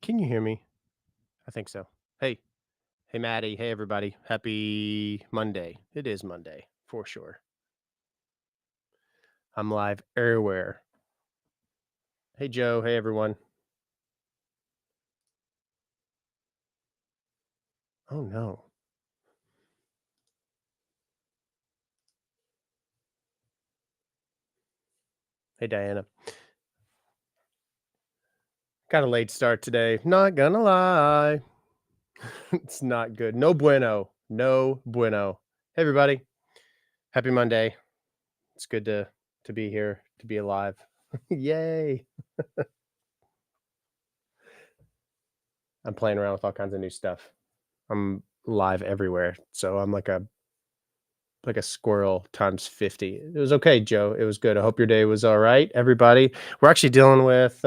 Can you hear me? I think so. Hey, hey, Maddie. Hey, everybody. Happy Monday. It is Monday for sure. I'm live everywhere. Hey, Joe. Hey, everyone. Oh, no. Hey, Diana. Got a late start today. Not gonna lie. It's not good. No bueno. No bueno. Hey, everybody. Happy Monday. It's good to be here, to be alive. Yay. I'm playing around with all kinds of new stuff. I'm live everywhere. So I'm like a squirrel times 50. It was okay, Joe. It was good. I hope your day was all right, everybody. We're actually dealing with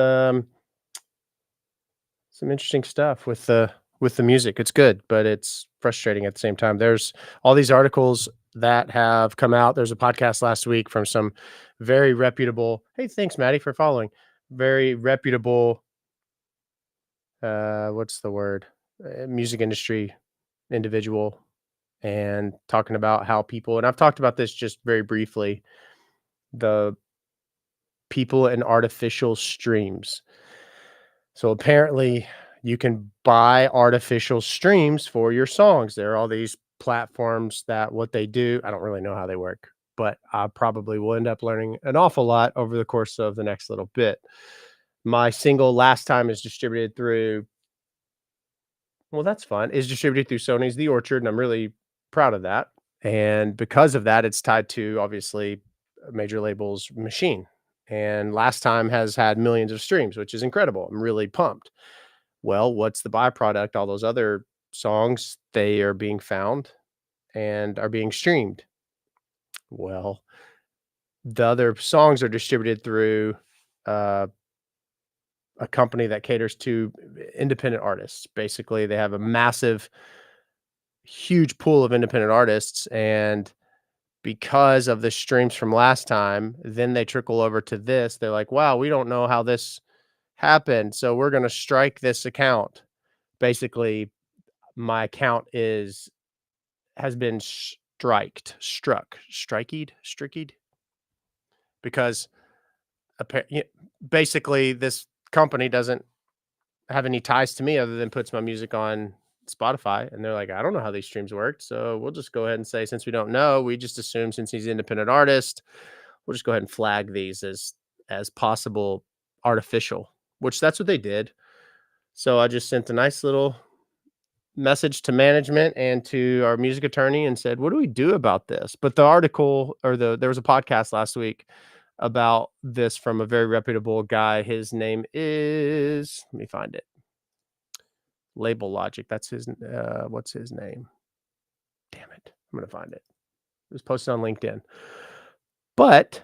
some interesting stuff with the music. It's good, but it's frustrating at the same time. There's all these articles that have come out. There's a podcast last week from some very reputable. Hey, thanks, Maddie, for following. Very reputable. What's the word? Music industry individual, and talking about how people. And I've talked about this just very briefly. The people and artificial streams. So apparently you can buy artificial streams for your songs. There are all these platforms that what they do, I don't really know how they work, but I probably will end up learning an awful lot over the course of the next little bit. My single Last Time is distributed through, well, that's fun, is distributed through Sony's The Orchard, and I'm really proud of that. And because of that, it's tied to obviously a major label's machine. And Last Time has had millions of streams, which is incredible. I'm really pumped. Well, what's the byproduct? All those other songs, they are being found and are being streamed. Well, the other songs are distributed through uh, a company that caters to independent artists. Basically, they have a massive, huge pool of independent artists, and because of the streams from Last Time, then they trickle over to this. They're like, wow, we don't know how this happened, so we're going to strike this account. Basically, my account has been striked because basically this company doesn't have any ties to me other than puts my music on Spotify, and they're like, I don't know how these streams worked, so we'll just go ahead and say, since we don't know, we just assume since he's an independent artist, we'll just go ahead and flag these as possible artificial, which that's what they did. So I just sent a nice little message to management and to our music attorney and said, what do we do about this? But the article, or there was a podcast last week about this from a very reputable guy. His name is, let me find it. Label Logic. That's his what's his name? Damn it. I'm going to find it. It was posted on LinkedIn. But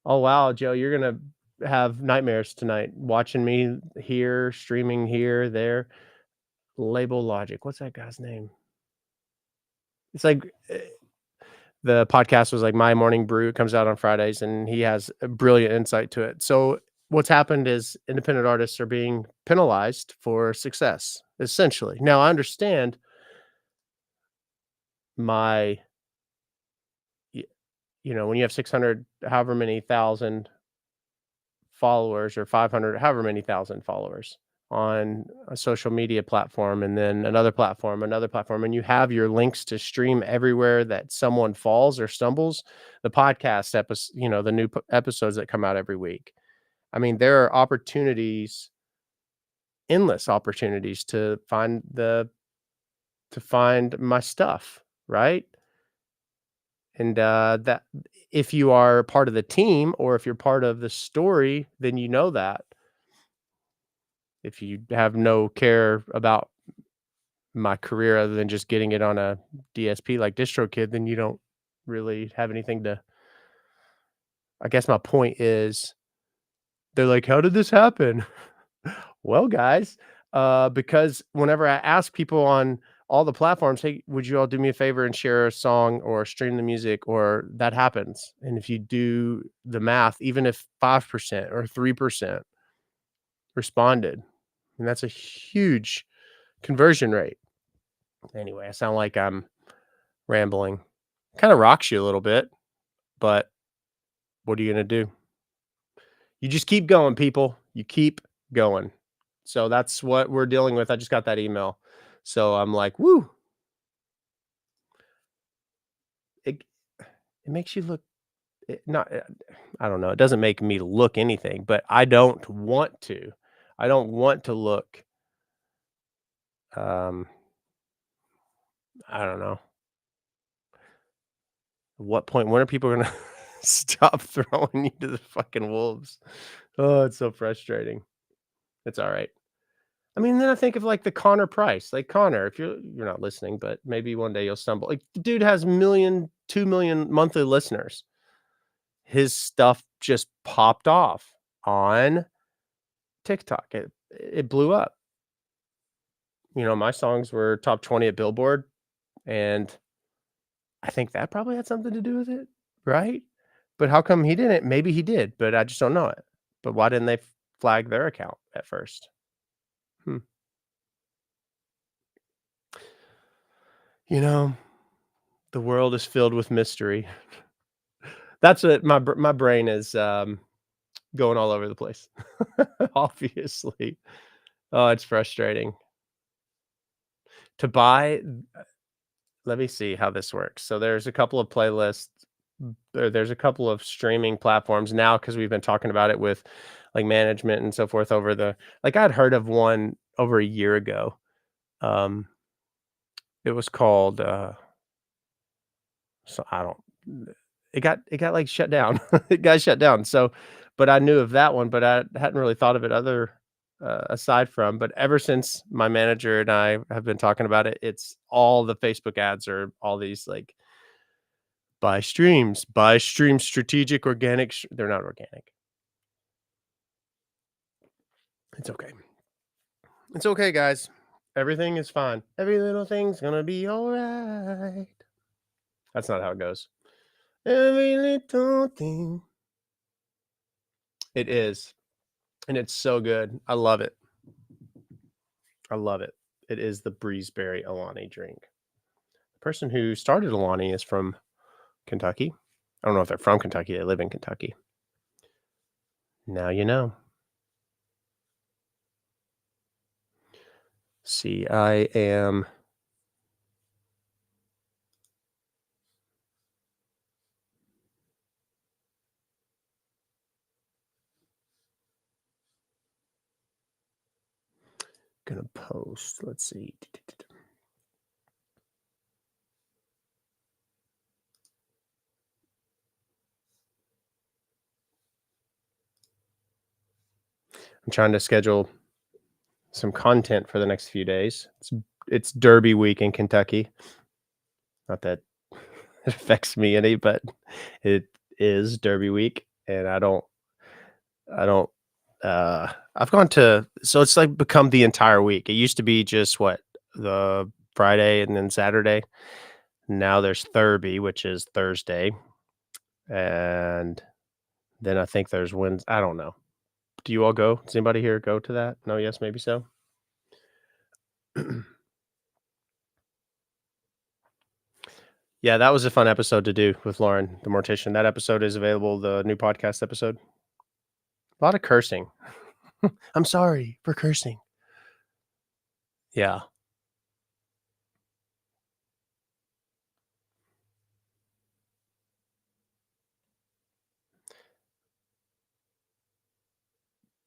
oh wow, Joe, you're going to have nightmares tonight watching me here, streaming here, there. Label Logic. What's that guy's name? It's like the podcast was like My Morning Brew. It comes out on Fridays, and he has a brilliant insight to it. So what's happened is independent artists are being penalized for success, essentially. Now I understand my, when you have 600, however many thousand followers, or 500, however many thousand followers on a social media platform, and then another platform, and you have your links to stream everywhere that someone falls or stumbles. The podcast episode, the new episodes that come out every week. I mean, there are opportunities, endless opportunities to find my stuff, right? And that, if you are part of the team or if you're part of the story, then you know that. If you have no care about my career other than just getting it on a DSP like DistroKid, then you don't really have anything to. I guess my point is, they're like, how did this happen? Well, guys, because whenever I ask people on all the platforms, hey, would you all do me a favor and share a song or stream the music, or that happens. And if you do the math, even if 5% or 3%, responded, and that's a huge conversion rate. Anyway, I sound like I'm rambling. Kind of rocks you a little bit, but what are you gonna do? You just keep going, people. You keep going. So that's what we're dealing with. I just got that email. So I'm like, woo. It it makes you look not I don't know. It doesn't make me look anything, but I don't want to. I don't want to look um I don't know. At what point when are people gonna stop throwing you to the fucking wolves? Oh, it's so frustrating. It's all right. I mean, then I think of like the Connor Price. Like Connor, if you're not listening, but maybe one day you'll stumble. Like the dude has million, 2 million monthly listeners. His stuff just popped off on TikTok. It blew up. My songs were top 20 at Billboard, and I think that probably had something to do with it, right? But how come he didn't? Maybe he did, but I just don't know it. But why didn't they flag their account at first? Hmm. You know, the world is filled with mystery. That's what my brain is, going all over the place, obviously. Oh, it's frustrating. To buy let me see how this works. So there's a couple of playlists, there's a couple of streaming platforms now because 'cause we've been talking about it with, like, management and so forth over the like, I'd heard of one over a year ago. Um, it was called, so I don't it got, like, shut down. It got shut down, so but I knew of that one, but I hadn't really thought of it aside from but ever since my manager and I have been talking about it, it's all the Facebook ads are all these, like, buy streams, strategic, organic sh they're not organic. It's okay. It's okay, guys. Everything is fine. Every little thing's gonna be alright. That's not how it goes. Every little thing. It is, and it's so good. I love it. I love it. It is the Breezeberry Alani drink. The person who started Alani is from Kentucky. I don't know if they're from Kentucky, they live in Kentucky. Now you know. See, I am gonna post. Let's see. I'm trying to schedule some content for the next few days. It's Derby week in Kentucky. Not that it affects me any, but it is Derby week, and I don't I've gone to so it's like become the entire week. It used to be just what the Friday and then Saturday. Now there's Thurby, which is Thursday, and then I think there's Wednesday. I don't know. Do you all go? Does anybody here go to that? No, yes, maybe so. Yeah, that was a fun episode to do with Lauren, the mortician. That episode is available, the new podcast episode. A lot of cursing. I'm sorry for cursing. Yeah.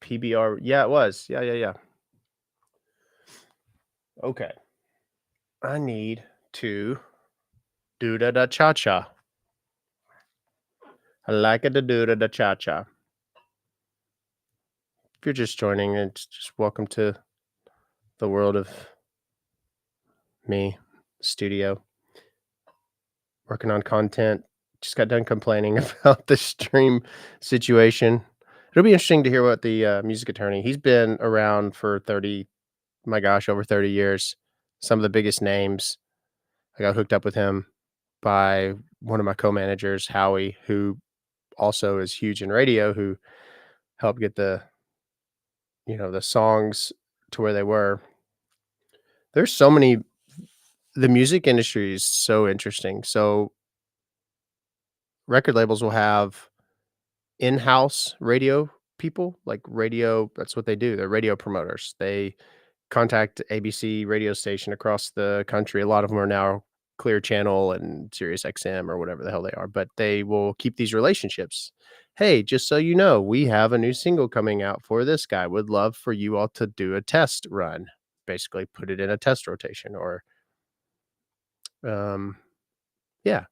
PBR. Yeah, it was. Yeah, yeah, yeah. Okay. I need to do da cha cha. I like it to do da cha cha. If you're just joining, it's just welcome to the world of me, studio, working on content. Just got done complaining about the stream situation. It'll be interesting to hear what the music attorney. He's been around for 30, my gosh, over 30 years. Some of the biggest names. I got hooked up with him by one of my co-managers, Howie, who also is huge in radio, who helped get the the songs to where they were. There's so many the music industry is so interesting. So record labels will have in-house radio people, like radio that's what they do. They're radio promoters. They contact ABC radio station across the country. A lot of them are now Clear Channel and Sirius XM or whatever the hell they are, but they will keep these relationships. Hey, just so you know, we have a new single coming out for this guy. Would love for you all to do a test run. Basically, put it in a test rotation or, um, yeah.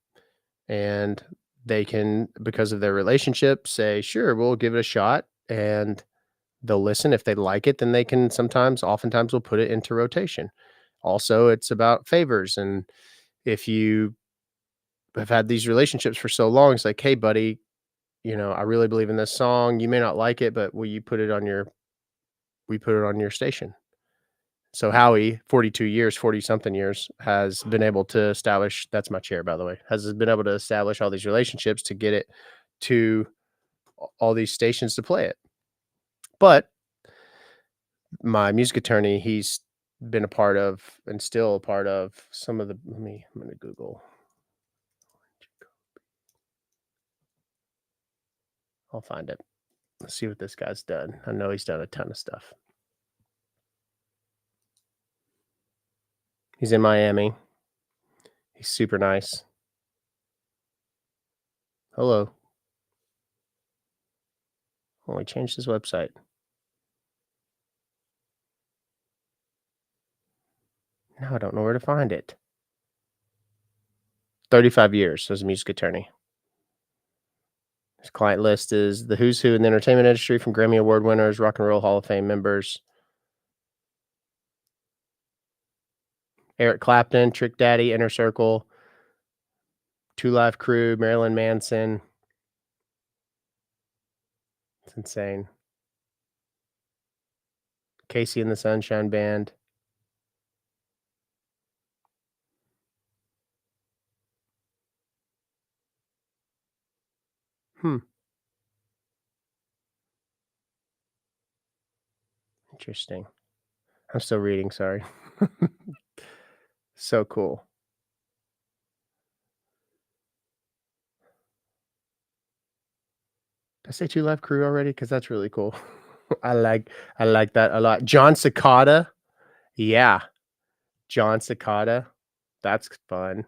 And they can, because of their relationship, say, sure, we'll give it a shot. And they'll listen. If they like it, then they can oftentimes will put it into rotation. Also, it's about favors. And if you have had these relationships for so long, it's like, hey, buddy, I really believe in this song. You may not like it, but will you put it on we put it on your station? So Howie, 42 years, 40 something years, has been able to establish that's my chair, by the way, has been able to establish all these relationships to get it to all these stations to play it. But my music attorney, he's been a part of and still a part of some of the I'm gonna Google. I'll find it. Let's see what this guy's done. I know he's done a ton of stuff. He's in Miami. He's super nice. Hello. Oh, he changed his website. Now I don't know where to find it. 35 years as a music attorney. His client list is the who's who in the entertainment industry, from Grammy Award winners, Rock and Roll Hall of Fame members, Eric Clapton, Trick Daddy, Inner Circle, Two Live Crew, Marilyn Manson. It's insane. Casey and the Sunshine Band. Hmm. Interesting. I'm still reading, sorry. So cool. Did I say Two Live Crew already? Because that's really cool. I like that a lot. John Cicada. Yeah, John Cicada. That's fun.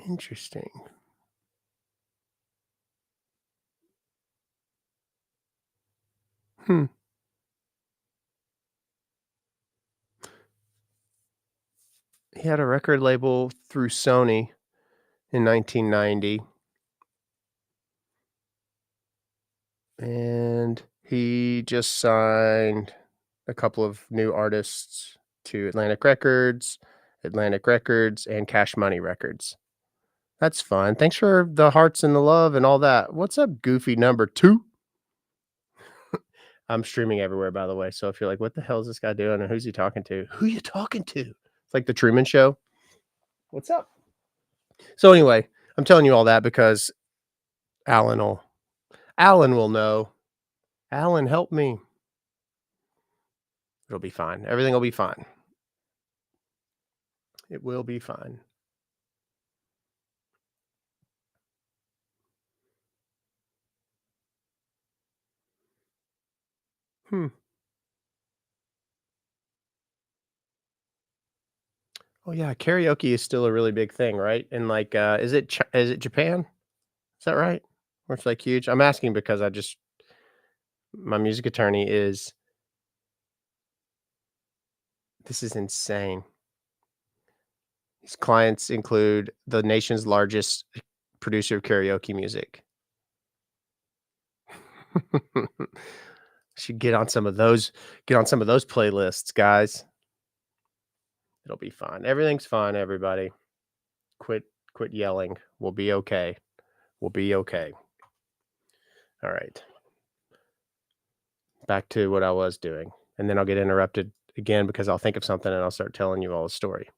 Interesting. Hmm. He had a record label through Sony in 1990, and he just signed a couple of new artists to Atlantic Records, and Cash Money Records. That's fun. Thanks for the hearts and the love and all that. What's up, Goofy number 2? I'm streaming everywhere, by the way, so if you're like, "What the hell is this guy doing, and who's he talking to?" Who you talking to? It's like the Truman Show. What's up? So anyway, I'm telling you all that because Alan will Alan will know. Alan, help me. It'll be fine. Everything will be fine. It will be fine. Hmm. Oh yeah, karaoke is still a really big thing, right? And like, is it Japan? Is that right? Where it's like huge? I'm asking because my music attorney is this is insane. His clients include the nation's largest producer of karaoke music. Should get on some of those playlists, guys. It'll be fine. Everything's fine, everybody. Quit quit yelling. We'll be okay. We'll be okay. All right. Back to what I was doing. And then I'll get interrupted again because I'll think of something and I'll start telling you all the story.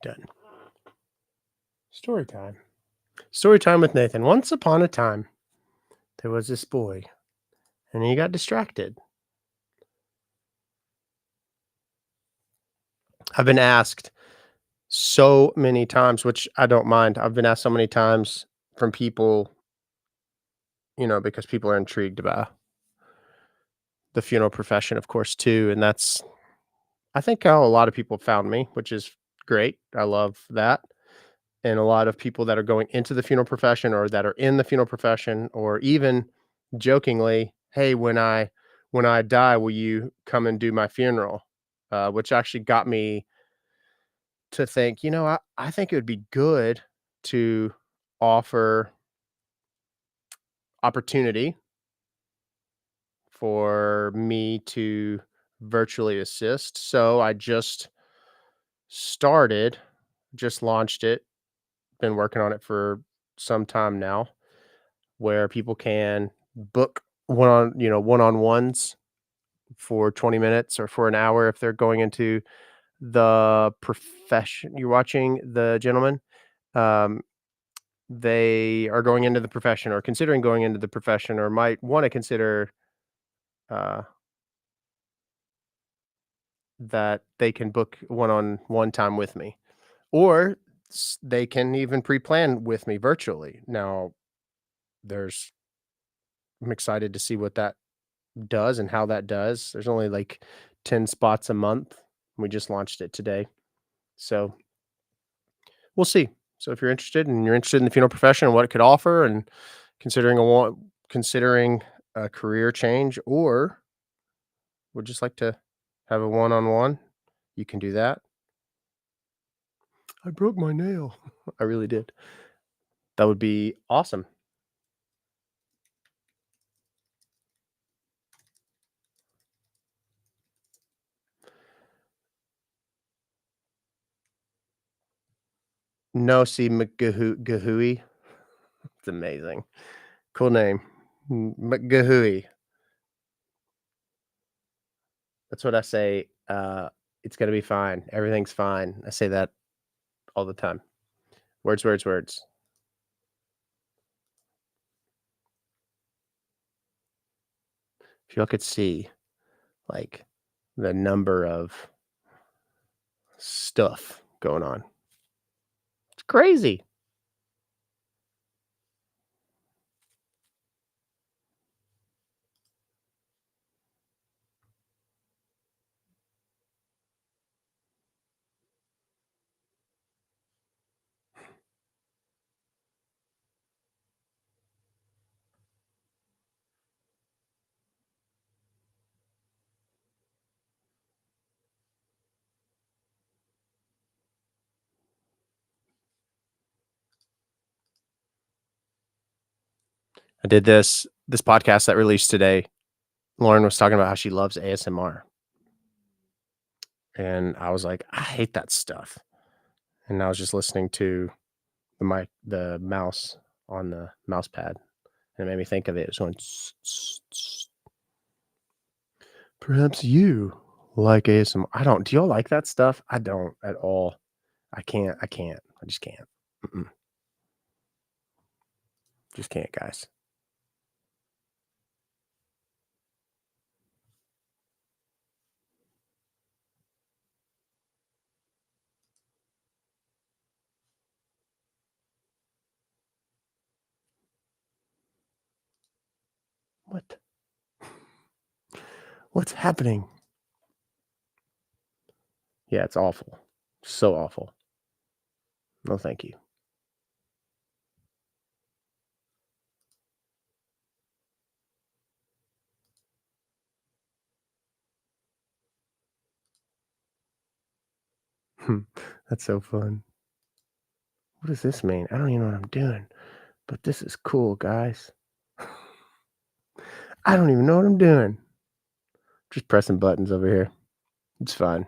Done. Story time. Story time with Nathan. Once upon a time, there was this boy, and he got distracted. I've been asked so many times, which I don't mind. I've been asked so many times from people, because people are intrigued about the funeral profession, of course, too. And that's, I think, how a lot of people found me, which is great. I love that. And a lot of people that are going into the funeral profession or that are in the funeral profession, or even jokingly, hey, when I die, will you come and do my funeral? Which actually got me to think, I think it would be good to offer opportunity for me to virtually assist. So I started, just launched it, been working on it for some time now, where people can book one-on-ones for 20 minutes or for an hour if they're going into the profession. You're watching the gentleman. Um, they are going into the profession or considering going into the profession or might want to consider uh, that they can book one-on-one time with me, or they can even pre-plan with me virtually. Now, there's I'm excited to see what that does and how that does. There's only like 10 spots a month. We just launched it today. So we'll see. So if you're interested in the funeral profession and what it could offer and considering a career change, or would just like to have a one-on-one, you can do that. I broke my nail. I really did. That would be awesome. No, see Gahui. It's amazing. Cool name. McGahooey. That's what I say. It's gonna be fine. Everything's fine. I say that all the time. Words, words, words. If y'all could see, like, the number of stuff going on. It's crazy. I did this podcast that released today. Lauren was talking about how she loves ASMR. And I was like, I hate that stuff. And I was just listening to the mouse on the mouse pad. And it made me think of it. It was going, "Tss, tss, tss." Perhaps you like ASMR. I don't. Do y'all like that stuff? I don't at all. I can't. I can't. I just can't. Mm-mm. Just can't, guys. What? What's happening? Yeah, it's awful. So awful. No, thank you. That's so fun. What does this mean? I don't even know what I'm doing, but this is cool, guys. I don't even know what I'm doing. Just pressing buttons over here. It's fine.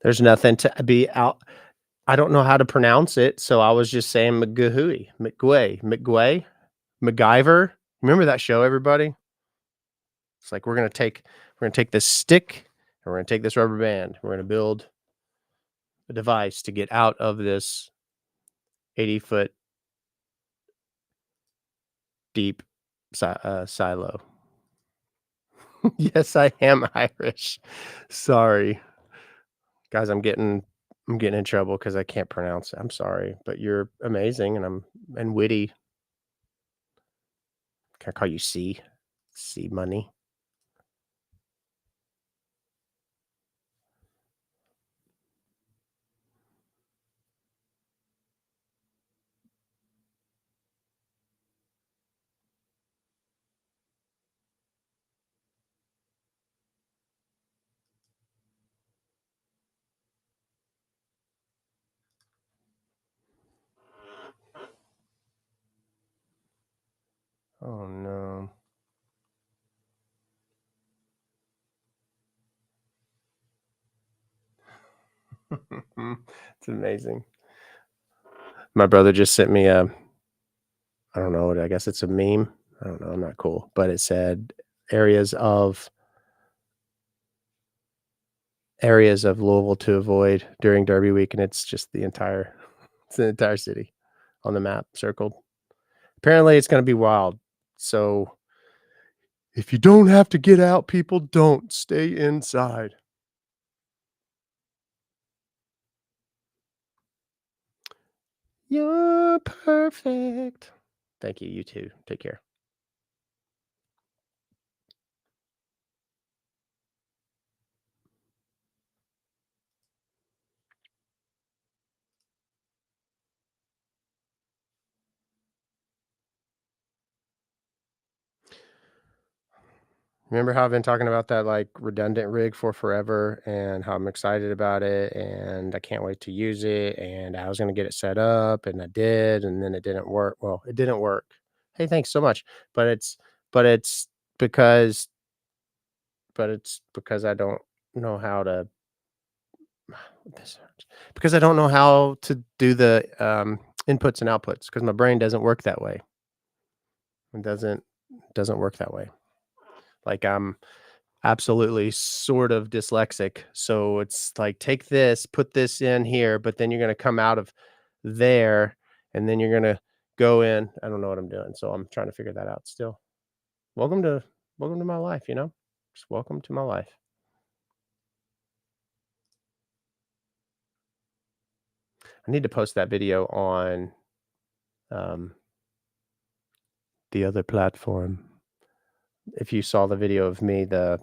There's nothing to be out. I don't know how to pronounce it, so I was just saying McGahooey, MacGyver. Remember that show, everybody? It's like we're gonna take this stick and we're gonna take this rubber band. We're gonna build a device to get out of this 80-foot deep silo. Yes, I am Irish. Sorry, guys. I'm getting in trouble because I can't pronounce it. I'm sorry, but you're amazing and witty. Can I call you C? C Money? Oh no. It's amazing. My brother just sent me a I don't know, I guess it's a meme. I don't know, I'm not cool, but it said areas of areas of Louisville to avoid during Derby week, and it's just it's the entire city on the map circled. Apparently, it's gonna be wild. So if you don't have to get out, people don't stay inside. You're perfect. Thank you. You too. Take care. Remember how I've been talking about that like redundant rig for forever and how I'm excited about it and I can't wait to use it and I was going to get it set up and I did and then it didn't work. Well, it didn't work. Hey, thanks so much. But it's because it's because I don't know how to this hurts. Because I don't know how to do the inputs and outputs because my brain doesn't work that way. It doesn't work that way. Like I'm absolutely sort of dyslexic. So it's like take this, put this in here, but then you're going to come out of there and then you're going to go in. I don't know what I'm doing. So I'm trying to figure that out still. Welcome to welcome to my life, you know? Just welcome to my life. I need to post that video on um the other platform. If you saw the video of me the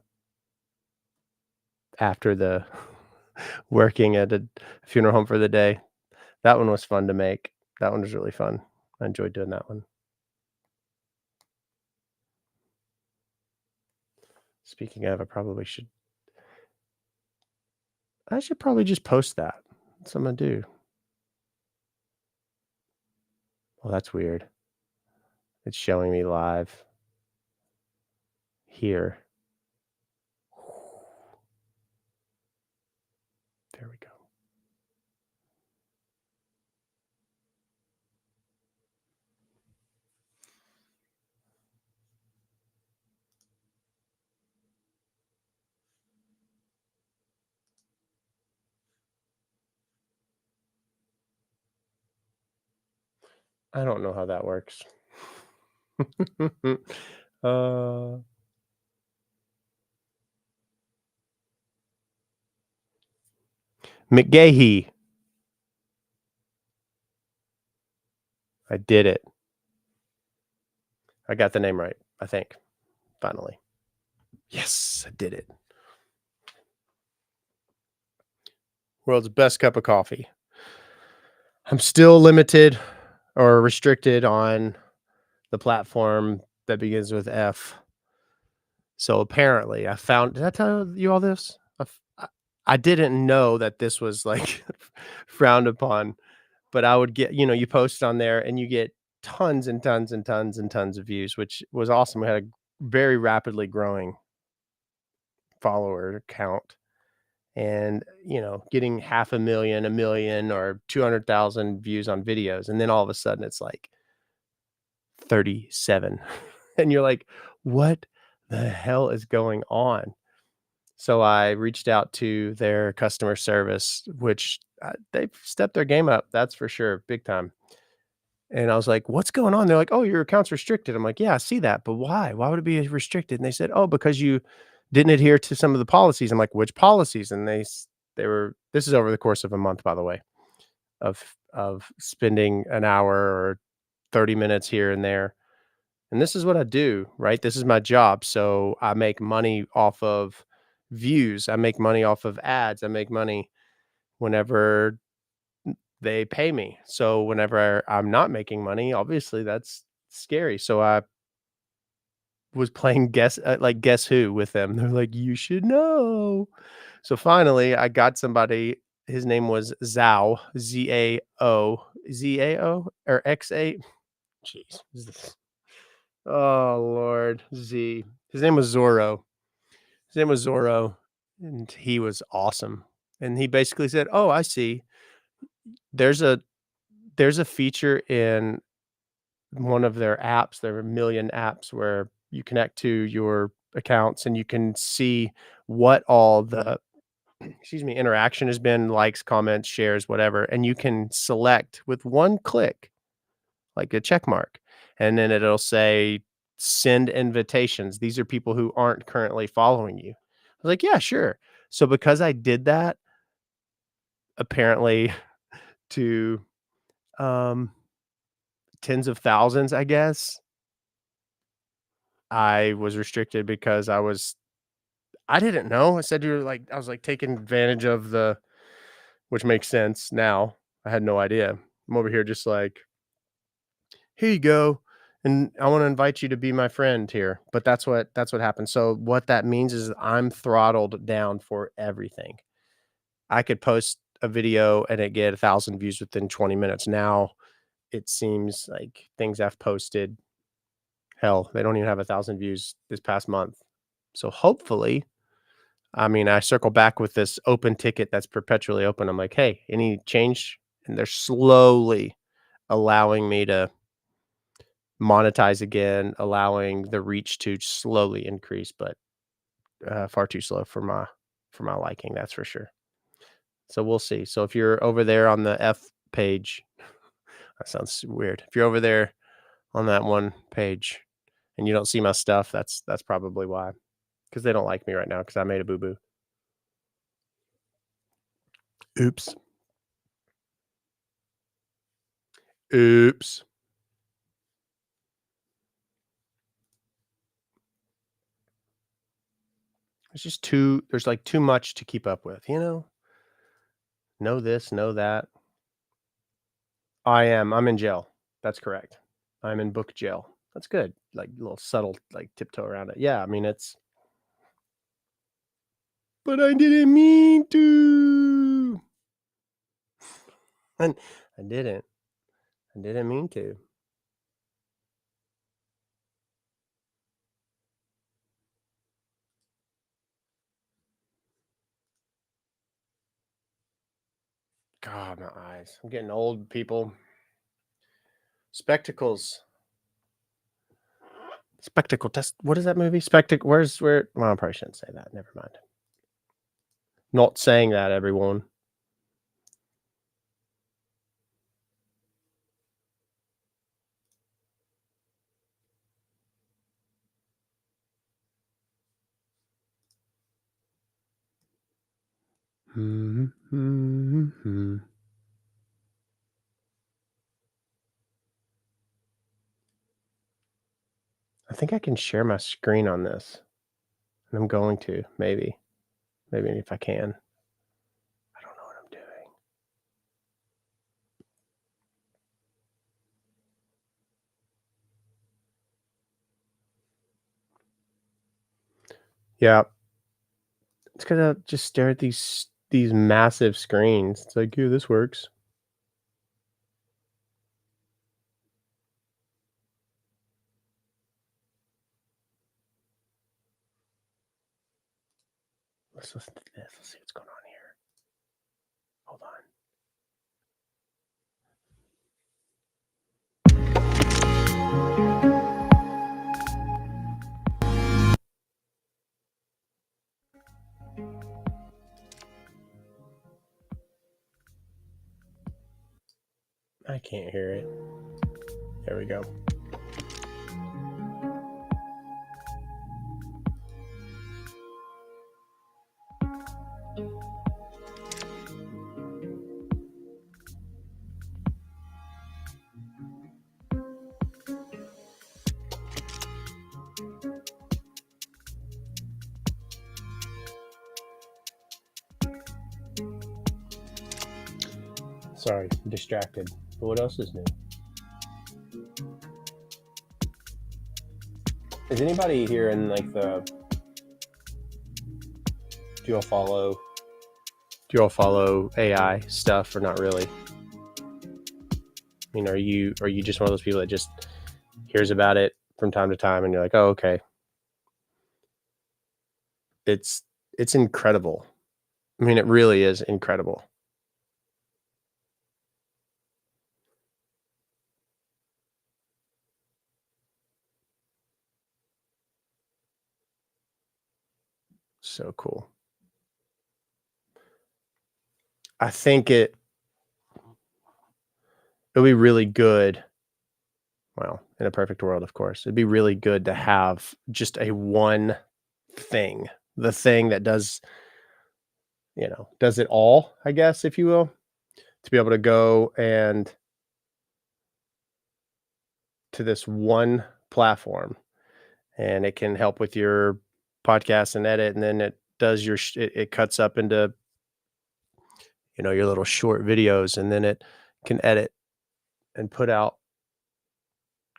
after the working at a funeral home for the day, that one was fun to make. That one was really fun. I enjoyed doing that one. Speaking of, I should probably just post that. That's what I'm gonna do. Well, that's weird. It's showing me live here. There we go. I don't know how that works. uh, McGahee. I did it. I got the name right, I think. Finally. Yes, I did it. World's best cup of coffee. I'm still limited or restricted on the platform that begins with F. So apparently, I found. Did I tell you all this? I didn't know that this was like frowned upon, but I would get, you post on there and you get tons and tons and tons and tons of views, which was awesome. We had a very rapidly growing follower count, and, getting half a million, or 200,000 views on videos. And then all of a sudden it's like 37. And you're like, what the hell is going on? So I reached out to their customer service, which they've stepped their game up. That's for sure. Big time. And I was like, "What's going on?" They're like, "Oh, your account's restricted." I'm like, "Yeah, I see that, but why? Why would it be restricted?" And they said, "Oh, because you didn't adhere to some of the policies." I'm like, "Which policies?" And they were this is over the course of a month, by the way, of spending an hour or 30 minutes here and there. And this is what I do, right? This is my job. So I make money off of views. I make money off of ads. I make money whenever they pay me. So whenever I'm not making money, obviously that's scary. So I was playing guess who with them. They're like, "You should know." So finally, I got somebody. His name was Zao, Zao, Zao or XA. Jeez. Oh Lord, Z. His name was Zorro. His name was Zorro, and he was awesome. And he basically said, "Oh, I see. There's a there's a feature in one of their apps, there are a million apps where you connect to your accounts and you can see what all the excuse me, interaction has been, likes, comments, shares, whatever, and you can select with one click, like a check mark, and then it'll say send invitations. These are people who aren't currently following you." I was like, "Yeah, sure." So because I did that, apparently to um tens of thousands, I guess, I was restricted because I didn't know. I said you were like I was like taking advantage of the which makes sense now. I had no idea. I'm over here just like, "Here you go, and I wanna invite you to be my friend here." But that's what happened. So what that means is I'm throttled down for everything. I could post a video and it get 1,000 views within 20 minutes. Now it seems like things I've posted, hell, they don't even have 1,000 views this past month. So hopefully, I mean, I circle back with this open ticket that's perpetually open. I'm like, "Hey, any change?" And they're slowly allowing me to monetize again, allowing the reach to slowly increase, but far too slow for my liking, that's for sure. So we'll see. So if you're over there on the F page, that sounds weird. If you're over there on that one page and you don't see my stuff, that's probably why. Because they don't like me right now because I made a boo boo. Oops. Oops. There's like too much to keep up with, you know? Know this, know that. I'm in jail. That's correct. I'm in book jail. That's good. Like a little subtle, like tiptoe around it. Yeah, I mean it's but I didn't mean to. And I didn't. I didn't mean to. God, my eyes. I'm getting old, people. Spectacles. Spectacle test. What is that movie? Spectacle. Where? Well, I probably shouldn't say that. Never mind. Not saying that, everyone. Mhm, mhm, mhm. I think I can share my screen on this, and I'm going to maybe, maybe if I can. I don't know what I'm doing. Yeah, it's 'cause I just stare at these massive screens. It's like, "Yeah, this works." Let's listen to this. Let's see what's going on here. Hold on. I can't hear it. There we go. Sorry, I'm distracted. But what else is new? Is anybody here in like the? Do you all follow AI stuff or not really? I mean, are you just one of those people that just hears about it from time to time and you're like, oh, okay. It's incredible. I mean, it really is incredible. So cool. I think it'll be really good. Well, in a perfect world, of course, it'd be really good to have just a one thing, the thing that does it all, I guess, if you will, to be able to go and to this one platform, and it can help with your podcast and edit, and then it does it cuts up into your little short videos, and then it can edit and put out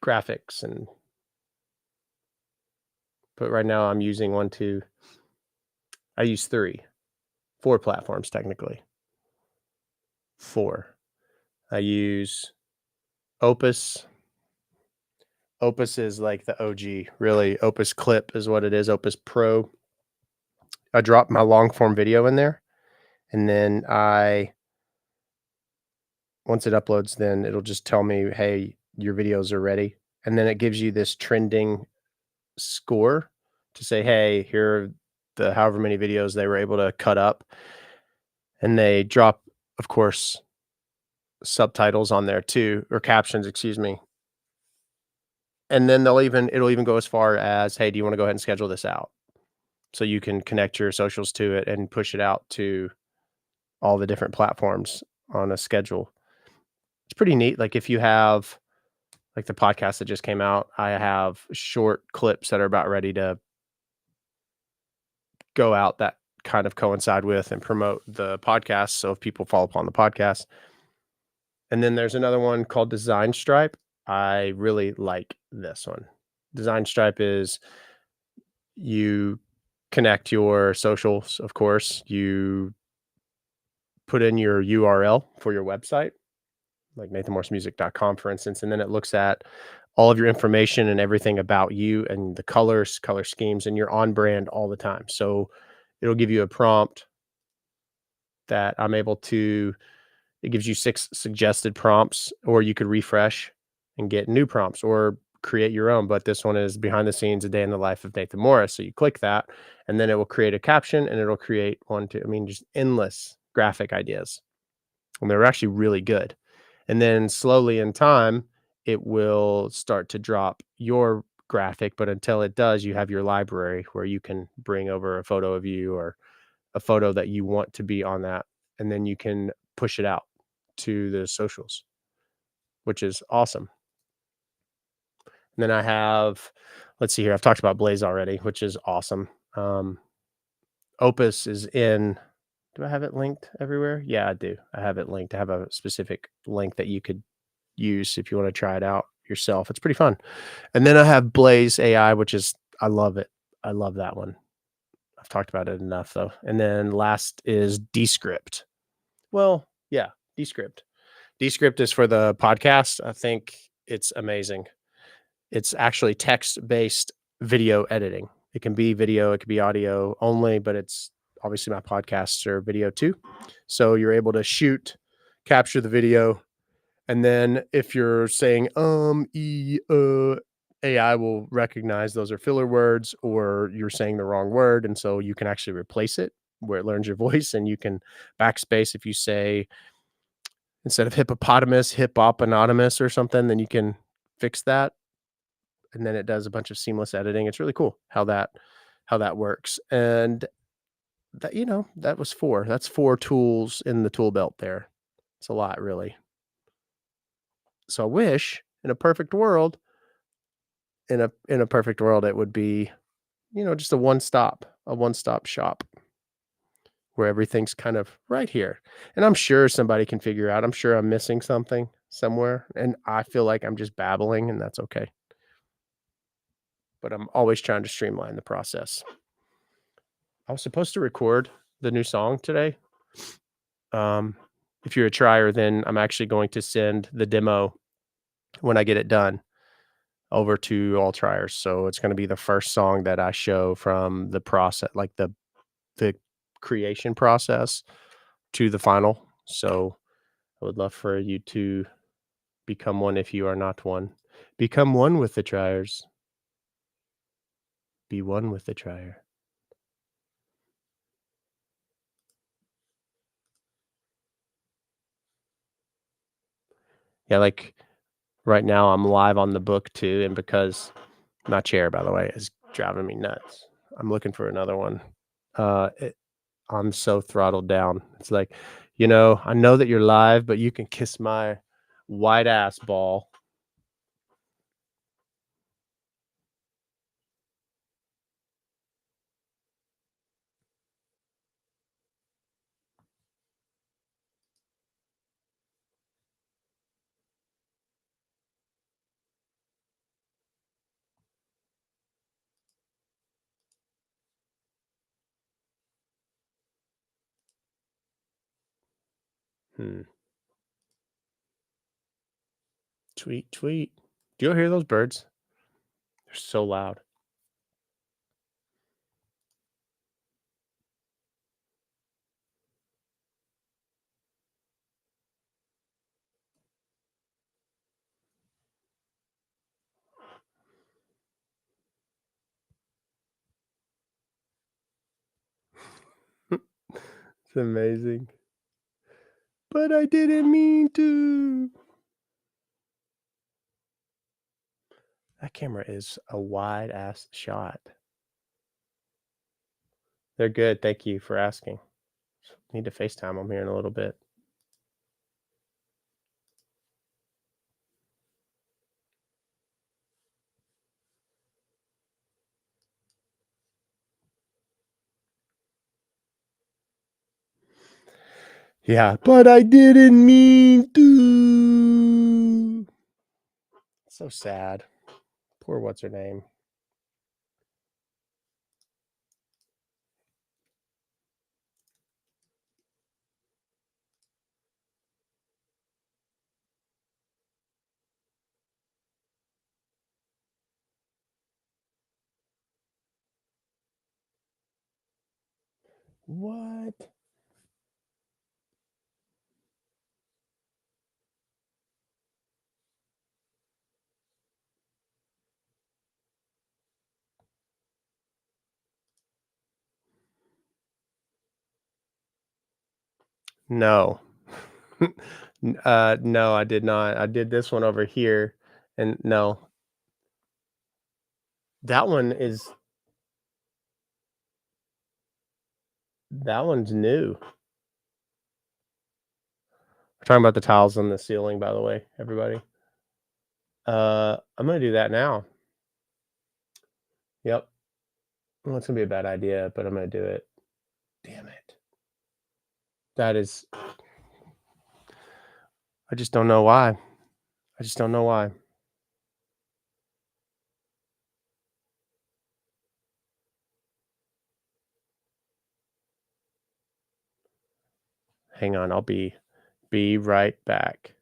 graphics. But right now I'm using I use 4 platforms technically. 4. I use Opus. Opus is like the OG, really. Opus Clip is what it is. Opus Pro. I drop my long form video in there, and then once it uploads, then it'll just tell me, hey, your videos are ready. And then it gives you this trending score to say, hey, here are the however many videos they were able to cut up. And they drop, of course, subtitles on there too, or captions, excuse me. And then it'll even go as far as, hey, do you want to go ahead and schedule this out? So you can connect your socials to it and push it out to all the different platforms on a schedule. It's pretty neat. Like if you have like the podcast that just came out, I have short clips that are about ready to go out that kind of coincide with and promote the podcast. So if people follow upon the podcast. And then there's another one called Design Stripe. I really like this one. Design Stripe is you connect your socials, of course. You put in your URL for your website, like nathanmorrismusic.com, for instance, and then it looks at all of your information and everything about you and the color schemes, and you're on brand all the time. So it'll give you a prompt that it gives you 6 suggested prompts, or you could refresh and get new prompts or create your own. But this one is behind the scenes, a day in the life of Nathan Morris. So you click that, and then it will create a caption, and it'll create just endless graphic ideas. And they're actually really good. And then slowly in time, it will start to drop your graphic. But until it does, you have your library where you can bring over a photo of you or a photo that you want to be on that. And then you can push it out to the socials, which is awesome. And then I have, let's see here. I've talked about Blaze already, which is awesome. Opus is in. Do I have it linked everywhere? Yeah, I do. I have it linked. I have a specific link that you could use if you want to try it out yourself. It's pretty fun. And then I have Blaze AI, I love it. I love that one. I've talked about it enough though. And then last is Descript. Well, yeah, Descript. Descript is for the podcast. I think it's amazing. It's actually text-based video editing. It can be video, it could be audio only, but it's obviously my podcasts are video too. So you're able to capture the video, and then if you're saying AI will recognize those are filler words or you're saying the wrong word, and so you can actually replace it where it learns your voice, and you can backspace if you say instead of hippopotamus, hippopotamus or something, then you can fix that, and then it does a bunch of seamless editing. It's really cool how that works. And that, that was 4. That's 4 tools in the tool belt there. It's a lot, really. So I wish in a perfect world, in a perfect world, it would be, just a one-stop shop where everything's kind of right here. And I'm sure somebody can figure out. I'm sure I'm missing something somewhere, and I feel like I'm just babbling, and that's okay. But I'm always trying to streamline the process. I was supposed to record the new song today. Um, if you're a trier, then I'm actually going to send the demo when I get it done over to all triers. So it's going to be the first song that I show from the process, like the creation process to the final. So I would love for you to become one if you are not one. Become one with the triers. Be one with the trier. Yeah, like right now I'm live on the book too, and because my chair, by the way, is driving me nuts. I'm looking for another one. It I'm so throttled down. It's like, I know that you're live, but you can kiss my white ass ball. Hmm. Tweet, tweet. Do you hear those birds? They're so loud. It's amazing. But I didn't mean to. That camera is a wide ass shot. They're good. Thank you for asking. Need to FaceTime them here in a little bit. Yeah, but I didn't mean to. So sad. Poor what's her name? What? No. No, I did not. I did this one over here, and no. That one is that one's new. We're talking about the tiles on the ceiling, by the way, everybody. I'm gonna do that now. Yep. Well, it's gonna be a bad idea, but I'm gonna do it. Damn it. That is I just don't know why. I just don't know why. Hang on, I'll be right back.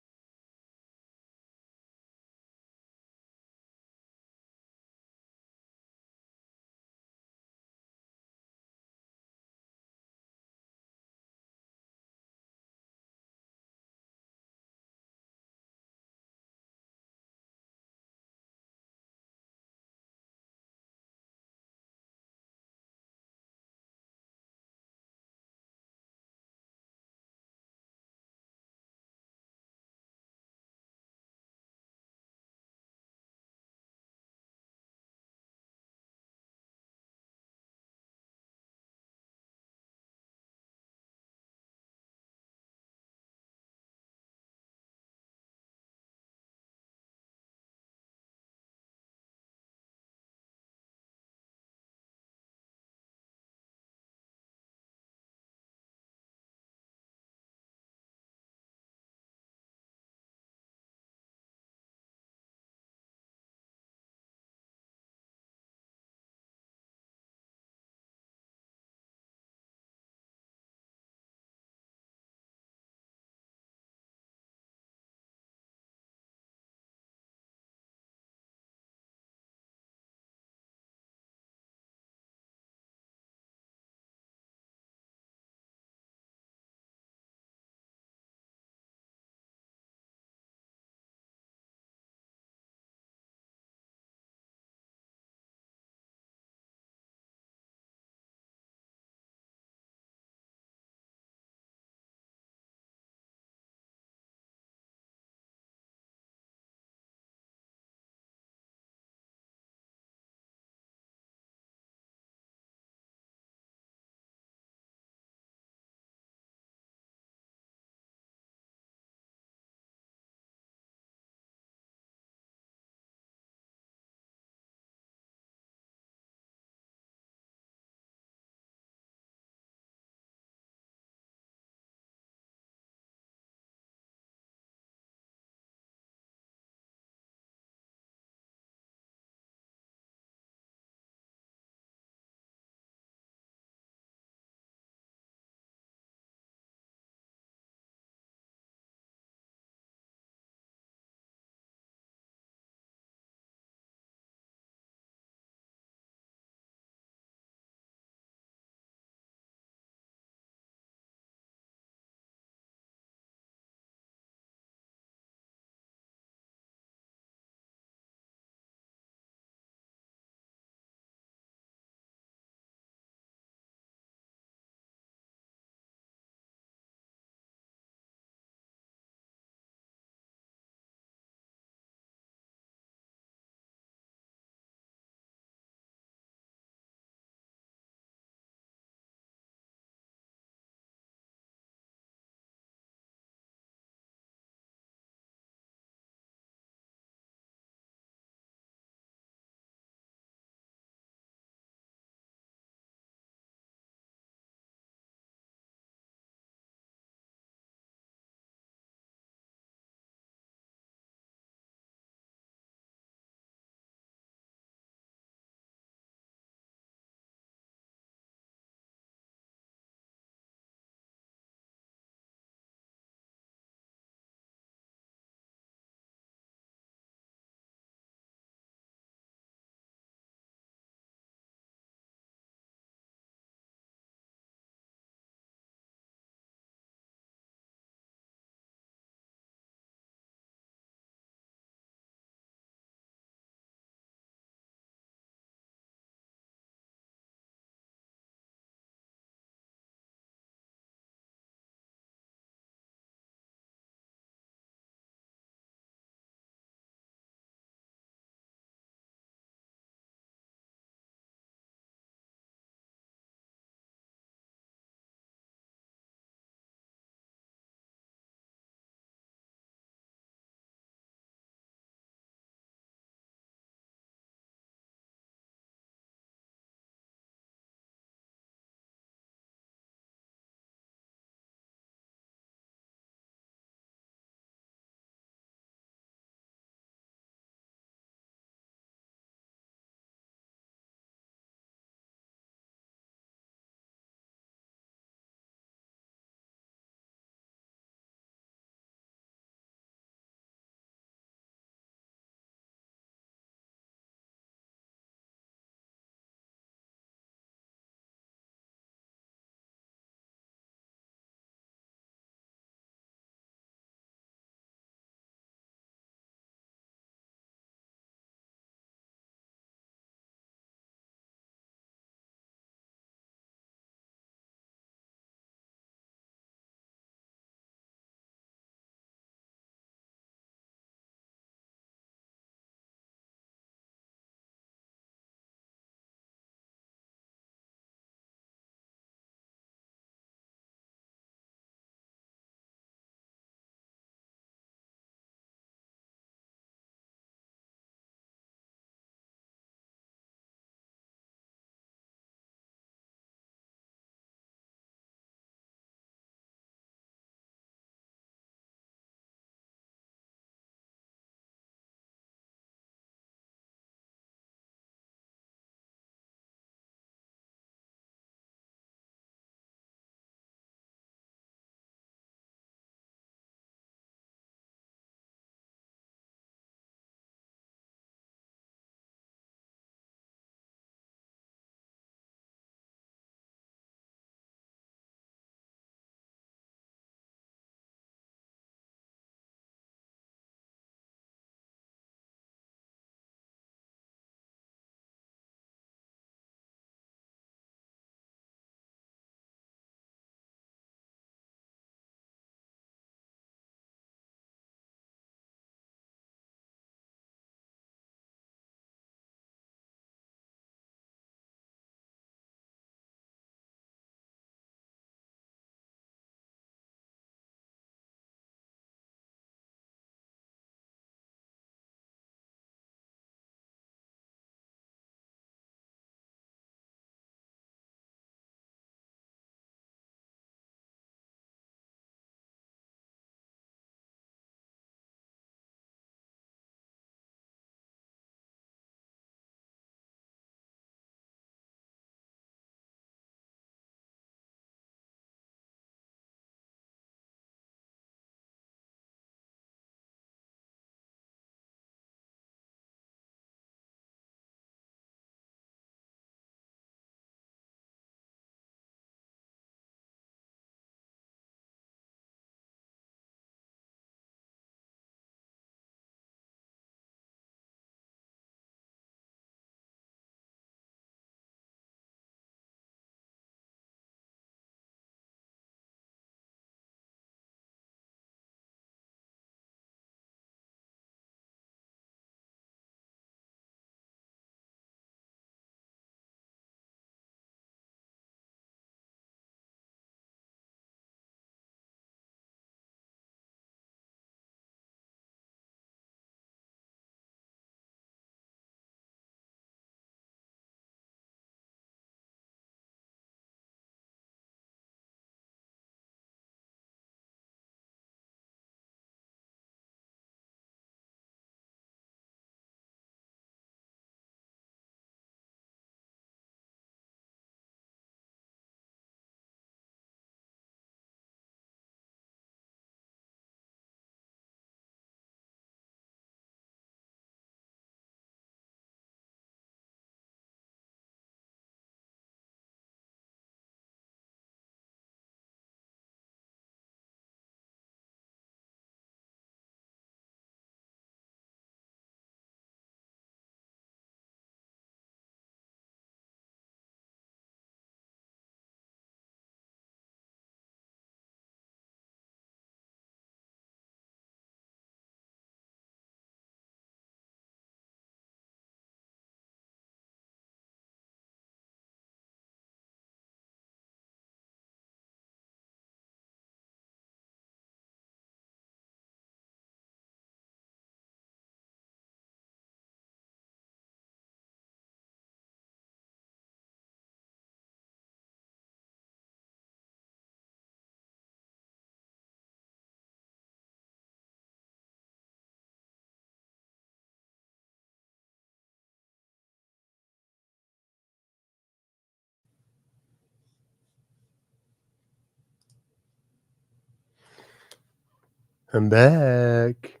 I'm back.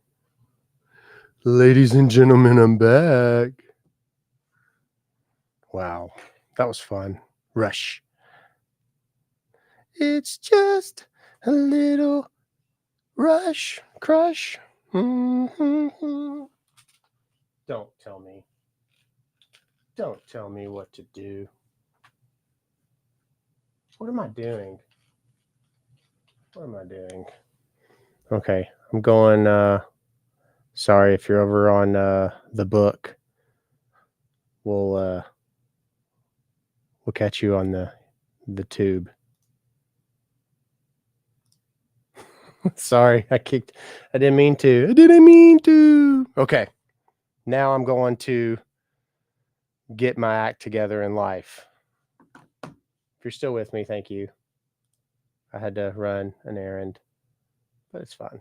Ladies and gentlemen, I'm back. Wow, that was fun. Rush. It's just a little rush, crush. Mhm. Don't tell me. Don't tell me what to do. What am I doing? What am I doing? Okay, I'm going sorry if you're over on the book. We'll catch you on the tube. Sorry, I didn't mean to. I didn't mean to. Okay. Now I'm going to get my act together in life. If you're still with me, thank you. I had to run an errand, but it's fine.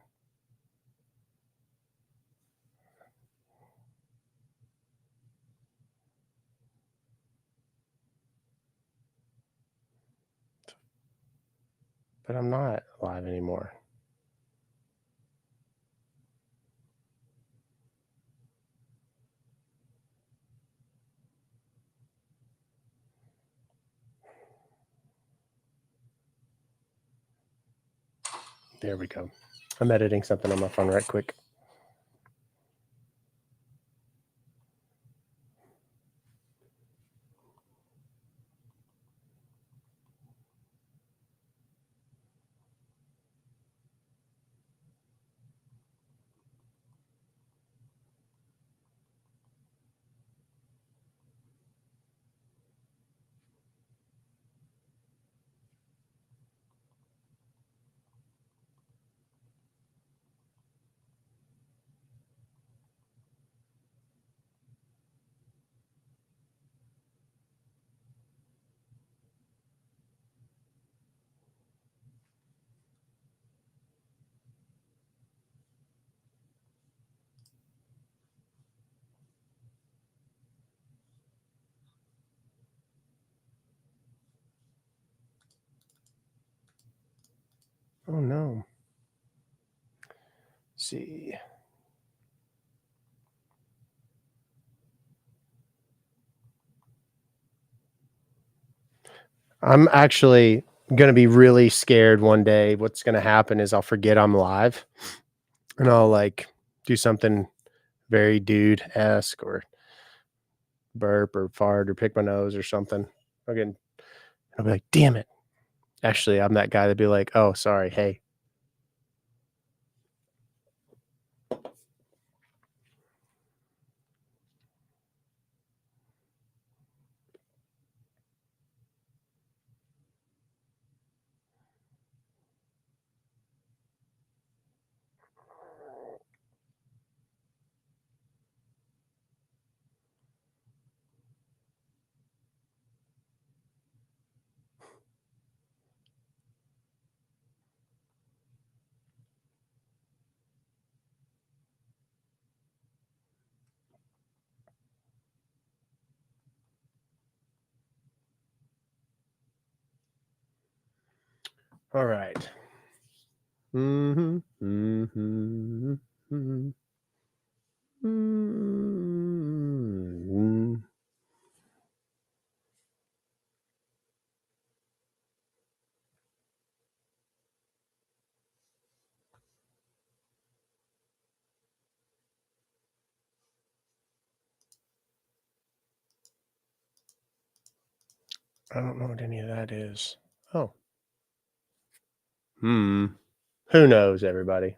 But I'm not live anymore. There we go. I'm editing something on my phone right quick. Oh no. Let's see. I'm actually going to be really scared one day. What's going to happen is I'll forget I'm live and I'll like do something very dude esque or burp or fart or pick my nose or something. Again, I'll be like, damn it. Actually, I'm that guy that'd be like, oh, sorry. Hey. All right. Mm-hmm. Mm-hmm. Mm-hmm. Mm-hmm. I don't know what any of that is. Oh. Hmm. Who knows, everybody?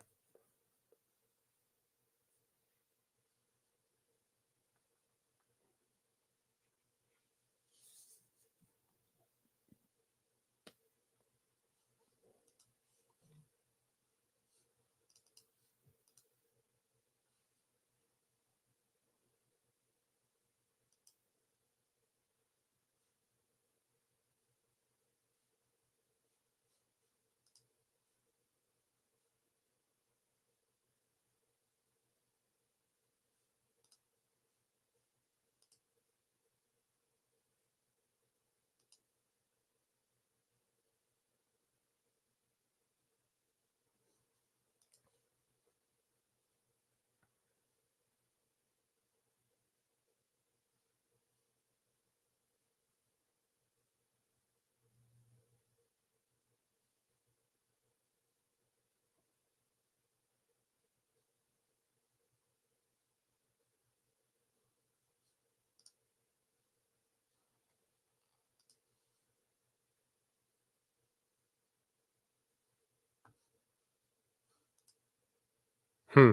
Hmm.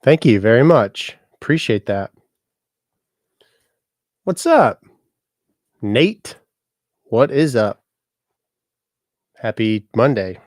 Thank you very much. Appreciate that. What's up, Nate? What is up? Happy Monday.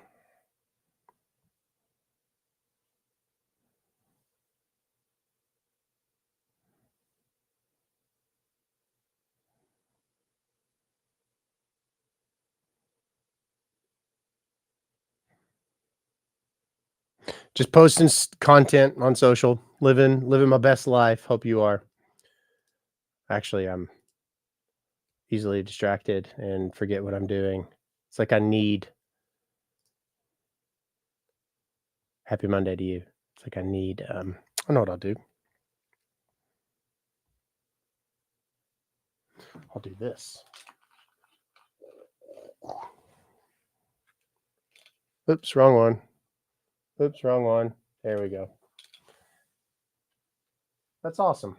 Just posting content on social, living my best life. Hope you are. Actually, I'm easily distracted and forget what I'm doing. It's like I need happy Monday to you. It's like I need I know what I'll do. I'll do this. Oops, wrong one. Oops, wrong one. There we go. That's awesome.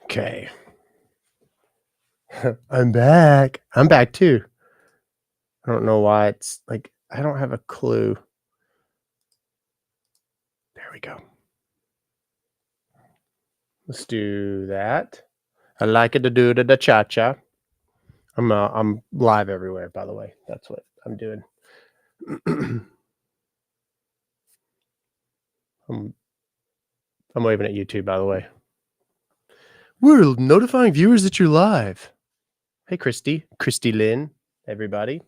Okay. I'm back. I'm back too. I don't know why it's like I don't have a clue. There we go. Let's do that. I like it to do the cha cha. I'm live everywhere, by the way. That's what I'm doing. I'm waving at you too, by the way. We're notifying viewers that you're live. Hey, Christy Lynn, everybody.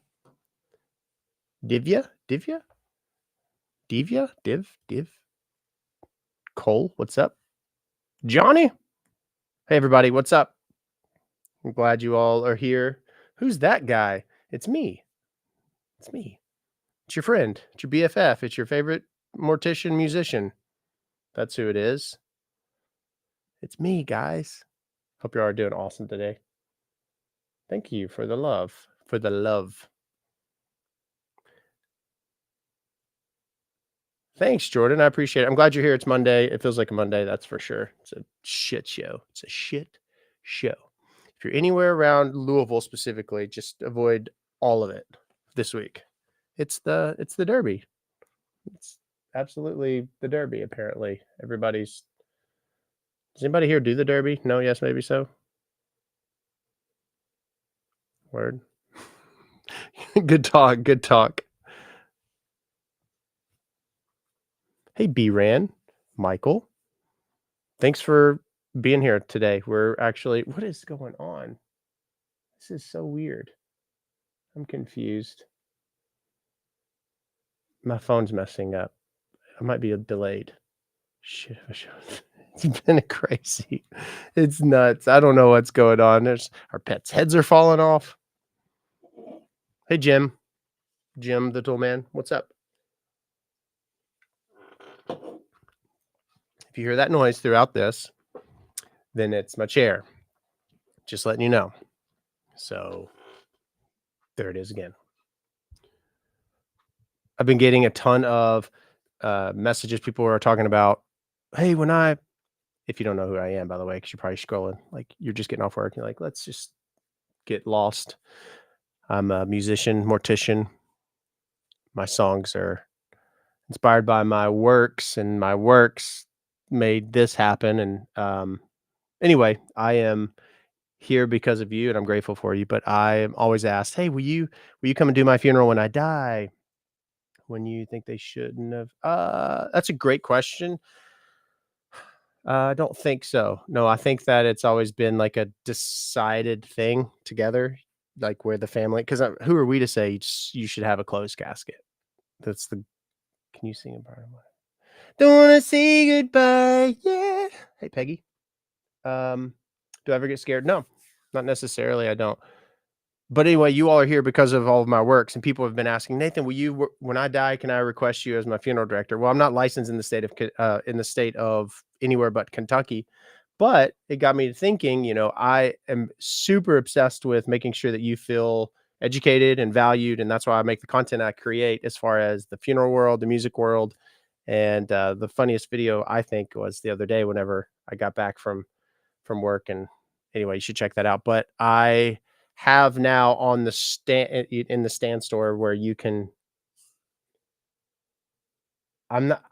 Divya, Div. Cole, what's up? Johnny. Hey, everybody, what's up? I'm glad you all are here. Who's that guy? It's me. It's me. It's your friend. It's your BFF. It's your favorite mortician musician. That's who it is. It's me, guys. Hope you are doing awesome today. Thank you for the love. For the love. Thanks, Jordan. I appreciate it. I'm glad you're here. It's Monday. It feels like a Monday, that's for sure. It's a shit show. It's a shit show. If you're anywhere around Louisville specifically, just avoid all of it this week. It's the Derby. It's absolutely the Derby, apparently. Does anybody here do the Derby? No, yes, maybe so. Word. Good talk. Hey, B-Ran, Michael. Thanks for being here today. We're actually, what is going on? This is so weird. I'm confused. My phone's messing up. I might be delayed. Shit, it's been crazy. It's nuts. I don't know what's going on. Our pets' heads are falling off. Hey, Jim the tool man. What's up? If you hear that noise throughout this, then it's my chair. Just letting you know. So there it is again. I've been getting a ton of messages. People are talking about, hey, if you don't know who I am, by the way, because you're probably scrolling, like you're just getting off work. You're like, let's just get lost. I'm a musician, mortician. My songs are inspired by my works, and my works made this happen. And anyway, I am here because of you, and I'm grateful for you. But I am always asked, hey, will you come and do my funeral when I die? When you think they shouldn't have? That's a great question. I don't think so. No, I think that it's always been like a decided thing together, like where the family. Because who are we to say you should have a closed casket? That's the. Can you sing a part of mine? Don't wanna say goodbye. Yeah. Hey, Peggy. Do I ever get scared? No, not necessarily. I don't. But anyway, you all are here because of all of my works, and people have been asking, Nathan, will you, when I die, can I request you as my funeral director? Well, I'm not licensed in the state of, in the state of anywhere but Kentucky, but it got me to thinking, I am super obsessed with making sure that you feel educated and valued. And that's why I make the content I create as far as the funeral world, the music world. And the funniest video I think was the other day whenever I got back from work. And anyway, you should check that out. But I have now on the stand in the stand store where you can. I'm not.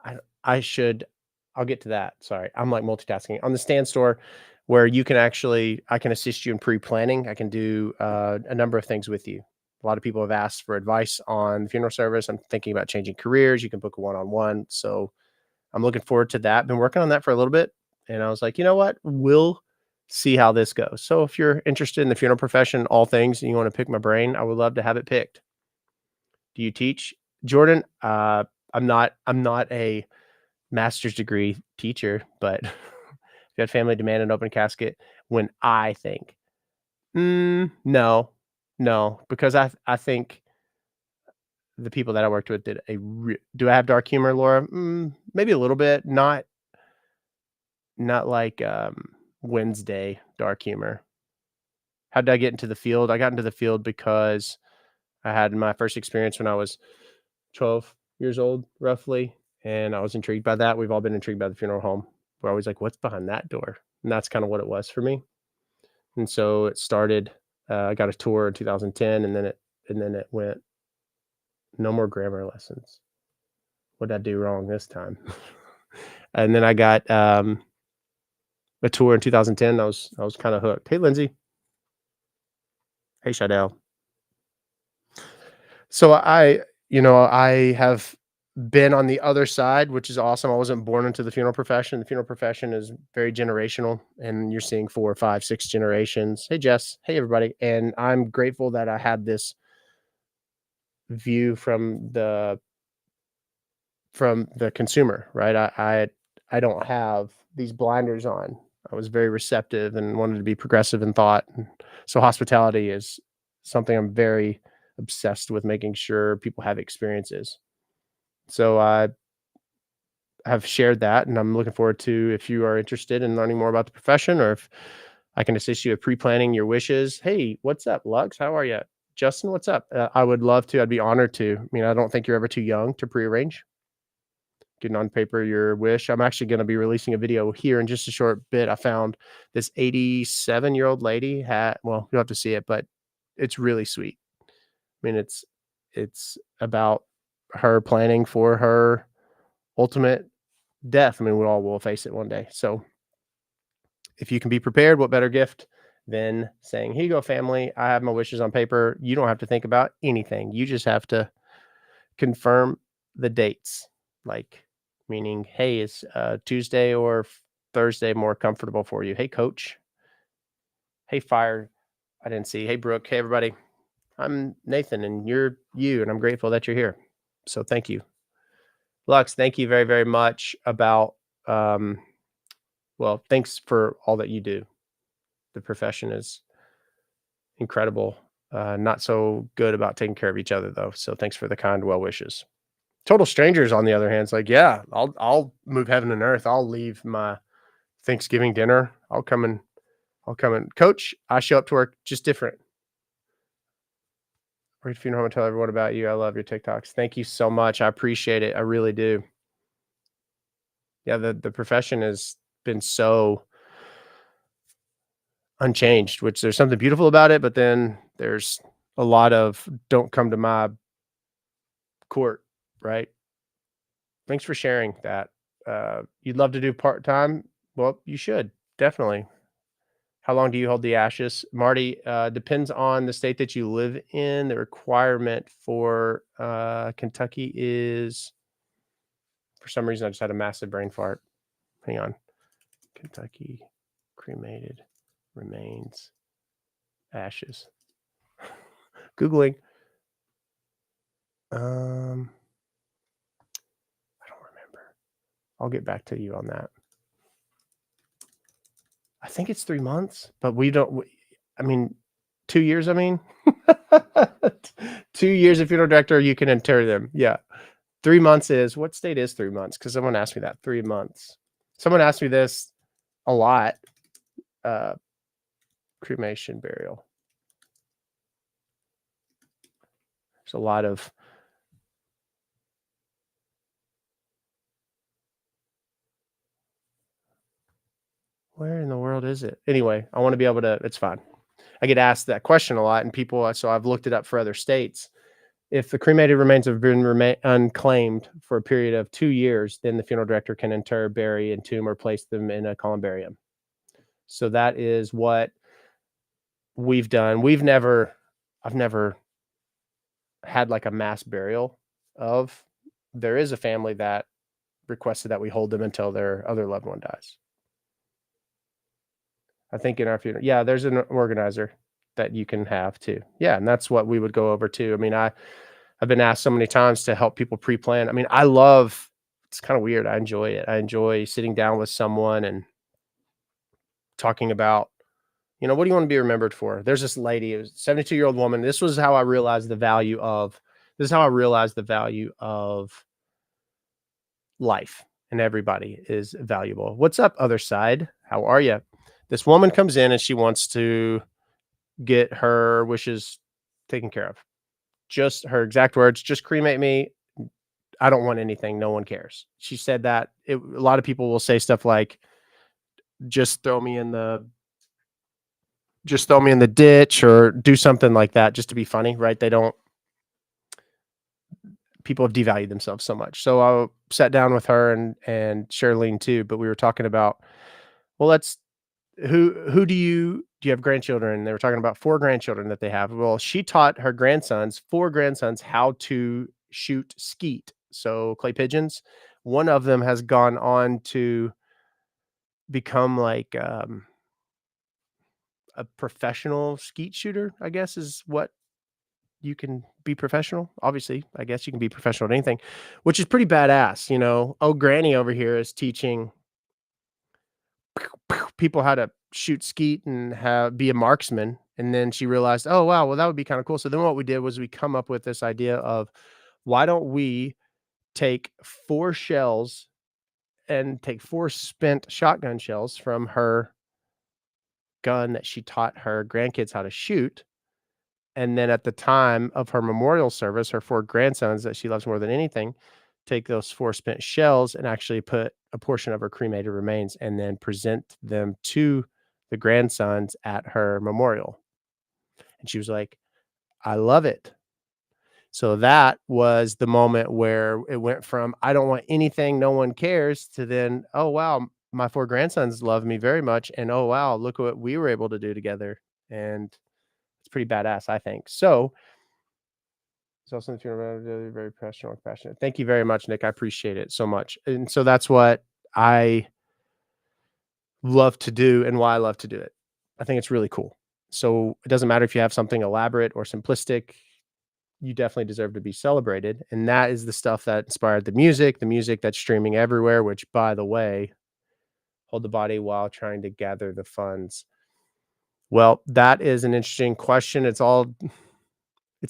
I should. I'll get to that. Sorry, I'm like multitasking on the stand store where you can actually. I can assist you in pre-planning. I can do a number of things with you. A lot of people have asked for advice on funeral service. I'm thinking about changing careers. You can book a one-on-one. So I'm looking forward to that. Been working on that for a little bit, and I was like, you know what? We'll see how this goes. So if you're interested in the funeral profession, all things, and you want to pick my brain, I would love to have it picked. Do you teach, Jordan? I'm not a master's degree teacher, but if you had family demand an open casket, when I think, no, no, because I think the people that I worked with did do I have dark humor, Laura? Maybe a little bit, not like, Wednesday dark humor. How did I get into the field? I got into the field because I had my first experience when I was 12 years old, roughly, and I was intrigued by that. We've all been intrigued by the funeral home. We're always like, "What's behind that door?" And that's kinda what it was for me. And so it started, I got a tour in 2010, and then it went, "No more grammar lessons. What did I do wrong this time?" And then I got, a tour in 2010. I was kinda hooked. Hey, Lindsay. Hey, Shadell. So I have been on the other side, which is awesome. I wasn't born into the funeral profession. The funeral profession is very generational, and you're seeing 4, 5, 6 generations. Hey, Jess. Hey, everybody. And I'm grateful that I had this view from the consumer, right? I don't have these blinders on. I was very receptive and wanted to be progressive in thought. So hospitality is something I'm very obsessed with, making sure people have experiences. So I have shared that, and I'm looking forward to, if you are interested in learning more about the profession, or if I can assist you with pre-planning your wishes. Hey, what's up, Lux? How are you? Justin, what's up? I would love to. I'd be honored to. I mean, I don't think you're ever too young to pre-arrange. Getting on paper your wish. I'm actually going to be releasing a video here in just a short bit. I found this 87-year-old lady had, well, you'll have to see it, but it's really sweet. I mean, it's about her planning for her ultimate death. I mean, we all will face it one day. So if you can be prepared, what better gift than saying, "Here you go, family. I have my wishes on paper." You don't have to think about anything. You just have to confirm the dates. Like, meaning, hey, is Tuesday or Thursday more comfortable for you? Hey, coach. Hey, fire. I didn't see. Hey, Brooke. Hey, everybody. I'm Nathan, and you're you, and I'm grateful that you're here. So thank you. Lux, thank you very, very much about, um, well, thanks for all that you do. The profession is incredible. Not so good about taking care of each other, though. So thanks for the kind well wishes. Total strangers, on the other hand, it's like, yeah, I'll move heaven and earth. I'll leave my Thanksgiving dinner. I'll come and coach. I show up to work just different. Work at funeral home and tell everyone about you. I love your TikToks. Thank you so much. I appreciate it. I really do. Yeah, the profession has been so unchanged, which there's something beautiful about it, but then there's a lot of don't come to my court, right? Thanks for sharing that. You'd love to do part-time? Well, you should, definitely. How long do you hold the ashes? Marty, depends on the state that you live in. The requirement for, Kentucky is, for some reason, I just had a massive brain fart. Hang on. Kentucky cremated remains ashes. Googling. I don't remember. I'll get back to you on that. I think it's 3 months, but we don't. I mean, 2 years, I mean. 2 years of funeral director, you can inter them. Yeah. 3 months is what state is 3 months? Because someone asked me that. 3 months. Someone asked me this a lot. Cremation, burial. There's a lot of where in the world is it? Anyway, I want to be able to, it's fine. I get asked that question a lot, and people, so I've looked it up for other states. If the cremated remains have been unclaimed for a period of 2 years, then the funeral director can inter, bury, entomb, or place them in a columbarium. So that is what we've done. I've never had like a mass burial of. There is a family that requested that we hold them until their other loved one dies. I think in our funeral, yeah, there's an organizer that you can have too. Yeah, and that's what we would go over too. I mean, I've been asked so many times to help people pre-plan. I mean, I love, it's kind of weird. I enjoy it. I enjoy sitting down with someone and talking about, what do you want to be remembered for? There's this lady, it was a 72-year-old woman. This is how I realized the value of life, and everybody is valuable. What's up, other side? How are you? This woman comes in and she wants to get her wishes taken care of. Just her exact words, just cremate me. I don't want anything. No one cares. She said that. A lot of people will say stuff like, just throw me in the ditch or do something like that just to be funny, right? People have devalued themselves so much. So I sat down with her and Charlene too, but we were talking about, well, who do you have grandchildren? And they were talking about 4 grandchildren that they have. Well, she taught her 4 grandsons how to shoot skeet. So clay pigeons. One of them has gone on to become like a professional skeet shooter, I guess is what you can be professional. Obviously, I guess you can be professional at anything, which is pretty badass. Oh, Granny over here is teaching people how to shoot skeet and be a marksman. And then she realized, oh, wow, well, that would be kind of cool. So then what we did was we come up with this idea of why don't we take 4 shells and take 4 spent shotgun shells from her gun that she taught her grandkids how to shoot. And then at the time of her memorial service, her 4 grandsons that she loves more than anything, take those 4 spent shells and actually put a portion of her cremated remains and then present them to the grandsons at her memorial. And she was like, I love it. So that was the moment where it went from, I don't want anything, no one cares, to then, oh, wow, my 4 grandsons love me very much. And oh, wow, look what we were able to do together. And it's pretty badass, I think. So it's also very professional and passionate. Thank you very much, Nick. I appreciate it so much. And so that's what I love to do and why I love to do it. I think it's really cool. So it doesn't matter if you have something elaborate or simplistic, you definitely deserve to be celebrated. And that is the stuff that inspired the music that's streaming everywhere, which, by the way, hold the body while trying to gather the funds. Well, that is an interesting question. It's all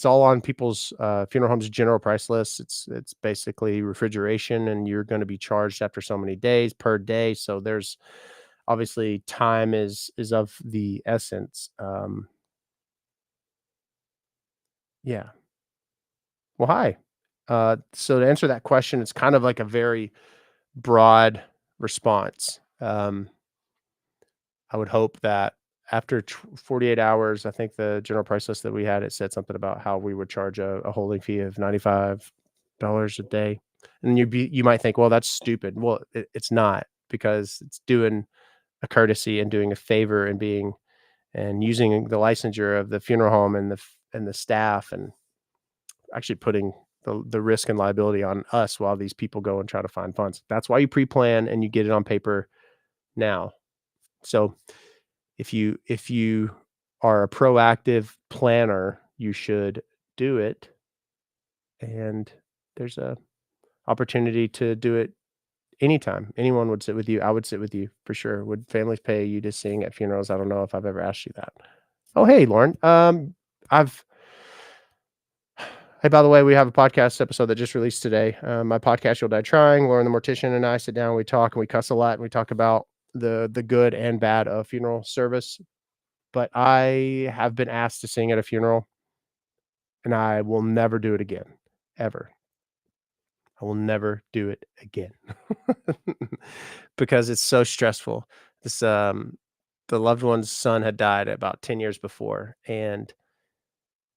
on people's funeral homes general price lists. It's basically refrigeration, and you're going to be charged after so many days per day. So there's obviously time is of the essence. Yeah. Well, hi. So to answer that question, it's kind of like a very broad response. I would hope that after 48 hours, I think the general price list that we had, it said something about how we would charge a holding fee of $95 a day. And you might think, well, that's stupid. Well, it's not, because it's doing a courtesy and doing a favor and using the licensure of the funeral home and the staff, and actually putting the risk and liability on us while these people go and try to find funds. That's why you pre-plan and you get it on paper now. So if you are a proactive planner, you should do it. And there's a opportunity to do it anytime. Anyone would sit with you. I would sit with you for sure. Would families pay you to sing at funerals? I don't know if I've ever asked you that. Oh, hey, Lauren. I've Hey, by the way, we have a podcast episode that just released today. My podcast, You'll Die Trying. Lauren, the mortician, and I sit down. We talk and we cuss a lot, and we talk about the good and bad of funeral service. But I have been asked to sing at a funeral, and I will never do it again, ever. I will never do it again because it's so stressful. This The loved one's son had died about 10 years before, and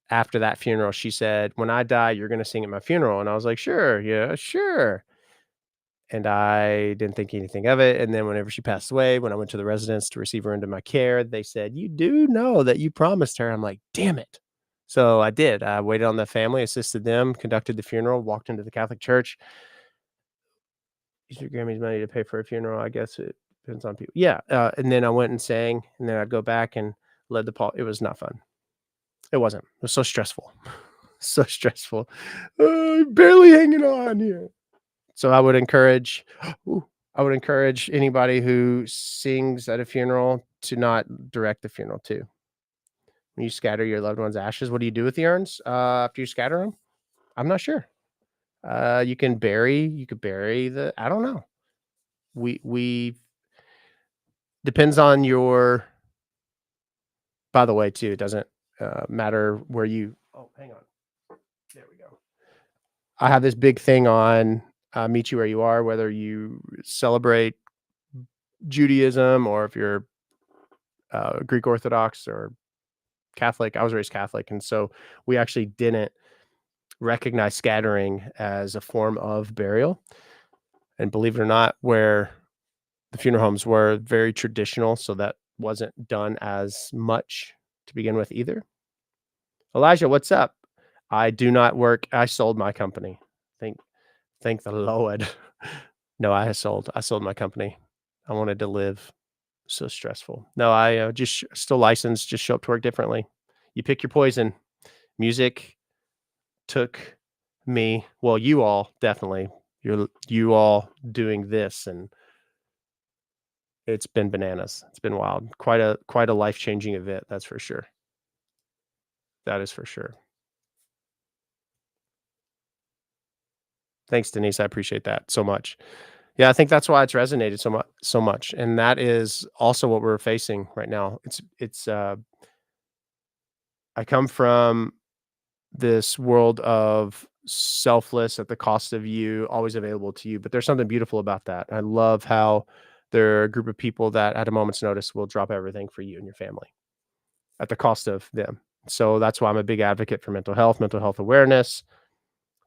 after that funeral, she said, "When I die, you're gonna sing at my funeral." And I was like, "Sure, yeah, sure." And I didn't think anything of it. And then whenever she passed away, when I went to the residence to receive her into my care, they said, "You do know that you promised her." I'm like, "Damn it." So I did. I waited on the family, assisted them, conducted the funeral, walked into the Catholic Church. Use your Grammys money to pay for a funeral. I guess it depends on people. Yeah. And then I went and sang, and then I'd go back and led the Paul. It was not fun. It wasn't. It was so stressful. So stressful. Barely hanging on here. So I would encourage ooh, I would encourage anybody who sings at a funeral to not direct the funeral too. When you scatter your loved one's ashes, what do you do with the urns, after you scatter them? I'm not sure. You could bury the I don't know. We depends on your by the way, too, it doesn't, matter where you oh, hang on. There we go. I have this big thing on, meet you where you are, whether you celebrate Judaism or if you're, Greek Orthodox or Catholic. I was raised Catholic, and so we actually didn't recognize scattering as a form of burial. And believe it or not, where the funeral homes were very traditional, so that wasn't done as much to begin with either. Elijah, what's up? I do not work. I sold my company. Thank thank the Lord. No, I sold my company. I wanted to live. So stressful. No, I, just still licensed, just show up to work differently. You pick your poison. Music took me well, you all definitely. You all doing this, and it's been bananas. It's been wild. Quite a life-changing event, that's for sure. That is for sure. Thanks, Denise, I appreciate that so much. Yeah, I think that's why it's resonated so much, and that is also what we're facing right now. I come from this world of selfless at the cost of you, always available to you. But there's something beautiful about that. I love how there are a group of people that at a moment's notice will drop everything for you and your family at the cost of them. So that's why I'm a big advocate for mental health awareness.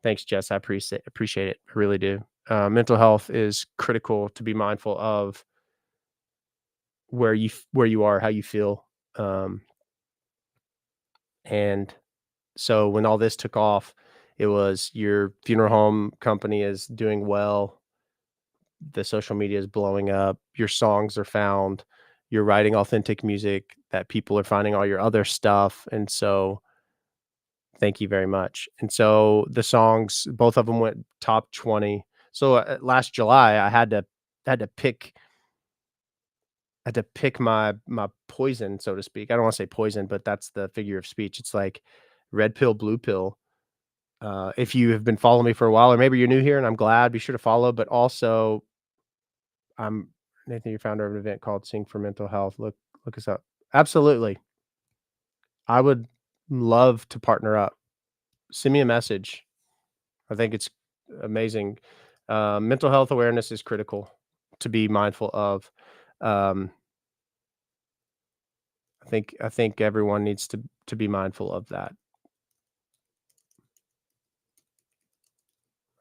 Thanks, Jess. I appreciate it. I really do. Mental health is critical to be mindful of where you are, how you feel, um, and so when all this took off, it was your funeral home company is doing well, the social media is blowing up, your songs are found, you're writing authentic music that people are finding all your other stuff, and so thank you very much. And so the songs, both of them went top 20. So, last July, had to pick my poison, so to speak. I don't wanna say poison, but that's the figure of speech. It's like red pill, blue pill. If you have been following me for a while, or maybe you're new here and I'm glad, be sure to follow. But also, I'm Nathan, you're founder of an event called Sing for Mental Health. Look us up. Absolutely. I would love to partner up. Send me a message. I think it's amazing. Mental health awareness is critical to be mindful of. Um, I think everyone needs to be mindful of that.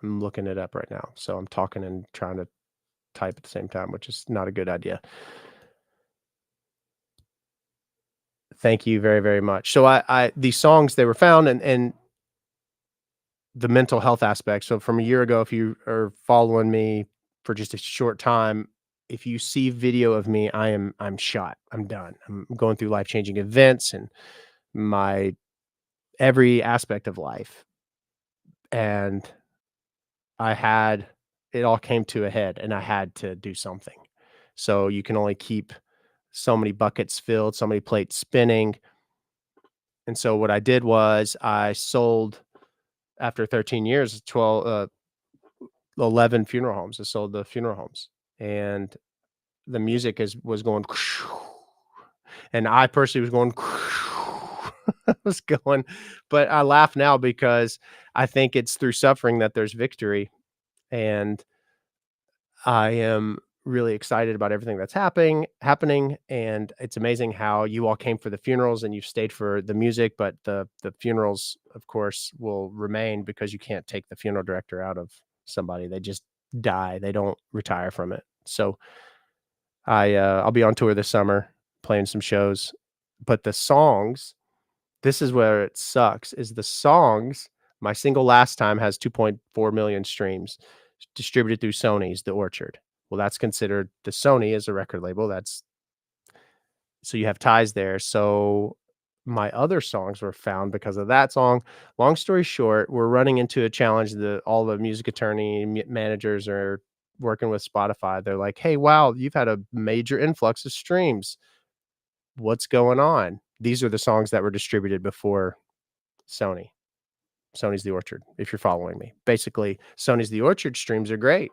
I'm looking it up right now. So I'm talking and trying to type at the same time, which is not a good idea. Thank you very, very much. So I these songs, they were found and the mental health aspect. So from a year ago, if you are following me for just a short time, if you see video of me, I'm shot. I'm done. I'm going through life-changing events and my every aspect of life. And I had it all came to a head and I had to do something. So you can only keep so many buckets filled, so many plates spinning. And so what I did was I sold after 13 years, 11 funeral homes. I sold the funeral homes, and the music was going, and I personally was going, was going, but I laugh now because I think it's through suffering that there's victory, and I am really excited about everything that's happening, and it's amazing how you all came for the funerals and you've stayed for the music, but the funerals, of course, will remain because you can't take the funeral director out of somebody. They just die. They don't retire from it. So I'll be on tour this summer playing some shows, but the songs, this is where it sucks, is the songs, my single Last Time has 2.4 million streams distributed through Sony's The Orchard. Well, that's considered, the Sony is a record label. That's, so you have ties there. So my other songs were found because of that song. Long story short, we're running into a challenge that all the music attorney managers are working with Spotify. They're like, "Hey, wow, you've had a major influx of streams. What's going on?" These are the songs that were distributed before Sony. Sony's The Orchard, if you're following me. Basically, Sony's The Orchard streams are great.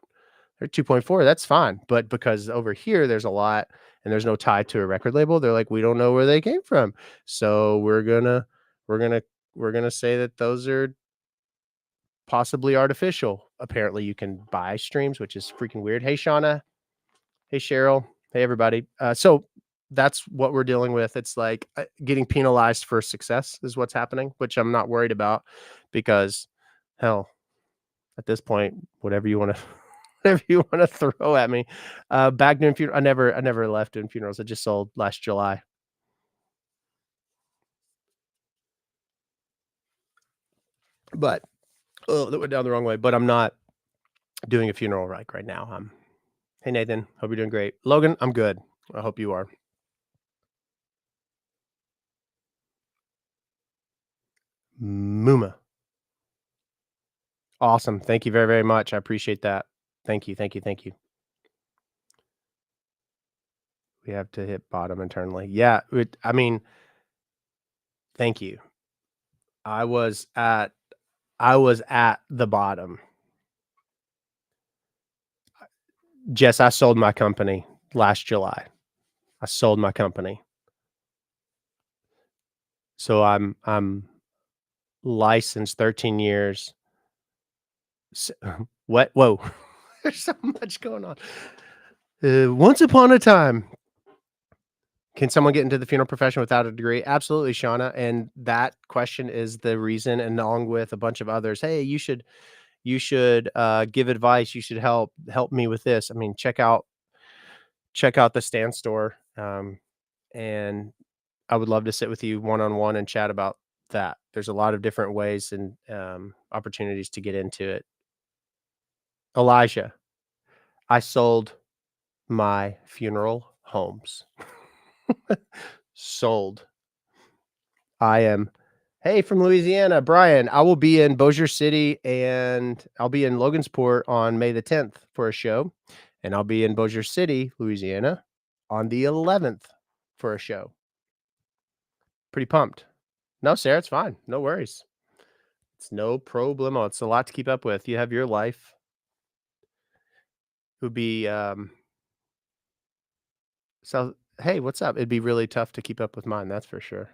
They're 2.4, that's fine. But because over here there's a lot and there's no tie to a record label, they're like, we don't know where they came from. So we're gonna we're gonna say that those are possibly artificial. Apparently you can buy streams, which is freaking weird. Hey Shauna. Hey Cheryl. Hey everybody. So that's what we're dealing with. It's like getting penalized for success is what's happening, which I'm not worried about because hell, at this point, whatever you want to whatever you want to throw at me. Back doing funeral, I never left doing funerals. I just sold last July. But oh, that went down the wrong way. But I'm not doing a funeral right now. Hey Nathan, hope you're doing great. Logan, I'm good. I hope you are. Muma. Awesome. Thank you very, very much. I appreciate that. Thank you. Thank you. Thank you. We have to hit bottom internally. Yeah. I mean, thank you. I was at I was at the bottom. Jess, I sold my company last July. I sold my company. So I'm licensed 13 years. S what? Whoa. There's so much going on. Once upon a time, can someone get into the funeral profession without a degree? Absolutely, Shauna. And that question is the reason, and along with a bunch of others. Hey, you should give advice. You should help me with this. I mean, check out the stand store. And I would love to sit with you one on one and chat about that. There's a lot of different ways and opportunities to get into it. Elijah, I sold my funeral homes. Sold. I am. Hey, from Louisiana, Brian. I will be in Bossier City and I'll be in Logansport on May the 10th for a show. And I'll be in Bossier City, Louisiana on the 11th for a show. Pretty pumped. No, Sarah, it's fine. No worries. It's no problemo. It's a lot to keep up with. You have your life. It would be so hey, what's up? It'd be really tough to keep up with mine, that's for sure.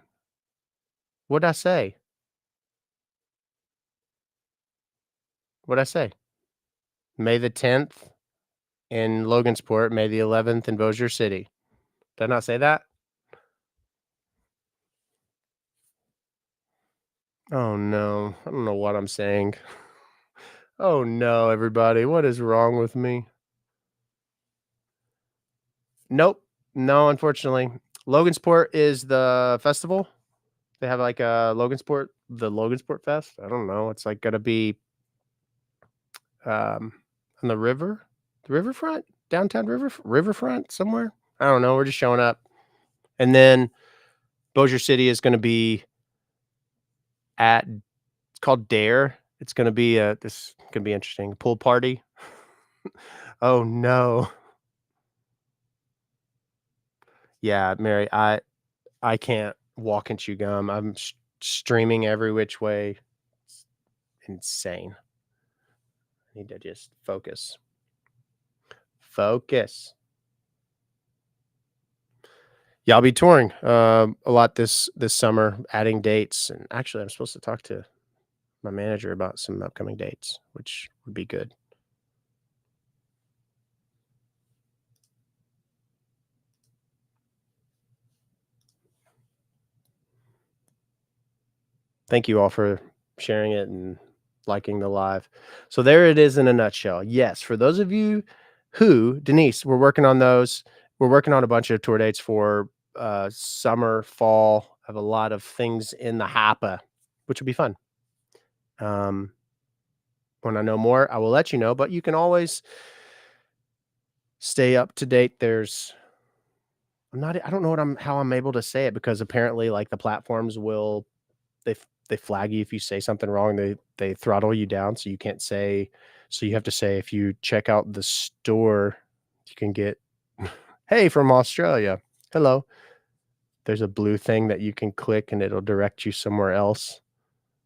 What'd I say? What'd I say? May the 10th in Logansport, May the 11th in Bossier City. Did I not say that? Oh no. I don't know what I'm saying. Oh no, everybody. What is wrong with me? Nope. No, unfortunately. Logansport is the festival. They have like a the Logansport Fest. I don't know. It's like gonna be um on the riverfront, downtown riverfront somewhere. I don't know. We're just showing up. And then Bossier City is gonna be at, it's called Dare. It's gonna be this gonna be interesting. Pool party. Oh no. Yeah, Mary, I can't walk and chew gum. streaming every which way. It's insane. I need to just focus. Focus. Yeah, I'll be touring a lot this summer, adding dates, and actually, I'm supposed to talk to my manager about some upcoming dates, which would be good. Thank you all for sharing it and liking the live. So there it is in a nutshell. Yes, for those of you who, Denise, we're working on those. We're working on a bunch of tour dates for summer, fall. I have a lot of things in the hopper, which will be fun. Um, when I know more, I will let you know, but you can always stay up to date. I don't know how I'm able to say it because apparently like the platforms will they flag you if you say something wrong. They throttle you down so you can't say, so you have to say if you check out the store, you can get hey from Australia. Hello. There's a blue thing that you can click and it'll direct you somewhere else.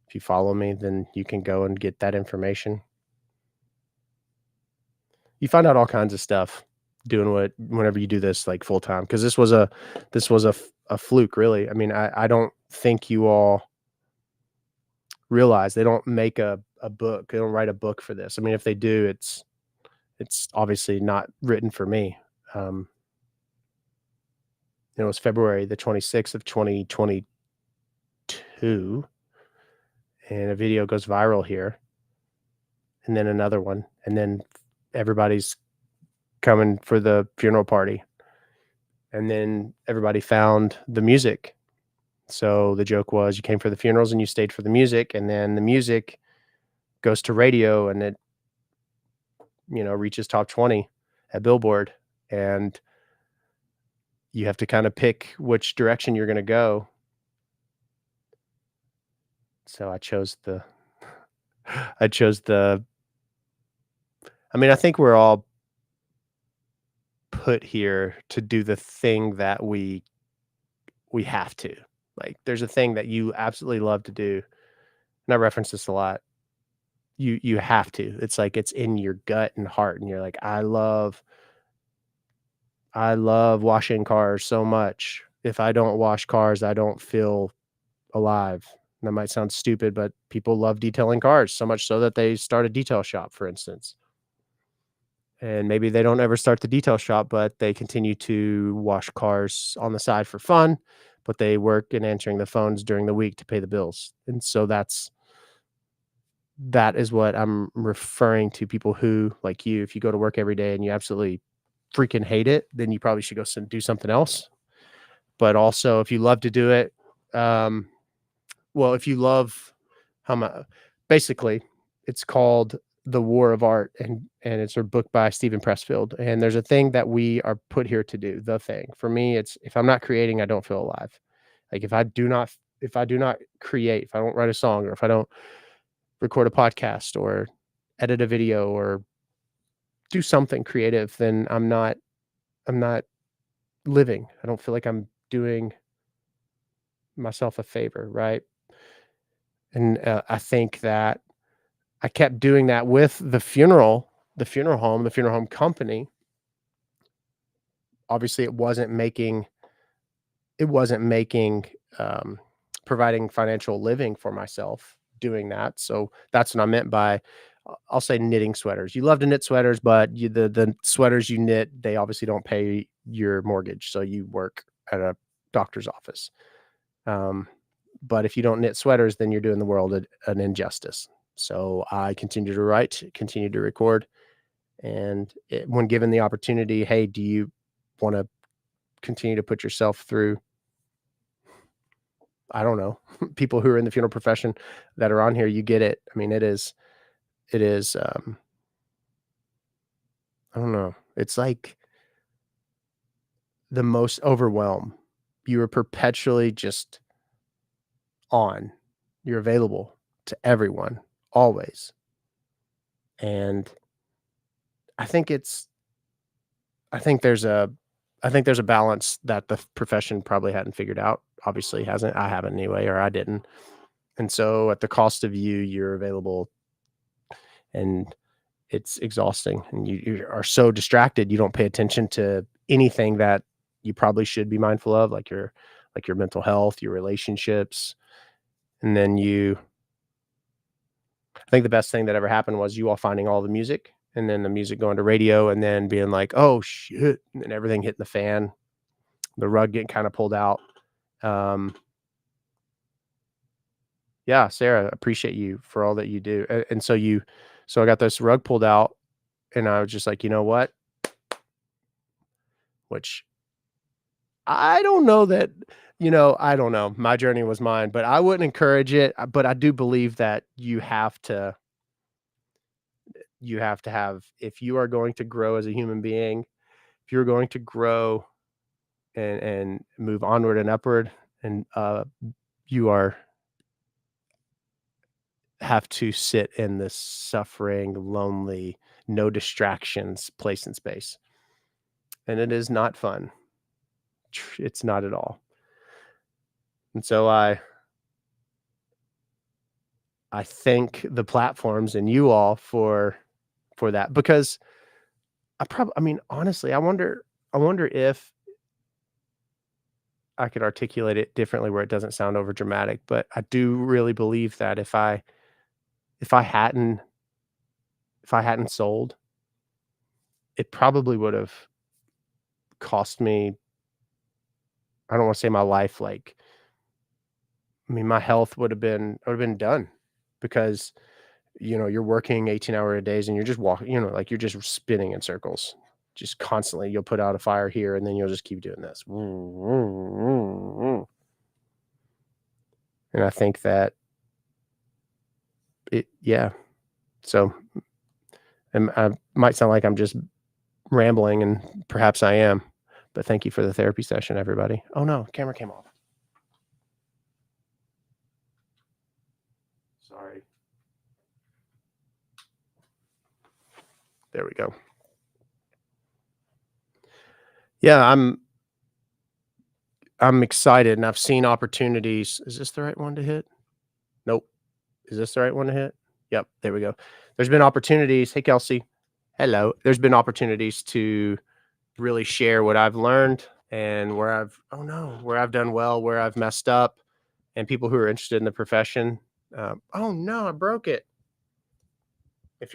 If you follow me, then you can go and get that information. You find out all kinds of stuff doing whenever you do this like full time because this was a fluke really. I mean, I don't think you all realize they don't make a book. They don't write a book for this. I mean, if they do, it's obviously not written for me. Um, it was February the 26th of 2022, and a video goes viral here, and then another one, and then everybody's coming for the funeral party, and then everybody found the music. So the joke was you came for the funerals and you stayed for the music, and then the music goes to radio and it reaches top 20 at Billboard, and you have to kind of pick which direction you're going to go. So I chose the I chose the I mean, I think we're all put here to do the thing that we have to. Like there's a thing that you absolutely love to do. And I reference this a lot. You have to. It's like it's in your gut and heart and you're like I love washing cars so much. If I don't wash cars, I don't feel alive. That might sound stupid, but people love detailing cars so much so that they start a detail shop, for instance. And maybe they don't ever start the detail shop, but they continue to wash cars on the side for fun, but they work in answering the phones during the week to pay the bills. And so that is what I'm referring to people who, like you, if you go to work every day and you absolutely freaking hate it, then you probably should go do something else. But also, if you love to do it, um, well, if you love how much, basically, it's called The War of Art, and it's a book by Stephen Pressfield. And there's a thing that we are put here to do. The thing for me, it's if I'm not creating, I don't feel alive. Like if I do not create, if I don't write a song, or if I don't record a podcast, or edit a video, or do something creative, then I'm not living. I don't feel like I'm doing myself a favor, right? And I think that I kept doing that with the funeral home company. Obviously, it wasn't making um, providing financial living for myself doing that. So that's what I meant by I'll say knitting sweaters. You love to knit sweaters, but the sweaters you knit, they obviously don't pay your mortgage. So you work at a doctor's office. Um, but if you don't knit sweaters, then you're doing the world an injustice. So I continue to write, continue to record, and when given the opportunity, hey, do you want to continue to put yourself through? I don't know, people who are in the funeral profession that are on here. You get it. I mean, it is. I don't know. It's like the most overwhelm. You are perpetually just on. You're available to everyone always, and I think it's I think there's I think there's a balance that the profession probably hadn't figured out. Obviously hasn't. I haven't anyway, or I didn't. And so at the cost of you, you're available and it's exhausting and you are so distracted you don't pay attention to anything that you probably should be mindful of, like your mental health, your relationships. And then you I think the best thing that ever happened was you all finding all the music and then the music going to radio and then being like, oh shit, and everything hitting the fan, the rug getting kind of pulled out. Um, yeah, Sarah, appreciate you for all that you do. And so I got this rug pulled out and I was just like, you know what? Which I don't know that, I don't know. My journey was mine, but I wouldn't encourage it. But I do believe that you have to have, if you are going to grow as a human being, if you're going to grow and move onward and upward, and you are have to sit in this suffering, lonely, no distractions place and space. And it is not fun. It's not at all. And so I thank the platforms and you all for that because I mean, honestly, I wonder if I could articulate it differently where it doesn't sound over dramatic, but I do really believe that if I hadn't if I hadn't sold, it probably would have cost me, I don't want to say my life, like, I mean, my health would have been done because you're working 18-hour days and you're just walking, like you're just spinning in circles, just constantly. You'll put out a fire here and then you'll just keep doing this. And I think that yeah. So, and I might sound like I'm just rambling, and perhaps I am, but thank you for the therapy session, everybody. Oh no, camera came off. Sorry. There we go. Yeah, I'm excited and I've seen opportunities. Is this the right one to hit? Nope. Is this the right one to hit? Yep, there we go. There's been opportunities. Hey, Kelsey. Hello. There's been opportunities to really share what I've learned and where I've done well, where I've messed up, and people who are interested in the profession. Oh no, I broke it. If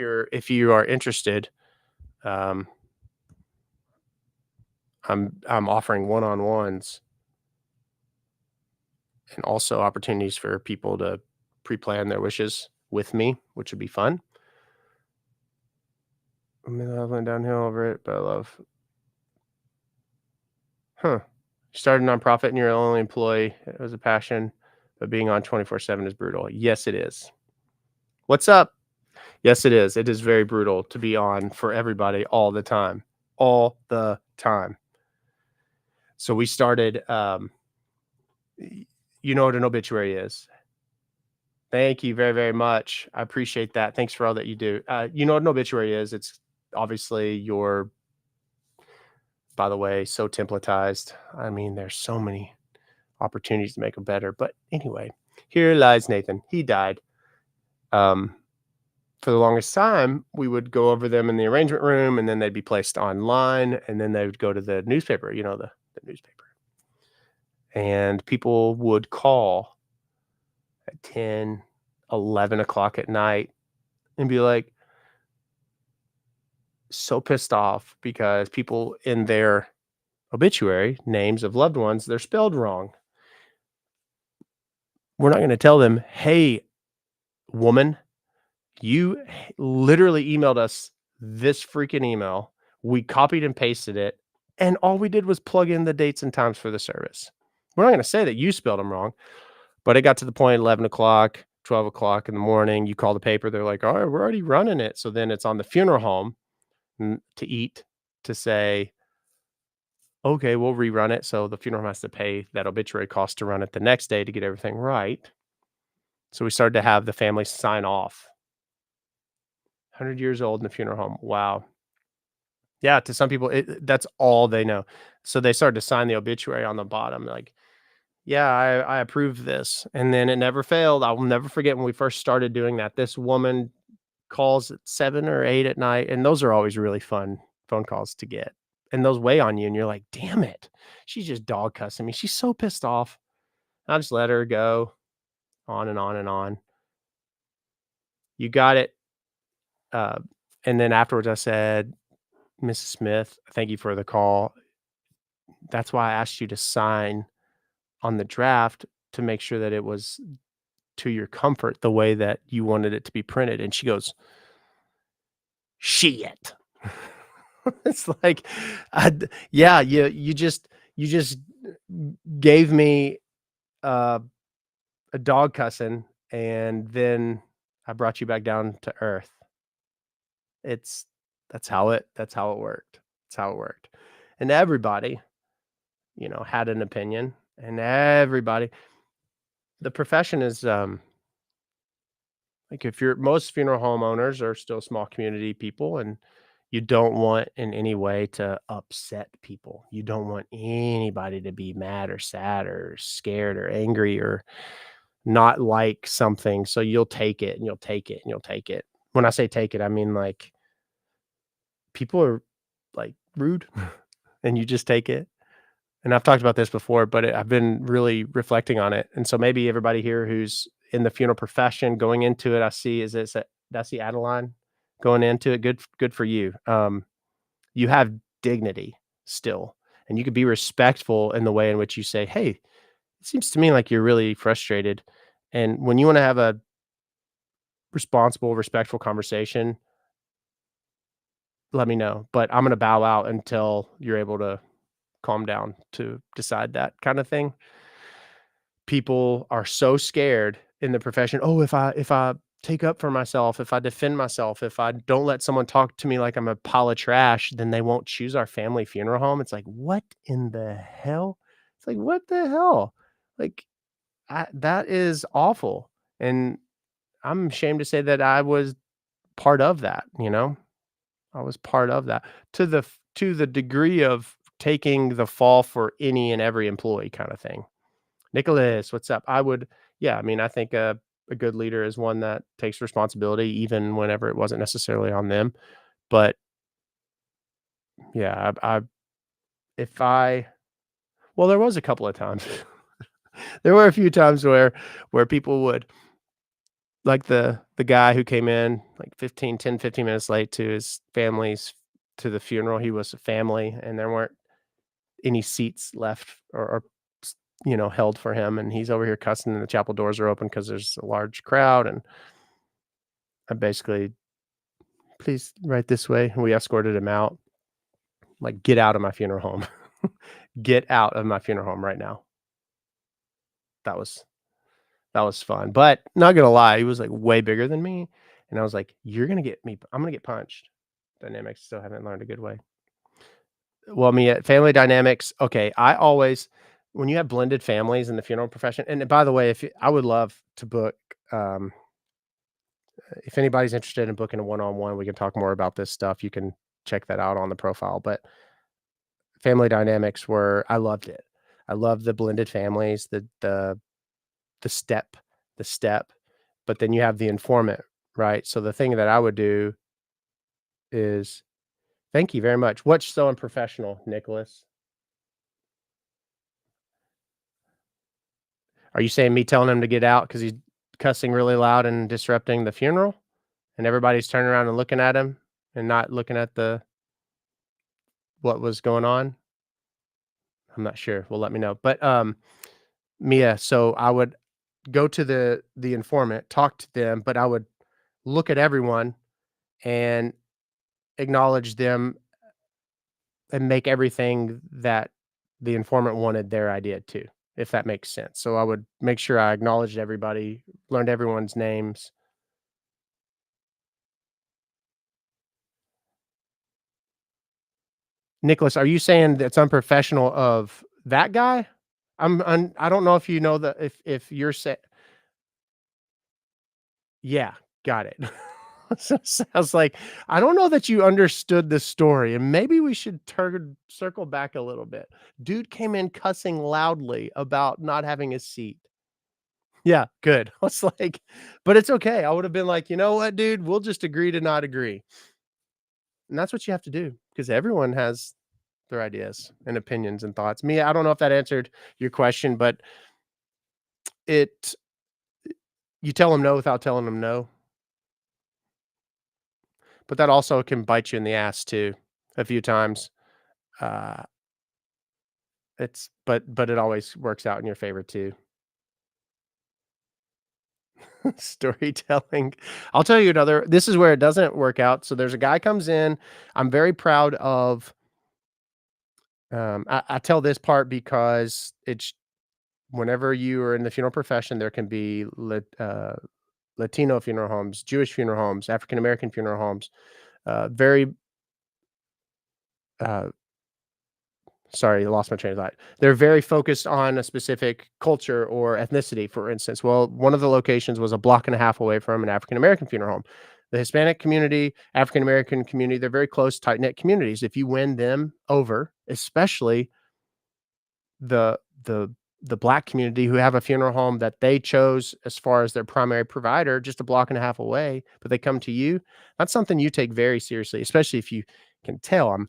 you are interested, um, I'm offering one-on-ones and also opportunities for people to pre-plan their wishes with me, which would be fun. I mean, I went downhill over it, but I love. Huh. You started a nonprofit and you're the only employee. It was a passion, but being on 24/7 is brutal. Yes, it is. What's up? Yes, it is. It is very brutal to be on for everybody all the time. All the time. So we started, you know what an obituary is. Thank you very, very much. I appreciate that. Thanks for all that you do. You know what an obituary is. It's obviously your, by the way, so templatized. I mean, there's so many opportunities to make them better. But anyway, here lies Nathan. He died. Um, for the longest time, we would go over them in the arrangement room and then they'd be placed online and then they would go to the newspaper, the newspaper. And people would call at 10, 11 o'clock at night and be like, so pissed off because people in their obituary names of loved ones, they're spelled wrong. We're not going to tell them, hey, woman, you literally emailed us this freaking email. We copied and pasted it. And all we did was plug in the dates and times for the service. We're not going to say that you spelled them wrong, but it got to the point 11 o'clock, 12 o'clock in the morning. You call the paper. They're like, all right, we're already running it. So then it's on the funeral home to eat to say, okay, we'll rerun it. So the funeral home has to pay that obituary cost to run it the next day to get everything right. So we started to have the family sign off. 100 years old in the funeral home. Wow. Yeah, to some people, that's all they know. So they started to sign the obituary on the bottom, like, "Yeah, I approve this," and then it never failed. I will never forget when we first started doing that. This woman calls at 7 or 8 at night, and those are always really fun phone calls to get, and those weigh on you, and you're like, "Damn it, she's just dog cussing me. She's so pissed off." I just let her go on and on and on. "You got it." Uh, and then afterwards, I said, "Mrs. Smith, thank you for the call. That's why I asked you to sign on the draft to make sure that it was to your comfort the way that you wanted it to be printed." And she goes, "Shit." It's like, yeah, you just gave me, uh, a dog cussing, and then I brought you back down to earth. It's that's how it worked. That's how it worked. And everybody, had an opinion, and everybody the profession is, like, if you're most funeral homeowners are still small community people, and you don't want in any way to upset people. You don't want anybody to be mad or sad or scared or angry or not like something, so you'll take it, and you'll take it, and you'll take it. When I say take it, I mean, like, people are, like, rude, and you just take it. And I've talked about this before, but I've been really reflecting on it, and so maybe everybody here who's in the funeral profession going into it, I see is this I see Adeline going into it. Good for you. You have dignity still, and you could be respectful in the way in which you say, "Hey, it seems to me like you're really frustrated." And when you wanna have a responsible, respectful conversation, let me know, but I'm gonna bow out until you're able to calm down to decide that kinda thing. People are so scared in the profession, "Oh, if I take up for myself, if I defend myself, if I don't let someone talk to me like I'm a pile of trash, then they won't choose our family funeral home." It's like, "What in the hell?" It's like, "What the hell?" Like, that is awful, and I'm ashamed to say that I was part of that, you know? I was part of that to the degree of taking the fall for any and every employee kinda thing. "Nicholas, what's up?" I would yeah, I mean, I think a good leader is one that takes responsibility even whenever it wasn't necessarily on them, but, yeah, I if I well, there was a couple of times. There were a few times where people would like the guy who came in, like, 15 minutes late to his family's to the funeral, he was a family, and there weren't any seats left or s held for him, and he's over here cussing, and the chapel doors are open because there's a large crowd, and I basically, "Please, right this way," and we escorted him out, like, "Get out of my funeral home. Get out of my funeral home right now." That was that was fun, but not gonna lie, he was, like, way bigger than me, and I was like, "You're gonna get me I'm gonna get punched." Dynamics still haven't learned a good way. Well, me family dynamics, okay, I always when you have blended families in the funeral profession and by the way, if you I would love to book, um, if anybody's interested in booking a one-on-one, we can talk more about this stuff, you can check that out on the profile, but family dynamics were I loved it. I love the blended families, the step the step, but then you have the informant, right? So the thing that I would do is thank you very much. What's so unprofessional, Nicholas? Are you saying me telling him to get out because he's cussing really loud and disrupting the funeral? And everybody's turning around and looking at him and not looking at the what was going on? I'm not sure. Well, let me know. But, Mia, so I would go to the informant, talk to them, but I would look at everyone and acknowledge them and make everything that the informant wanted their idea too, if that makes sense. So I would make sure I acknowledged everybody, learned everyone's names. Nicholas, are you saying that's unprofessional of that guy? I don't know if you know if you're sa yeah, got it. So I was like, "I don't know that you understood this story, and maybe we should circle back a little bit." Dude came in cussing loudly about not having a seat. Yeah, good. I was like, but it's okay. I would have been like, "You know what, dude? We'll just agree to not agree." And that's what you have to do because everyone has their ideas and opinions and thoughts. Me, I don't know if that answered your question, but it you tell them no without telling them no, but that also can bite you in the ass too a few times. Uh, but it always works out in your favor too. Storytelling. I'll tell you another this is where it doesn't work out. So there's a guy comes in. I'm very proud of I tell this part because it's whenever you are in the funeral profession, there can be Latino funeral homes, Jewish funeral homes, African American funeral homes. Very uh, sorry, I lost my train of thought. They're very focused on a specific culture or ethnicity, for instance. Well, one of the locations was a block and a half away from an African American funeral home. The Hispanic community, African American community, they're very close, tight knit communities. If you win them over, especially the the the black community who have a funeral home that they chose as far as their primary provider just a block and a half away, but they come to you, that's something you take very seriously, especially if you can tell I'm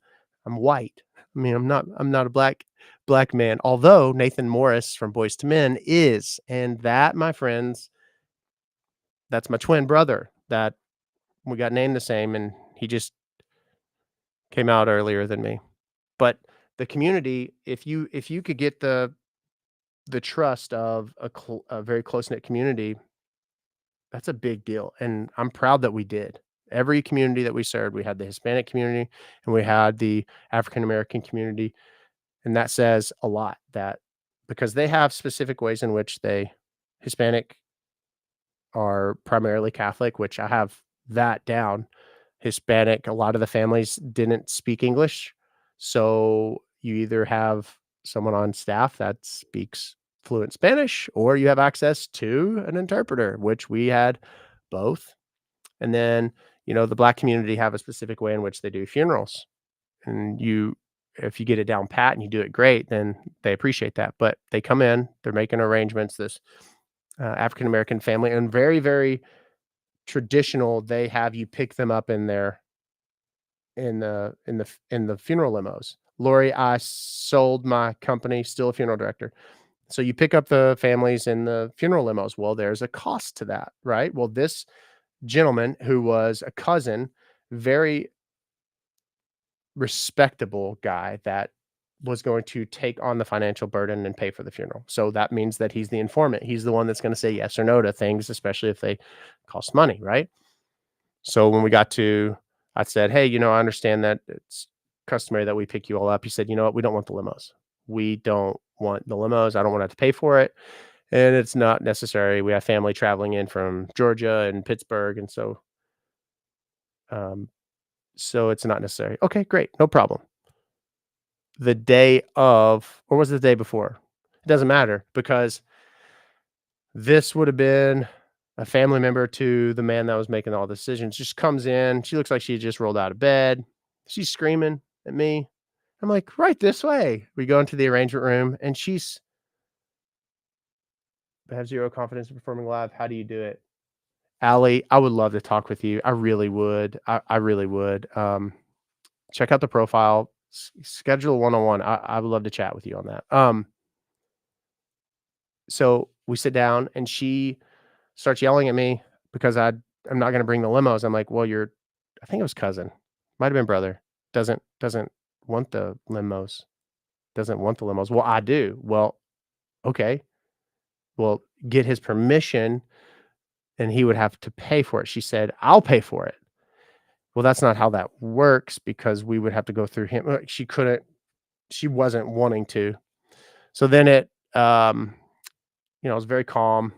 white. I mean, I'm not a black man, although Nathan Morris from Boys to Men is, and that, my friends, that's my twin brother that we got named the same, and he just came out earlier than me. But the community, if you could get the trust of a very close-knit community, that's a big deal, and I'm proud that we did. Every community that we served, we had the Hispanic community, and we had the African American community, and that says a lot that because they have specific ways in which they Hispanic are primarily Catholic, which I have that down. Hispanic, a lot of the families didn't speak English. So you either have someone on staff that speaks fluent Spanish or you have access to an interpreter, which we had both. And then, the black community have a specific way in which they do funerals. And if you get it down pat and you do it great, then they appreciate that. But they come in, they're making arrangements, this African American family, and very, very traditional. They have you pick them up in the funeral limos. Lori, I sold my company, still a funeral director. So you pick up the families in the funeral limos. Well, there's a cost to that, right? Well, this gentleman who was a cousin, very respectable guy that was going to take on the financial burden and pay for the funeral. So that means that he's the informant. He's the one that's going to say yes or no to things, especially if they cost money, right? So when we got to I said, "Hey, I understand that it's customary that we pick you all up." He said, "You know what? We don't want the limos. We don't want the limos. I don't want to have to pay for it, and it's not necessary. We have family traveling in from Georgia and Pittsburgh, and um, so it's not necessary." Okay, great, no problem. The day of, or was it the day before? It doesn't matter because this would have been a family member to the man that was making all the decisions. Just comes in. She looks like she just rolled out of bed. She's screaming at me. I'm like, right this way. We go into the arrangement room and she's I have zero confidence in performing live. How do you do it? Allie, I would love to talk with you. I really would. I really would. Check out the profile, schedule a one-on-one. I would love to chat with you on that. So we sit down and she starts yelling at me because I'm not gonna bring the limos. I'm like, "Well, I think it was cousin, might have been brother, doesn't want the limos, doesn't want the limos." "Well, I do." "Well, okay. Well, get his permission, and he would have to pay for it." She said, "I'll pay for it." "Well, that's not how that works because we would have to go through him." She wasn't wanting to. So then it was very calm.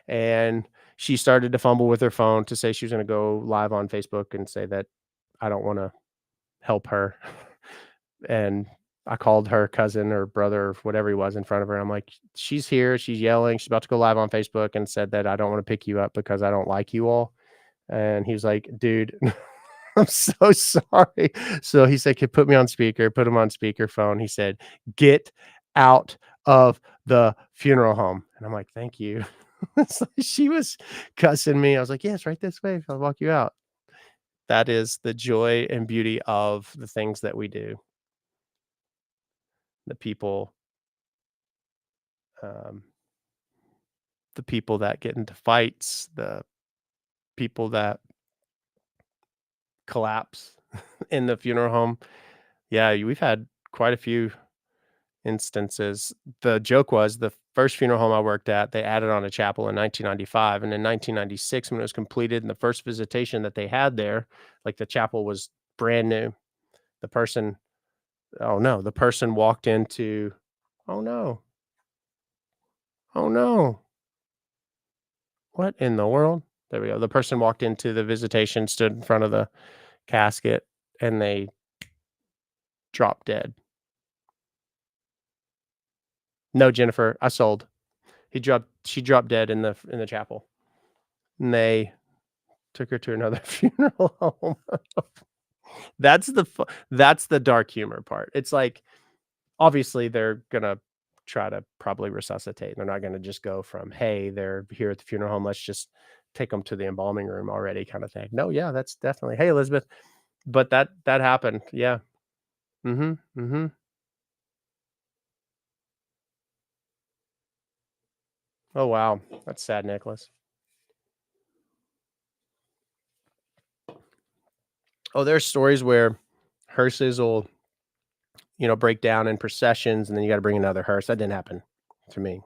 And she started to fumble with her phone to say she was gonna go live on Facebook and say that I don't wanna help her. And I called her cousin or brother or whatever he was in front of her. I'm like, "She's here, she's yelling, she's about to go live on Facebook and said that I don't wanna pick you up because I don't like you all." And he was like, "Dude, I'm so sorry." So he said, "Could put me on speaker," put him on speakerphone. He said, "Get out of the funeral home." And I'm like, "Thank you." It's like she was cussing me. I was like, "Yes, right this way. I'll walk you out." That is the joy and beauty of the things that we do. The people, um, the people that get into fights, the people that collapse in the funeral home. Yeah, we've had quite a few instances. The joke was the first funeral home I worked at, they added on a chapel in 1995, and in 1996, when it was completed and the first visitation that they had there, like, the chapel was brand new. The person oh, no, the person walked into "Oh, no. Oh, no. What in the world?" There we go. The person walked into the visitation, stood in front of the casket, and they dropped dead. "No, Jennifer, I sold." She dropped dead in the chapel, and they took her to another funeral home. That's the dark humor part. It's like, obviously, they're gonna try to probably resuscitate. They're not gonna just go from, "Hey, they're here at the funeral home, let's just take them to the embalming room already," kinda thing. No, yeah, that's definitely, "Hey, Elizabeth." But that happened, yeah. Mhm, mhm. Oh, wow. That's sad, Nicholas. Oh, there's stories where hearses will, break down in processions, and then you gotta bring another hearse. That didn't happen to me.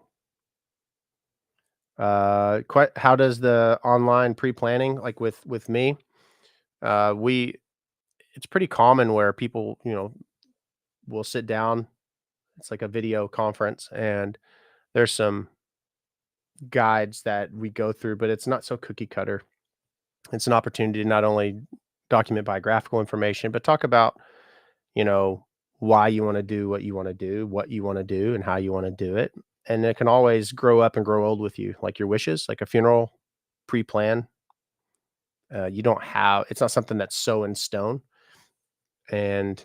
Quite how does the online pre-planning, like, with me, we it's pretty common where people, will sit down. It's like a video conference, and there's some guides that we go through, but it's not so cookie cutter. It's an opportunity to not only document biographical information, but talk about, you know, why you wanna do what you wanna do, and how you wanna do it, and it can always grow up and grow old with you, like your wishes, like a funeral pre-plan. You don't have It's not something that's so in stone, and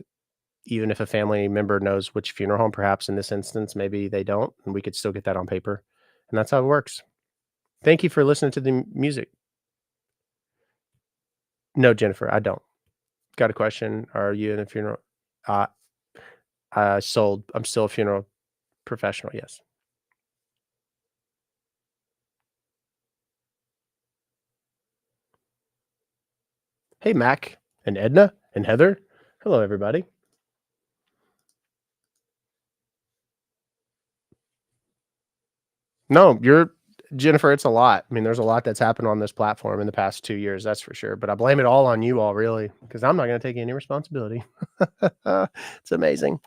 even if a family member knows which funeral home, perhaps in this instance, maybe they don't, and we could still get that on paper, and that's how it works. Thank you for listening to the music. No, Jennifer, I don't. Got a question? Are you in a funeral? Uh, I sold. I'm still a funeral professional, yes. Hey, Mac and Edna and Heather. Hello, everybody. No, you're Jennifer, it's a lot. I mean, there's a lot that's happened on this platform in the past 2 years, that's for sure, but I blame it all on you all, really, because 'cause I'm not gonna take any responsibility. It's amazing.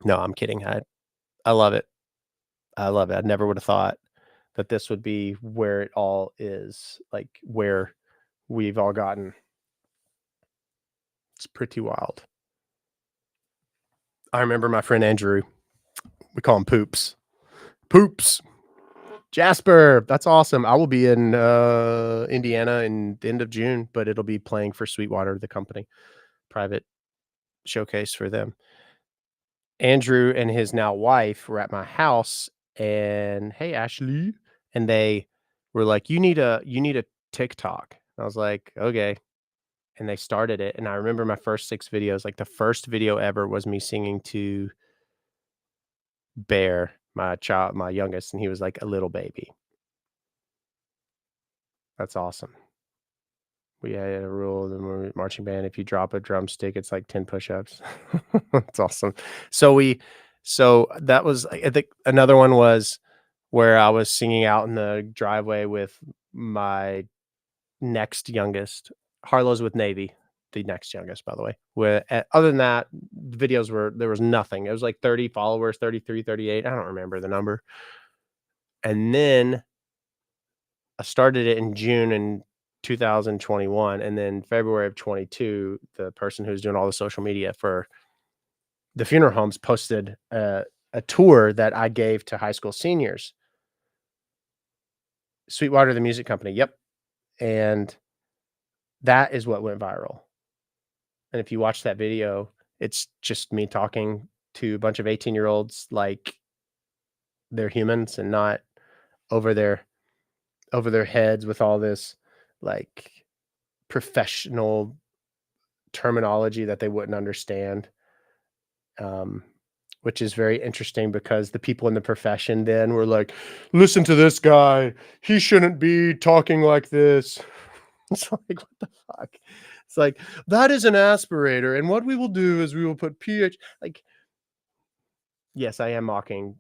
No, I'm kidding. I love it. I love it. I never would have thought that this would be where it all is, like, where we've all gotten. It's pretty wild. I remember my friend Andrew, we call him Poops. Poops. Jasper, that's awesome. I will be in, Indiana in the end of June, but it'll be playing for Sweetwater, the company, private showcase for them. Andrew and his now wife were at my house, and, "Hey, Ashley," and they were like, "You need a TikTok." I was like, "Okay," and they started it, and I remember my first 6 videos, like, the first video ever was me singing to Bear, my youngest, and he was, like, a little baby. That's awesome. We had a rule in the marching band, if you drop a drumstick, it's like 10 push-ups. That's awesome. So we so that was I think another one was where I was singing out in the driveway with my next youngest. Harlow's with Navy, the next youngest, by the way. Where other than that, videos there was nothing. It was like 30 followers, 33, 38. I don't remember the number. And then I started it in June in 2021, and then February of 22, the person who's doing all the social media for the funeral homes posted a tour that I gave to high school seniors. Sweetwater, the music company, yep, and That is what went viral. And if you watch that video, it's just me talking to a bunch of 18-year-olds like they're humans and not over their over their heads with all this like professional terminology that they wouldn't understand. Um, which is very interesting because the people in the profession then were like, listen to this guy. He shouldn't be talking like this. It's like, what the fuck? It's like, that is an aspirator. And what we will do is we will put pH. Like, yes, I am mocking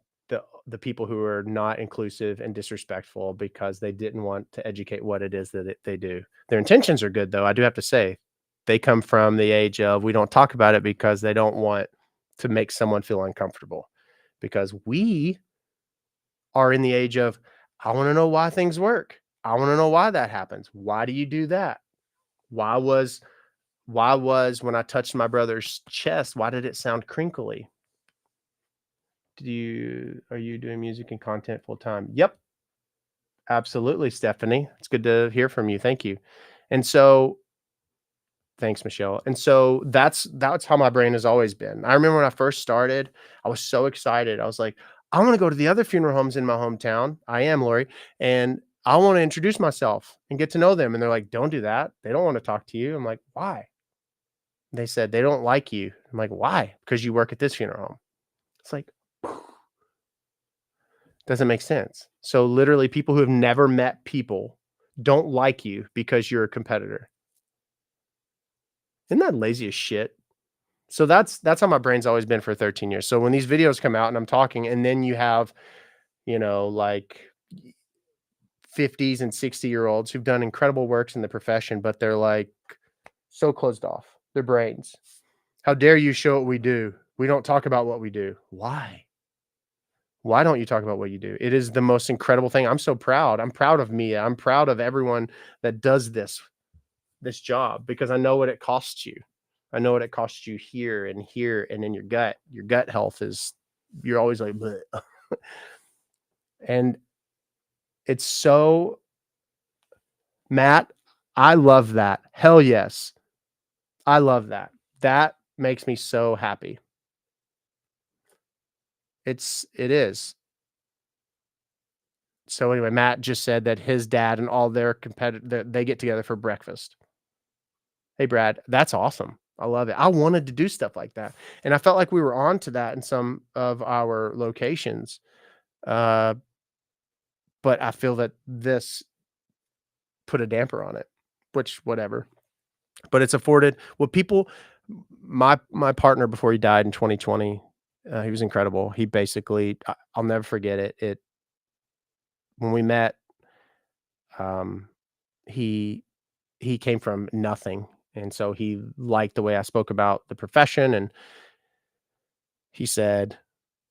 the people who are not inclusive and disrespectful because they didn't want to educate what it is that they do. Their intentions are good, though. I do have to say, they come from the age of we don't talk about it because they don't want to make someone feel uncomfortable. Because we are in the age of I want to know why things work. I want to know why that happens. Why do you do that? Why was when I touched my brother's chest, why did it sound crinkly? Are you doing music and content full time? Yep, absolutely, Stephanie. It's good to hear from you. Thank you. And so thanks, Michelle. And so that's how my brain has always been. I remember when I first started, I was so excited. I was like, I want to go to the other funeral homes in my hometown. I am Lori, and I want to introduce myself and get to know them. And they're like, don't do that. They don't want to talk to you. I'm like, why? They said they don't like you. I'm like, why? Because you work at this funeral home. It's like, doesn't make sense. So literally people who have never met people don't like you because you're a competitor. Isn't that lazy as shit? So that's how my brain's always been for 13 years. So when these videos come out and I'm talking and then you have, like 50s and 60-year-olds who've done incredible works in the profession, but they're like so closed off, their brains. How dare you show what we do? We don't talk about what we do. Why? Why don't you talk about what you do? It is the most incredible thing. I'm so proud. I'm proud of Mia. I'm proud of everyone that does this job because I know what it costs you. I know what it costs you here and in your gut. Your gut health is you're always like bleh. And it's so Matt, I love that. Hell yes. I love that. That makes me so happy. It is. So anyway, Matt just said that his dad and all their competitors they get together for breakfast. Hey, Brad, that's awesome. I love it. I wanted to do stuff like that, and I felt like we were on to that in some of our locations, uh, but I feel that this put a damper on it, which whatever. But it's afforded what people my partner before he died in 2020, he was incredible. He basically I'll never forget it. When we met, um, he he came from nothing, and so he liked the way I spoke about the profession, and he said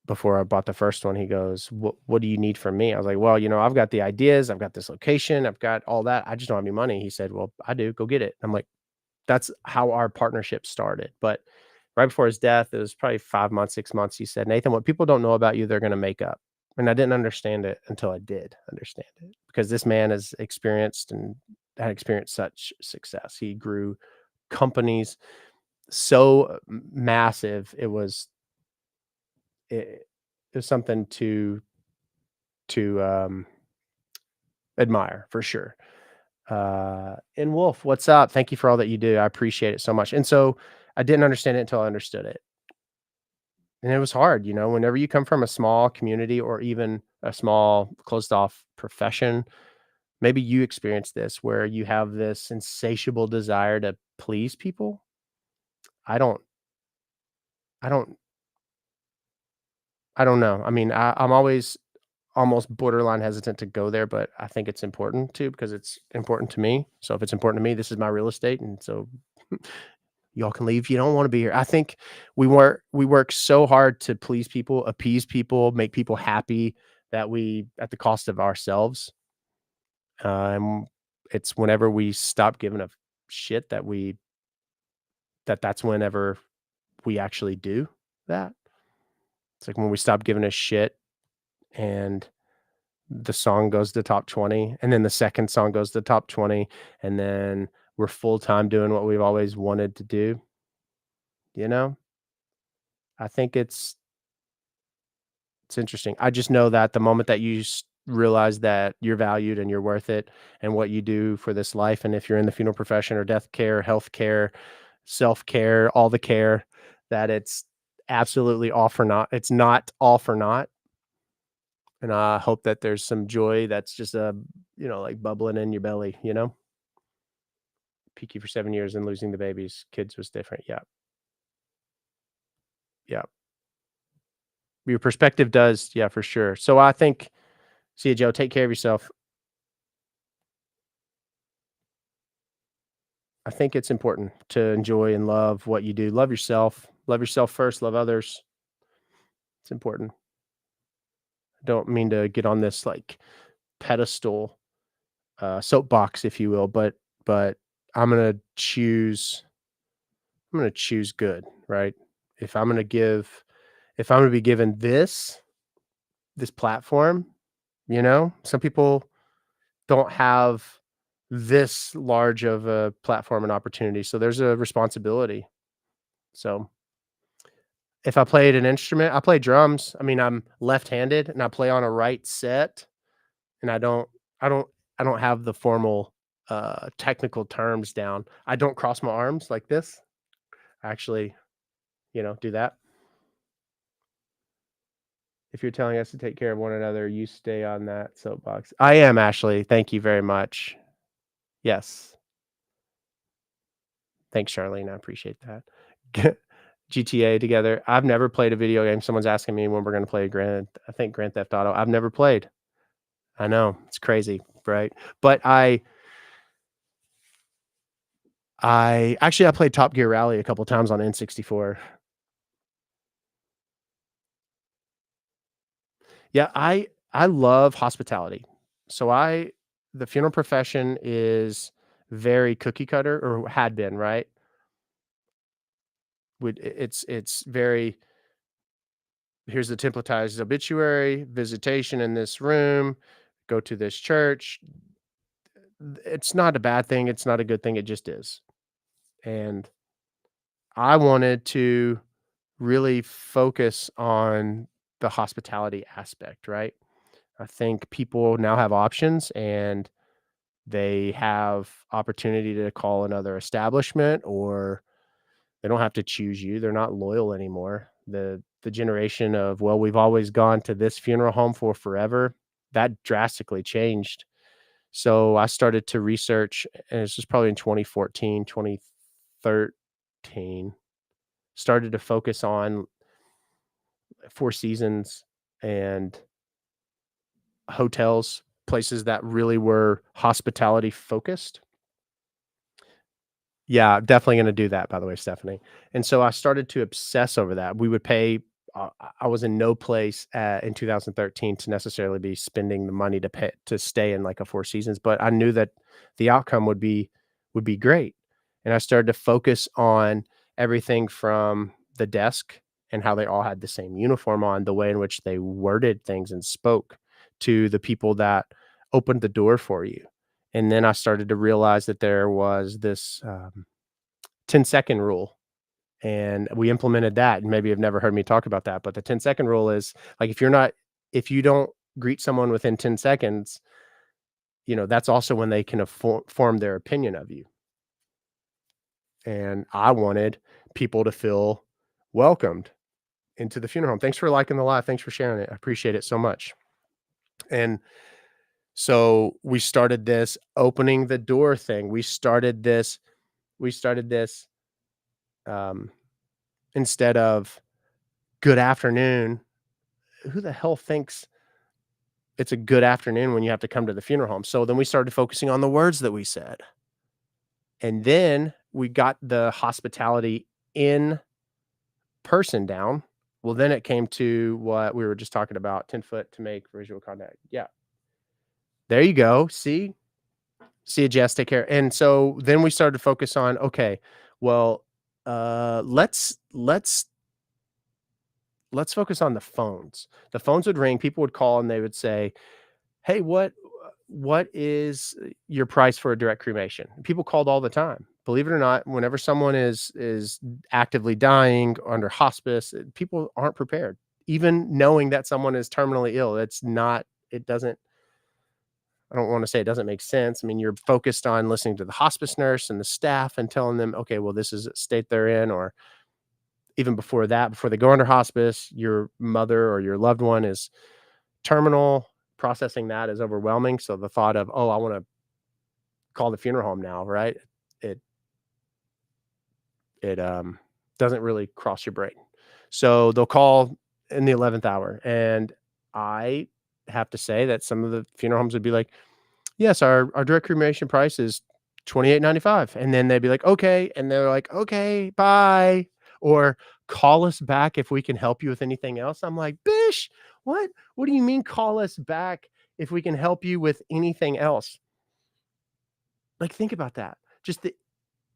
before I bought the first one, he goes, what do you need from me?" I was like, "Well, I've got the ideas, I've got this location, I've got all that. I just don't have any money." He said, "Well, I do. Go get it." I'm like, that's how our partnership started. But right before his death, it was probably 5 months, 6 months, he said, "Nathan, what people don't know about you, they're gonna make up." And I didn't understand it until I did understand it because this man has experienced and had experienced such success. He grew companies so massive, it was something to admire for sure. And Wolf, what's up? Thank you for all that you do. I appreciate it so much. And so I didn't understand it until I understood it. And it was hard, whenever you come from a small community or even a small closed off profession, maybe you experience this where you have this insatiable desire to please people. I don't, I don't, I don't know. I mean, I'm always almost borderline hesitant to go there, but I think it's important too because it's important to me. So if it's important to me, this is my real estate, and so y'all can leave if you don't want to be here. I think we work so hard to please people, appease people, make people happy that we at the cost of ourselves. And it's whenever we stop giving a shit that's whenever we actually do that. It's like when we stop giving a shit and the song goes to top 20 and then the second song goes to top 20 and then we're full-time doing what we've always wanted to do, you know? I think it's interesting. I just know that the moment that you realize that you're valued and you're worth it and what you do for this life, and if you're in the funeral profession or death care, health care, self care, all the care, that it's absolutely all for naught. It's not all for naught. And I hope that there's some joy that's just like bubbling in your belly, Peaky for 7 years and losing the babies. Kids was different. Yeah. Yeah. Your perspective does. Yeah, for sure. So I think, see you, Joe. Take care of yourself. I think it's important to enjoy and love what you do. Love yourself. Love yourself first. Love others. It's important. I don't mean to get on this like pedestal, soapbox, if you will, but I'm gonna choose. I'm gonna choose good, right? If I'm gonna give, if I'm gonna be given this platform, some people don't have this large of a platform and opportunity, so there's a responsibility. So if I played an instrument, I play drums. I mean, I'm left-handed and I play on a right set, and I don't I don't have the formal technical terms down. I don't cross my arms like this. I actually, do that. If you're telling us to take care of one another, you stay on that soapbox. I am, Ashley. Thank you very much. Yes. Thanks, Charlene. I appreciate that. GTA together. I've never played a video game. Someone's asking me when we're going to play I think Grand Theft Auto. I've never played. I know it's crazy, right? But I played Top Gear Rally a couple times on N64. Yeah, I love hospitality. So the funeral profession is very cookie cutter or had been, right? It's very, here's the templatized obituary, visitation in this room, go to this church. It's not a bad thing, it's not a good thing, it just is. And I wanted to really focus on the hospitality aspect, right? I think people now have options and they have opportunity to call another establishment, or they don't have to choose you. They're not loyal anymore. The generation of, well, we've always gone to this funeral home for forever, that drastically changed. So I started to research, and this was probably in 2014, 2013, started to focus on Four Seasons and hotels, places that really were hospitality focused. Yeah, definitely gonna do that, by the way, Stephanie. And so I started to obsess over that. We would pay I was in no place, in 2013 to necessarily be spending the money to stay in, like, a Four Seasons, but I knew that the outcome would be great. And I started to focus on everything from the desk and how they all had the same uniform on, the way in which they worded things and spoke, to the people that opened the door for you. And then I started to realize that there was this, 10-second rule, and we implemented that, and maybe you've never heard me talk about that, but the 10-second rule is, like, if you don't greet someone within 10 seconds, that's also when they can form their opinion of you. And I wanted people to feel welcomed into the funeral home. Thanks for liking the live. Thanks for sharing it. I appreciate it so much. And so we started this opening the door thing. We started this um, instead of good afternoon. Who the hell thinks it's a good afternoon when you have to come to the funeral home? So then we started focusing on the words that we said. And then we got the hospitality in person down. Well, then it came to what we were just talking about, 10 foot to make visual contact. Yeah. There you go. See you, Jess. Take care. And so then we started to focus on, okay, well, let's focus on the phones. The phones would ring, people would call and they would say, "Hey, what is your price for a direct cremation? People called all the time. Believe it or not, whenever someone is actively dying under hospice, people aren't prepared. Even knowing that someone is terminally ill, it doesn't I don't want to say it doesn't make sense. I mean, you're focused on listening to the hospice nurse and the staff and telling them, okay, well, this is a state they're in, or even before that, before they go under hospice, your mother or your loved one is terminal. Processing that is overwhelming. So the thought of, oh, I want to call the funeral home now, right? It it doesn't really cross your brain. So they'll call in the 11th hour, and I have to say that some of the funeral homes would be like, yes, our direct cremation price is 28.95, and then they'd be like, okay, and they're like, okay, bye, or call us back if we can help you with anything else. I'm like, bish, what? What do you mean call us back if we can help you with anything else? Like, think about that. Just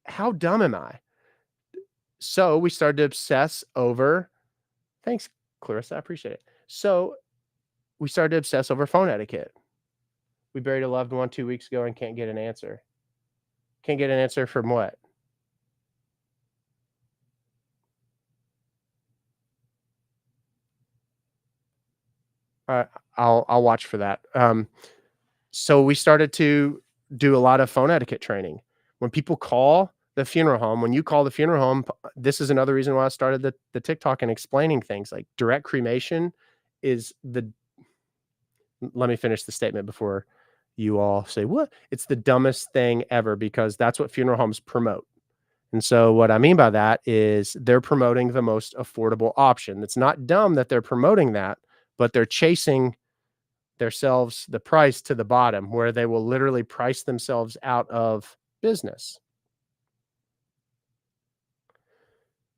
how dumb am I? So we started to obsess over. Thanks, Clarissa. I appreciate it. So we started to obsess over phone etiquette. We buried a loved one 2 weeks ago and can't get an answer. Can't get an answer from what? Uh, I'll watch for that. So we started to do a lot of phone etiquette training. When people call the funeral home, when you call the funeral home, this is another reason why I started the TikTok and explaining things like direct cremation is the. Let me finish the statement before you all say what? It's the dumbest thing ever because that's what funeral homes promote. And so what I mean by that is they're promoting the most affordable option. It's not dumb that they're promoting that, but they're chasing themselves the price to the bottom where they will literally price themselves out of business.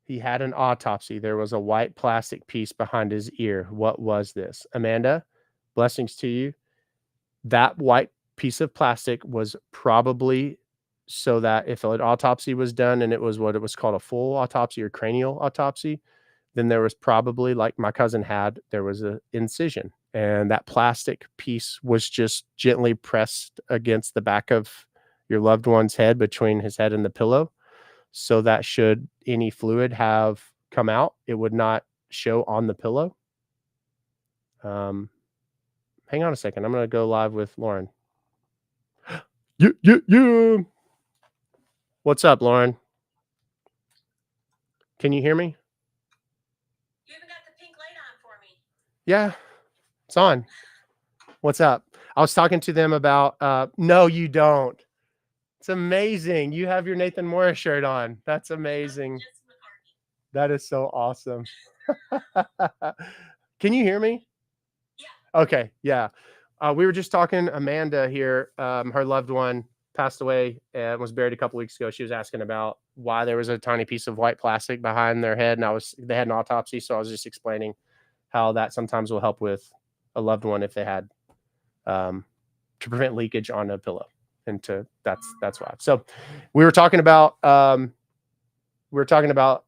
He had an autopsy. There was a white plastic piece behind his ear. What was this? Amanda, blessings to you. That white piece of plastic was probably so that if an autopsy was done and it was what it was called a full autopsy or cranial autopsy, then there was probably, like my cousin had, there was an incision, and that plastic piece was just gently pressed against the back of your loved one's head between his head and the pillow, so that should any fluid have come out, it would not show on the pillow. Hang on a second. I'm going to go live with Lauren. Yeah. What's up, Lauren? Can you hear me? You even got the pink light on for me. Yeah, it's on. What's up? I was talking to them about, no, you don't. It's amazing. You have your Nathan Morris shirt on. That's amazing. That is so awesome. Can you hear me? Yeah. Okay. Yeah. We were just talking, Amanda here, her loved one passed away and was buried a couple weeks ago. She was asking about why there was a tiny piece of white plastic behind their head. And they had an autopsy. So I was just explaining how that sometimes will help with a loved one if they had, to prevent leakage on a pillow. And that's why. So we were talking about,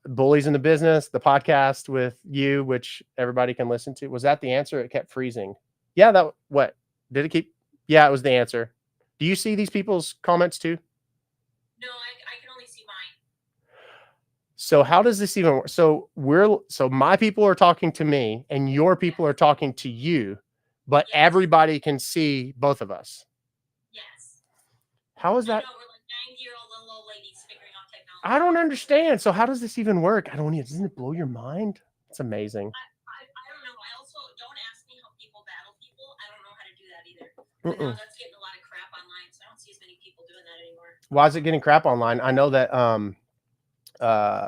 bullies in the business, the podcast with you, which everybody can listen to. Was that the answer? It kept freezing. Yeah. What did it keep? Yeah, it was the answer. Do you see these people's comments too? No, I can only see mine. So how does this even work? So my people are talking to me and your people are talking to you, but everybody can see both of us. Yes. How is that? I know, we're like 90-year-old little old ladies figuring out technology. I don't understand. So how does this even work? Doesn't it blow your mind? It's amazing. I don't know. I also don't ask me how people battle people. I don't know how to do that either. Now that's getting a lot of crap online, so I don't see as many people doing that anymore. Why is it getting crap online? I know that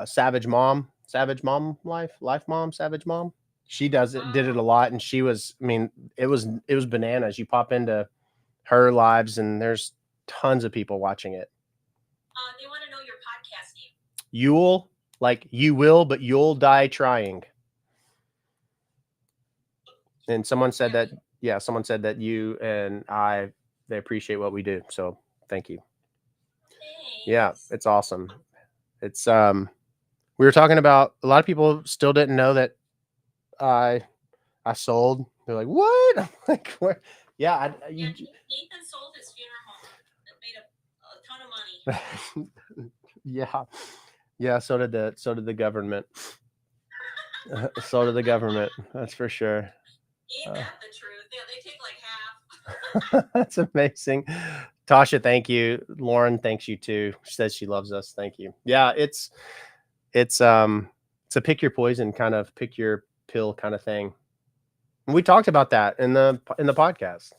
Savage Mom she did it a lot, and she was, I mean, it was bananas. You pop into her lives and there's tons of people watching it. They want to know your podcast name. You'll, like you will, but you'll die trying. And someone said that, someone said that you and they appreciate what we do. So thank you. Thanks. Yeah, it's awesome. It's, we were talking about, a lot of people still didn't know that I sold. They're like, what? I'm like, where? Yeah, Yeah, Nathan sold his funeral home and made a ton of money. yeah. So did the government. So did the government. That's for sure. Ain't that the truth? Yeah, they take like half. That's amazing. Tasha, thank you. Lauren, thanks you too. She says she loves us. Thank you. Yeah, it's a pick your poison kind of pick your pill kind of thing. And we talked about that in the podcast.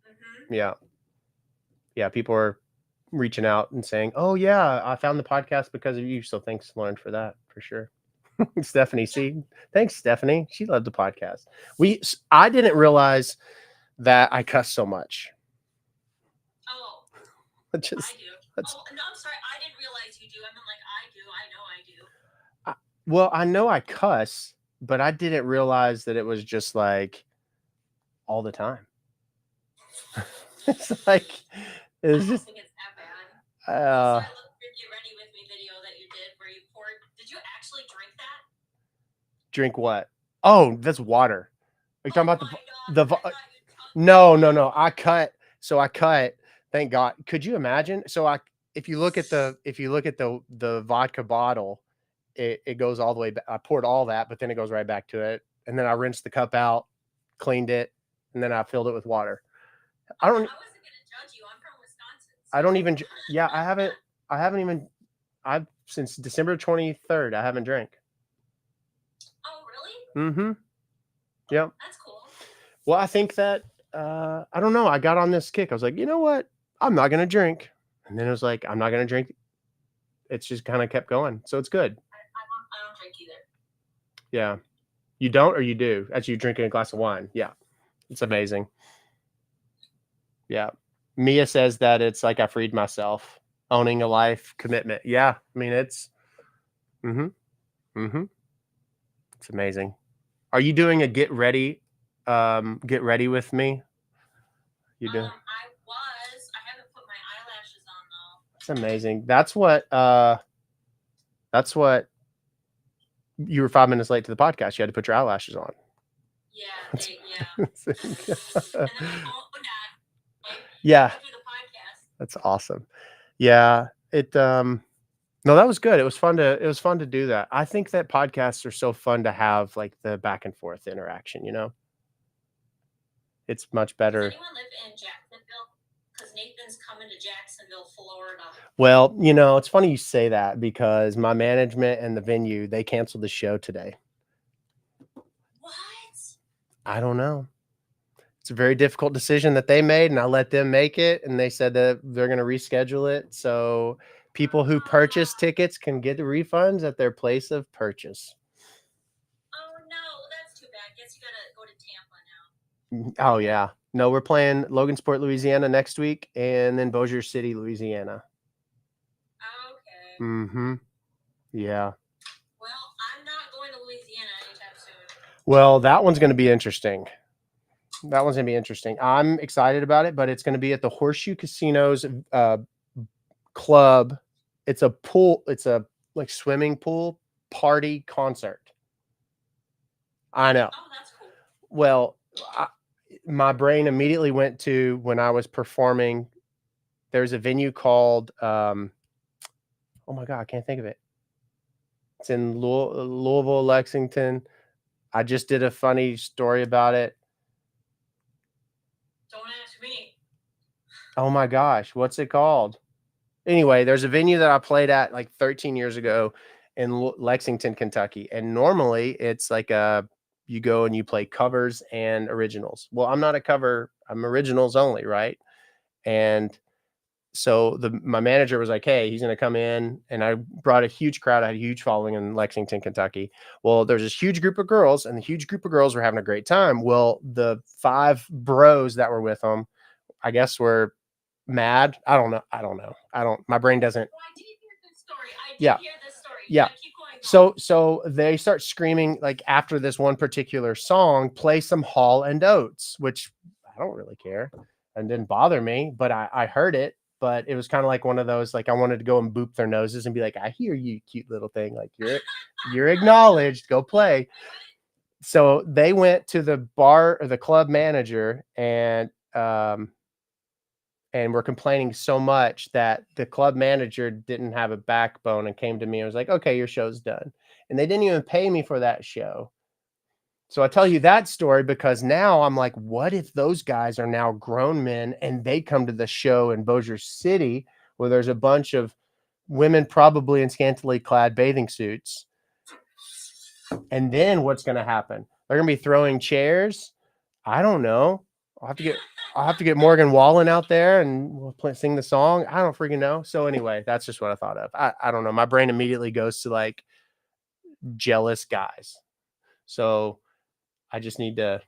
Mm-hmm. Yeah. Yeah, people are reaching out and saying, "Oh yeah, I found the podcast because of you." So thanks, Lauren, for that, for sure. Stephanie, see, thanks, Stephanie. She loved the podcast. I didn't realize that I cuss so much. Oh, Just, I do. Oh no, I'm sorry. I didn't realize you do. I mean, like I do. I know I do. Well, I know I cuss, but I didn't realize that it was just like all the time. It's like it's just. I don't think it's that bad. Uh, I looked at your Get Ready With Me video that you did where you poured. Did you actually drink that? Drink what? Oh, that's water. Are you talking about the No. I cut. So I cut. Thank God. Could you imagine? So if you look at the vodka bottle, it goes all the way back. I poured all that, but then it goes right back to it. And then I rinsed the cup out, cleaned it, and then I filled it with water. I wasn't gonna judge you. I'm from Wisconsin. So. I don't even. Yeah, I haven't even. I've since December 23rd. I haven't drank. Oh really? Mm-hmm. Yep. That's cool. Well, I think that I don't know. I got on this kick. I was like, you know what? I'm not gonna drink, and then it was like, I'm not gonna drink. It's just kind of kept going, so it's good. I don't drink either. Yeah, you don't, or you do? As you drinking a glass of wine. Yeah, it's amazing. Yeah, Mia says that it's like I freed myself, owning a life commitment. Yeah, I mean it's. It's amazing. Are you doing a get ready with me? You do. I was. I haven't put my eyelashes on though. It's amazing. That's what you were 5 minutes late to the podcast. You had to put your eyelashes on. Yeah. And then my phone died. Yeah. That's awesome. Yeah. No, that was good. It was fun to do that. I think that podcasts are so fun to have, like the back and forth interaction, you know? It's much better. Does anyone live in Jacksonville? Because Nathan's coming to Jacksonville, Florida. Well, it's funny you say that because my management and the venue, they canceled the show today. What? I don't know. It's a very difficult decision that they made, and I let them make it, and they said that they're going to reschedule it. So people who purchase tickets can get the refunds at their place of purchase. Oh no, that's too bad. Guess you gotta go to Tampa now. Oh yeah. No, we're playing Logansport, Louisiana next week, and then Bossier City, Louisiana. Okay. Mm-hmm. Yeah. Well, I'm not going to Louisiana anytime soon. Well, that one's going to be interesting. I'm excited about it, but it's going to be at the Horseshoe Casinos club. It's a pool. It's a like swimming pool party concert. I know. Oh, that's cool. Well, my brain immediately went to when I was performing. There's a venue called, oh my God, I can't think of it. It's in Louisville, Lexington. I just did a funny story about it. Don't ask me. Oh my gosh, what's it called? Anyway, there's a venue that I played at like 13 years ago in Lexington, Kentucky. And normally it's like you go and you play covers and originals. Well, I'm not a cover, I'm originals only, right? And so my manager was like, hey, he's going to come in. And I brought a huge crowd. I had a huge following in Lexington, Kentucky. Well, there's this huge group of girls, and the huge group of girls were having a great time. Well, the 5 bros that were with them, I guess, were mad. I don't know. My brain doesn't. Oh, I did hear this story. Yeah. Keep going on. So they start screaming, like, after this one particular song, play some Hall and Oates, which I don't really care and didn't bother me, but I heard it. But it was kind of like one of those, like I wanted to go and boop their noses and be like, I hear you, cute little thing. Like you're acknowledged. Go play. So they went to the bar or the club manager and were complaining so much that the club manager didn't have a backbone and came to me and was like, okay, your show's done. And they didn't even pay me for that show. So I tell you that story because now I'm like, what if those guys are now grown men and they come to the show in Bossier City where there's a bunch of women probably in scantily clad bathing suits? And then what's going to happen? They're going to be throwing chairs. I don't know. I'll have to get Morgan Wallen out there and we'll sing the song. I don't freaking know. So anyway, that's just what I thought of. I don't know. My brain immediately goes to like jealous guys. So I just need to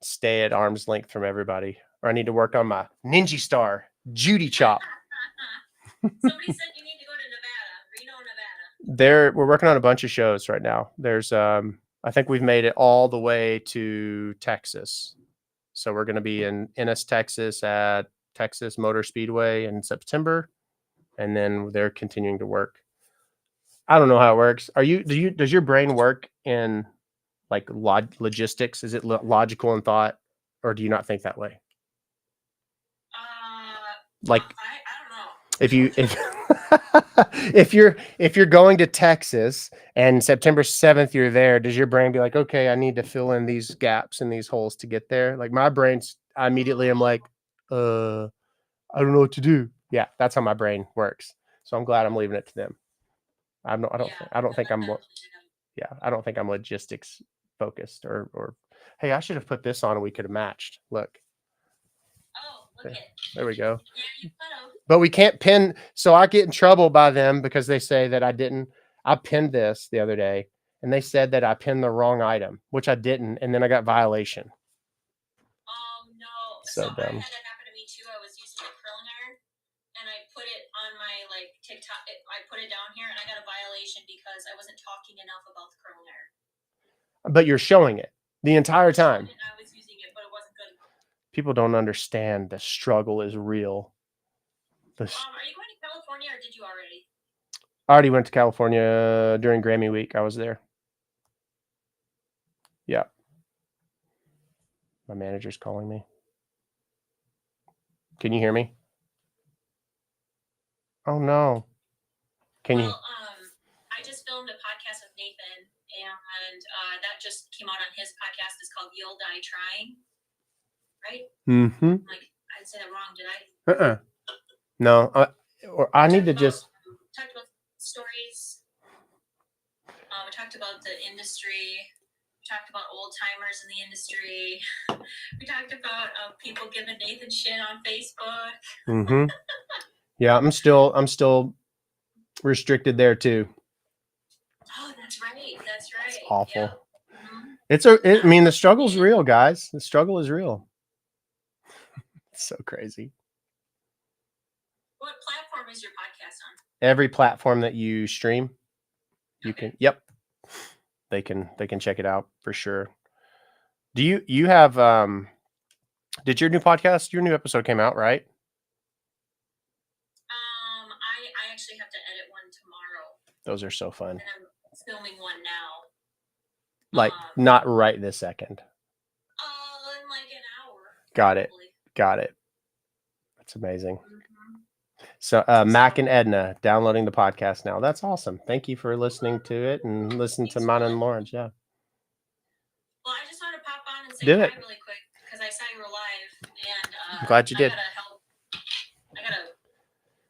stay at arm's length from everybody, or I need to work on my Ninja Star Judy chop. Somebody said you need to go to Reno, Nevada. We're working on a bunch of shows right now. There's I think we've made it all the way to Texas. So we're going to be in Ennis, Texas at Texas Motor Speedway in September, and then they're continuing to work. I don't know how it works. Does your brain work in like logistics? Is it logical in thought, or do you not think that way? Like I don't know. If you're going to Texas and September 7th you're there, does your brain be like, okay, I need to fill in these gaps and these holes to get there? Like my brain's, I immediately am like, I don't know what to do. Yeah, that's how my brain works. So I'm glad I'm leaving it to them. I don't think I'm logistics focused or hey, I should have put this on and we could have matched. Look. Oh, look it. There we go. Yeah, you could have. But we can't pin. So I get in trouble by them because they say that I pinned this the other day and they said that I pinned the wrong item, which I didn't. And then I got violation. Oh, no. So I dumb. had that happen to me too. I was using a curling iron and I put it on my like TikTok. I put it down here and I got a violation because I wasn't talking enough about the curling iron. But you're showing it the entire time. I was using it, but it wasn't good enough. People don't understand the struggle is real. Are you going to California or did you already? I already went to California during Grammy week. I was there. Yeah. My manager's calling me. Can you hear me? Oh no. Can you? I just filmed a podcast with Nathan, and that just came out on his podcast. It's called You'll Die Trying, right? Mm-hmm. Like I didn't say that wrong, did I? No. I need to just talked about stories. We talked about the industry. We talked about old timers in the industry. We talked about people giving Nathan shit on Facebook. Mm-hmm. Yeah, I'm still restricted there too. Oh, that's right. That's right. It's awful. Yeah. Mm-hmm. I mean, the struggle's real, guys. The struggle is real. It's so crazy. What platform is your podcast on? Every platform that you stream, you can. Yep. They can check it out for sure. Do you have did your new episode came out, right? I actually have to edit one tomorrow. Those are so fun. And I'm filming one now. Like not right this second. In like an hour. Got it. That's amazing. Mm-hmm. So Mac and Edna downloading the podcast now. That's awesome. Thank you for listening to it and listen to mine and Lauren's. Yeah. Well, I just want to pop on and say hi really quick because I saw you were live and I'm glad you did. I gotta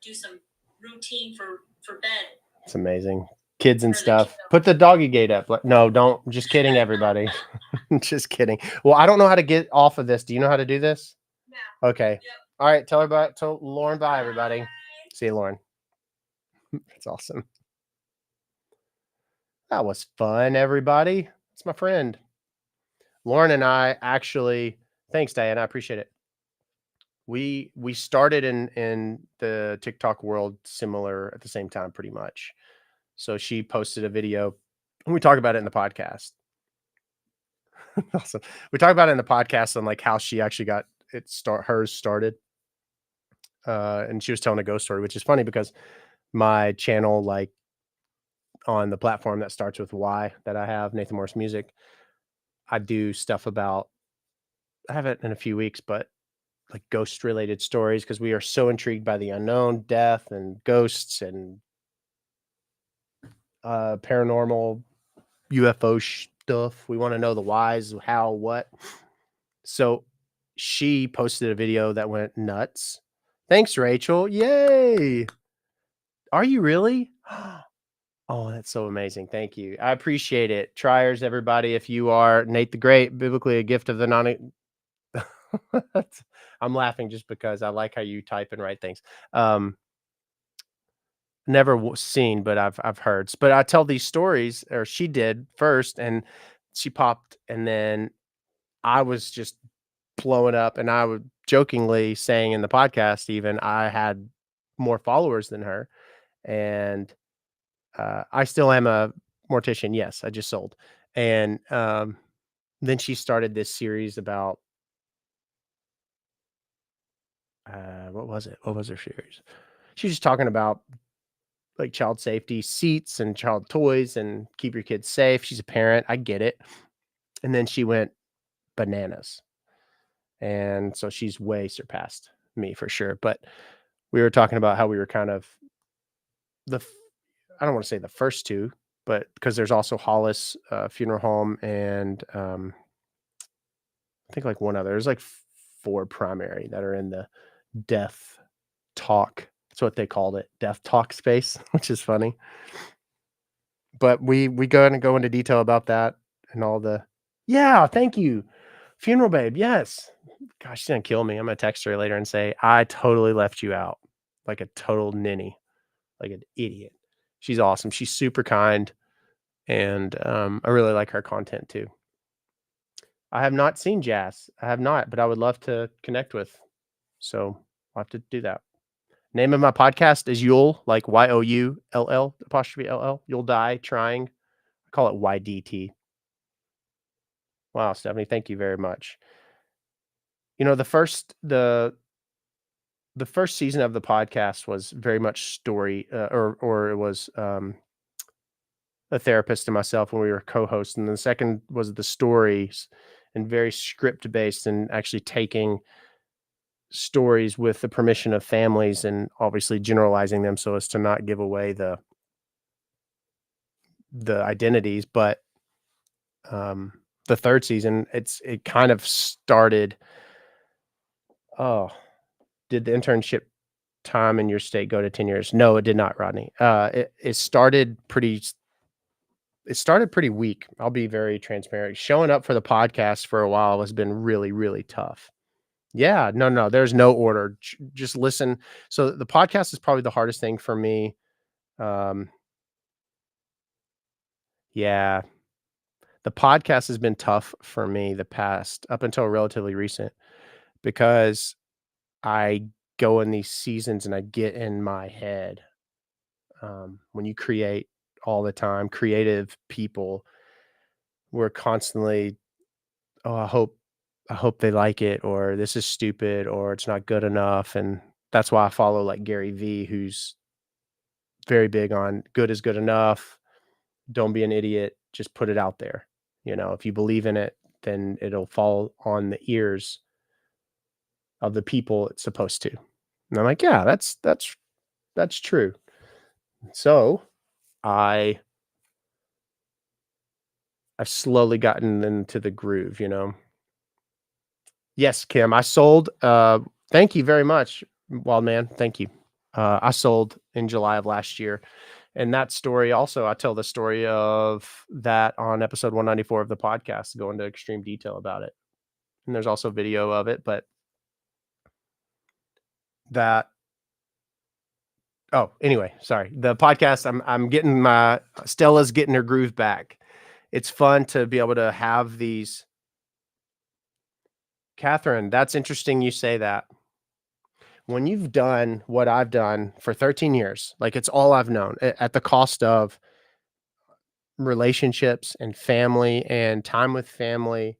do some routine for bed. It's amazing. Kids and stuff. Put the doggy gate up. No, don't. I'm just kidding, everybody. Just kidding. Well, I don't know how to get off of this. Do you know how to do this? Yeah. Okay. Yep. All right. Tell Lauren bye, everybody. Bye. See you, Lauren. That's awesome. That was fun, everybody. It's my friend. Lauren and I actually, thanks, Diane. I appreciate it. We started in the TikTok world similar at the same time, pretty much. So she posted a video and we talk about it in the podcast. Awesome. We talk about it in the podcast on like how she actually got hers started. And she was telling a ghost story, which is funny because my channel, like on the platform that starts with Y that I have, Nathan Morris Music, I do stuff about I haven't in a few weeks, but like ghost related stories because we are so intrigued by the unknown, death and ghosts and paranormal UFO stuff. We want to know the whys, how, what. So she posted a video that went nuts. Thanks, Rachel. Yay. Are you really? Oh, that's so amazing. Thank you. I appreciate it. Triers, everybody. If you are Nate the Great, biblically a gift of the non. I'm laughing just because I like how you type and write things. Um, never seen, but I've heard. But I tell these stories, or she did first, and she popped, and then I was just blowing up, and I would jokingly saying in the podcast, even I had more followers than her, and I still am a mortician. Yes, I just sold, and then she started this series about what was it? What was her series? She was just talking about like child safety seats and child toys and keep your kids safe. She's a parent. I get it. And then she went bananas. And so she's way surpassed me for sure. But we were talking about how we were kind of the, I don't want to say the first two, but because there's also Hollis Funeral Home and I think like one other. There's like four primary that are in the death talk. That's what they called it, death talk space, which is funny. But we go into detail about that and all the yeah, thank you. Funeral babe, yes. Gosh, she's gonna kill me. I'm gonna text her later and say, I totally left you out like a total ninny, like an idiot. She's awesome. She's super kind. And I really like her content too. I have not seen Jazz. I have not, but I would love to connect with. So I'll have to do that. Name of my podcast is You'll, like YOULL apostrophe LL. You'll die trying. I call it YDT. Wow, Stephanie, thank you very much. You know, the first season of the podcast was very much story, or it was a therapist and myself when we were co-hosts, and the second was the stories and very script based and actually taking stories with the permission of families and obviously generalizing them so as to not give away the identities. But the third season, it kind of started. Oh, did the internship time in your state go to 10 years? No, it did not, Rodney. It started pretty weak. I'll be very transparent. Showing up for the podcast for a while has been really, really tough. Yeah, no, there's no order. Just listen. So the podcast is probably the hardest thing for me. Um, yeah, the podcast has been tough for me the past up until relatively recent because I go in these seasons and I get in my head. When you create all the time, creative people, we're constantly, oh, I hope they like it, or this is stupid, or it's not good enough. And that's why I follow like Gary Vee, who's very big on good is good enough. Don't be an idiot. Just put it out there. You know, if you believe in it, then it'll fall on the ears of the people it's supposed to. And I'm like, yeah, that's true. So I I've slowly gotten into the groove, you know. Yes, Kim, I sold. Thank you very much, Wild Man. Thank you. I sold in July of last year. And that story also, I tell the story of that on episode 194 of the podcast, go into extreme detail about it. And there's also video of it, but that oh, anyway, sorry. The podcast, I'm getting my Stella's getting her groove back. It's fun to be able to have these. Catherine, that's interesting you say that. When you've done what I've done for 13 years, like it's all I've known at the cost of relationships and family and time with family.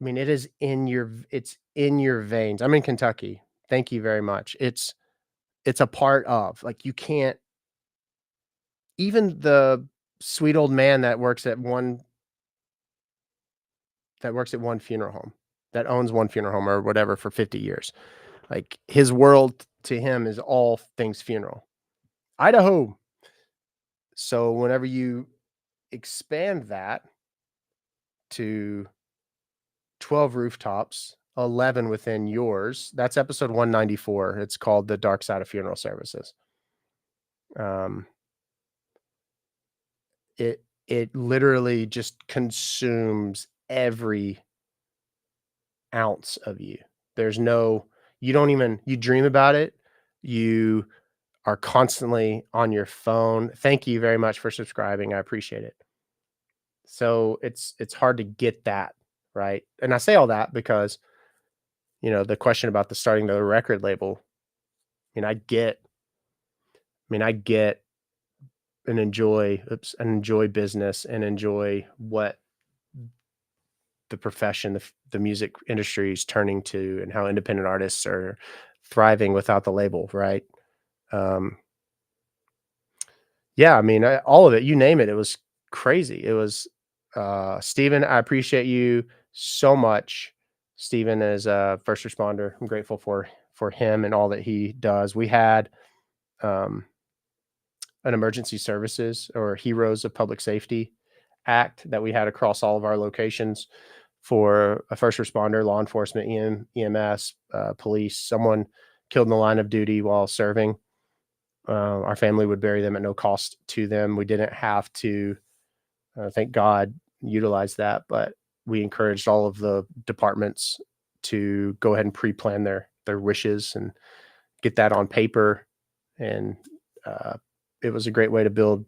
I mean, it's in your veins. I'm in Kentucky. Thank you very much. It's a part of like you can't even the sweet old man that works at one that works at one funeral home, that owns one funeral home or whatever for 50 years. Like his world to him is all things funeral. Idaho. So whenever you expand that to 12 rooftops, 11 within yours, that's episode 194. It's called The Dark Side of Funeral Services. Um, it literally just consumes every ounce of you. There's no, you don't even, you dream about it. You are constantly on your phone. Thank you very much for subscribing. I appreciate it. So it's hard to get that, right? And I say all that because, you know, the question about the starting the record label, I mean, I get and enjoy business and enjoy what the profession, the music industry is turning to and how independent artists are thriving without the label, right? Um, yeah, I mean, all of it, you name it, it was crazy. It was, Steven, I appreciate you so much. Steven is a first responder. I'm grateful for him and all that he does. We had, um, an emergency services or heroes of public safety act that we had across all of our locations for a first responder, law enforcement, EMS, police, someone killed in the line of duty while serving. Our family would bury them at no cost to them. We didn't have to, thank God, utilize that, but we encouraged all of the departments to go ahead and pre-plan their wishes and get that on paper. And it was a great way to build.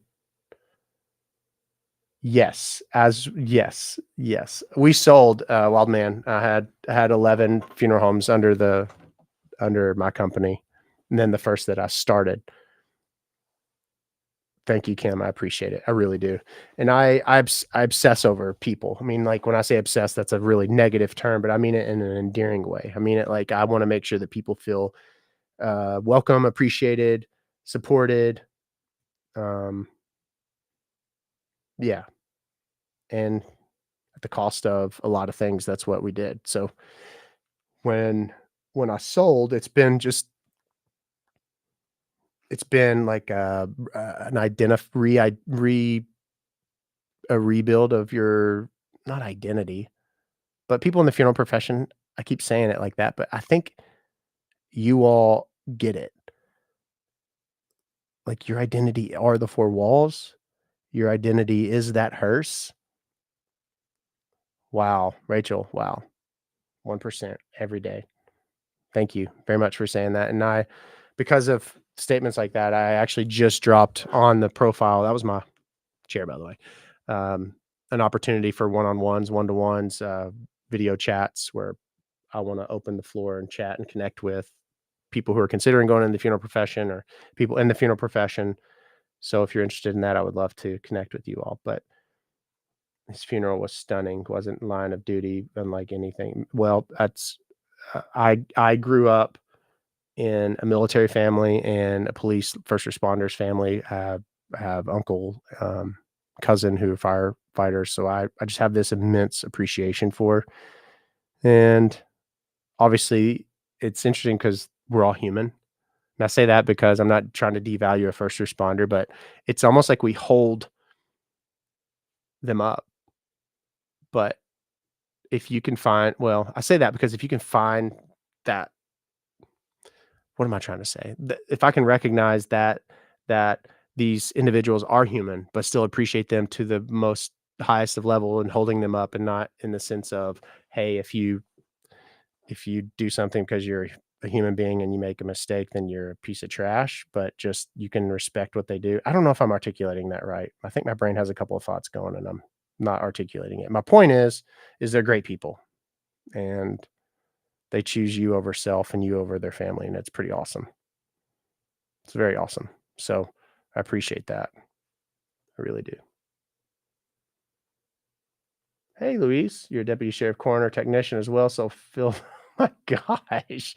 Yes, yes. We sold Wild Man. I had 11 funeral homes under my company, and then the first that I started. Thank you, Kim. I appreciate it. I really do. And I obsess over people. I mean, like when I say obsess, that's a really negative term, but I mean it in an endearing way. I mean it like I want to make sure that people feel welcome, appreciated, supported. Um, yeah, and at the cost of a lot of things, that's what we did. So when when I sold, it's been like an a rebuild of your, not identity, but people in the funeral profession, I keep saying it like that, but I think you all get it. Like your identity are the four walls. Your identity is that hearse. Wow, Rachel, wow. 1% every day. Thank you very much for saying that. And because of statements like that, I actually just dropped on the profile. That was my chair, by the way. An opportunity for one-on-ones, one-to-ones, video chats where I want to open the floor and chat and connect with people who are considering going into the funeral profession or people in the funeral profession. So if you're interested in that, I would love to connect with you all. But his funeral was stunning. Wasn't line of duty, unlike anything. Well, that's I grew up in a military family and a police first responders family. I have uncle, cousin who are firefighters. So I just have this immense appreciation for. And obviously, it's interesting because we're all human. And I say that because I'm not trying to devalue a first responder, but it's almost like we hold them up. But if you can find, well, I say that because if you can find that, what am I trying to say? If I can recognize that these individuals are human, but still appreciate them to the most highest of level and holding them up and not in the sense of, hey, if you do something because you're a human being and you make a mistake, then you're a piece of trash, but just you can respect what they do. I don't know if I'm articulating that right. I think my brain has a couple of thoughts going and I'm not articulating it. My point is they're great people and they choose you over self and you over their family. And it's pretty awesome. It's very awesome. So I appreciate that. I really do. Hey, Luis, you're a deputy sheriff coroner technician as well. So Phil, my gosh,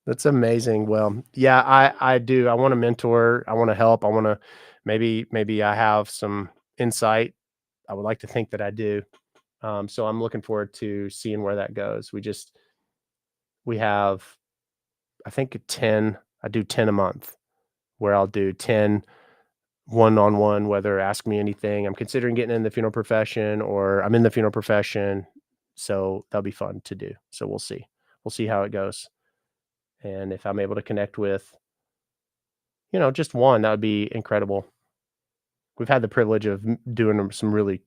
that's amazing. Well, yeah, I do. I want to mentor. I want to help. I want to maybe I have some insight. I would like to think that I do. So I'm looking forward to seeing where that goes. We have, I think 10, I do 10 a month where I'll do 10 one-on-one, whether ask me anything. I'm considering getting in the funeral profession or I'm in the funeral profession. So that'll be fun to do. So we'll see. We'll see how it goes. And if I'm able to connect with, just one, that would be incredible. We've had the privilege of doing some really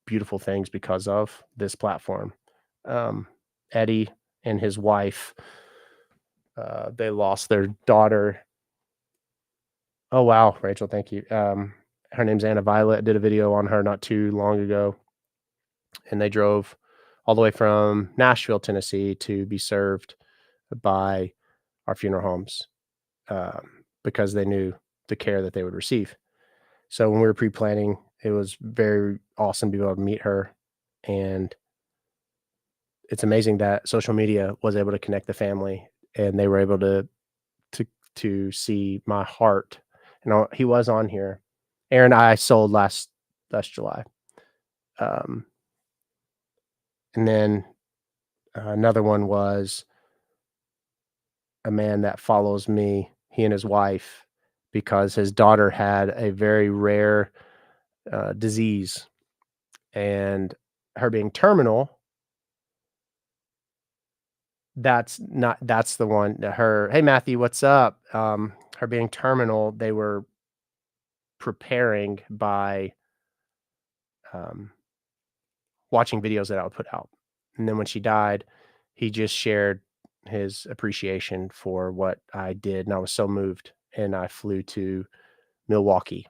beautiful things because of this platform. Eddie and his wife, they lost their daughter. Oh, wow, Rachel, thank you. Her name's Anna Violet. I did a video on her not too long ago, and they drove all the way from Nashville, Tennessee to be served by our funeral homes because they knew the care that they would receive. So when we were pre-planning, it was very awesome to be able to meet her. And it's amazing that social media was able to connect the family and they were able to see my heart. And he was on here. Aaron, I sold last July. And then another one was a man that follows me, he and his wife, because his daughter had a very rare disease, and her being terminal, that's the one that hey Matthew, what's up? Her being terminal, they were preparing by watching videos that I would put out. And then when she died, he just shared his appreciation for what I did. And I was so moved. And I flew to Milwaukee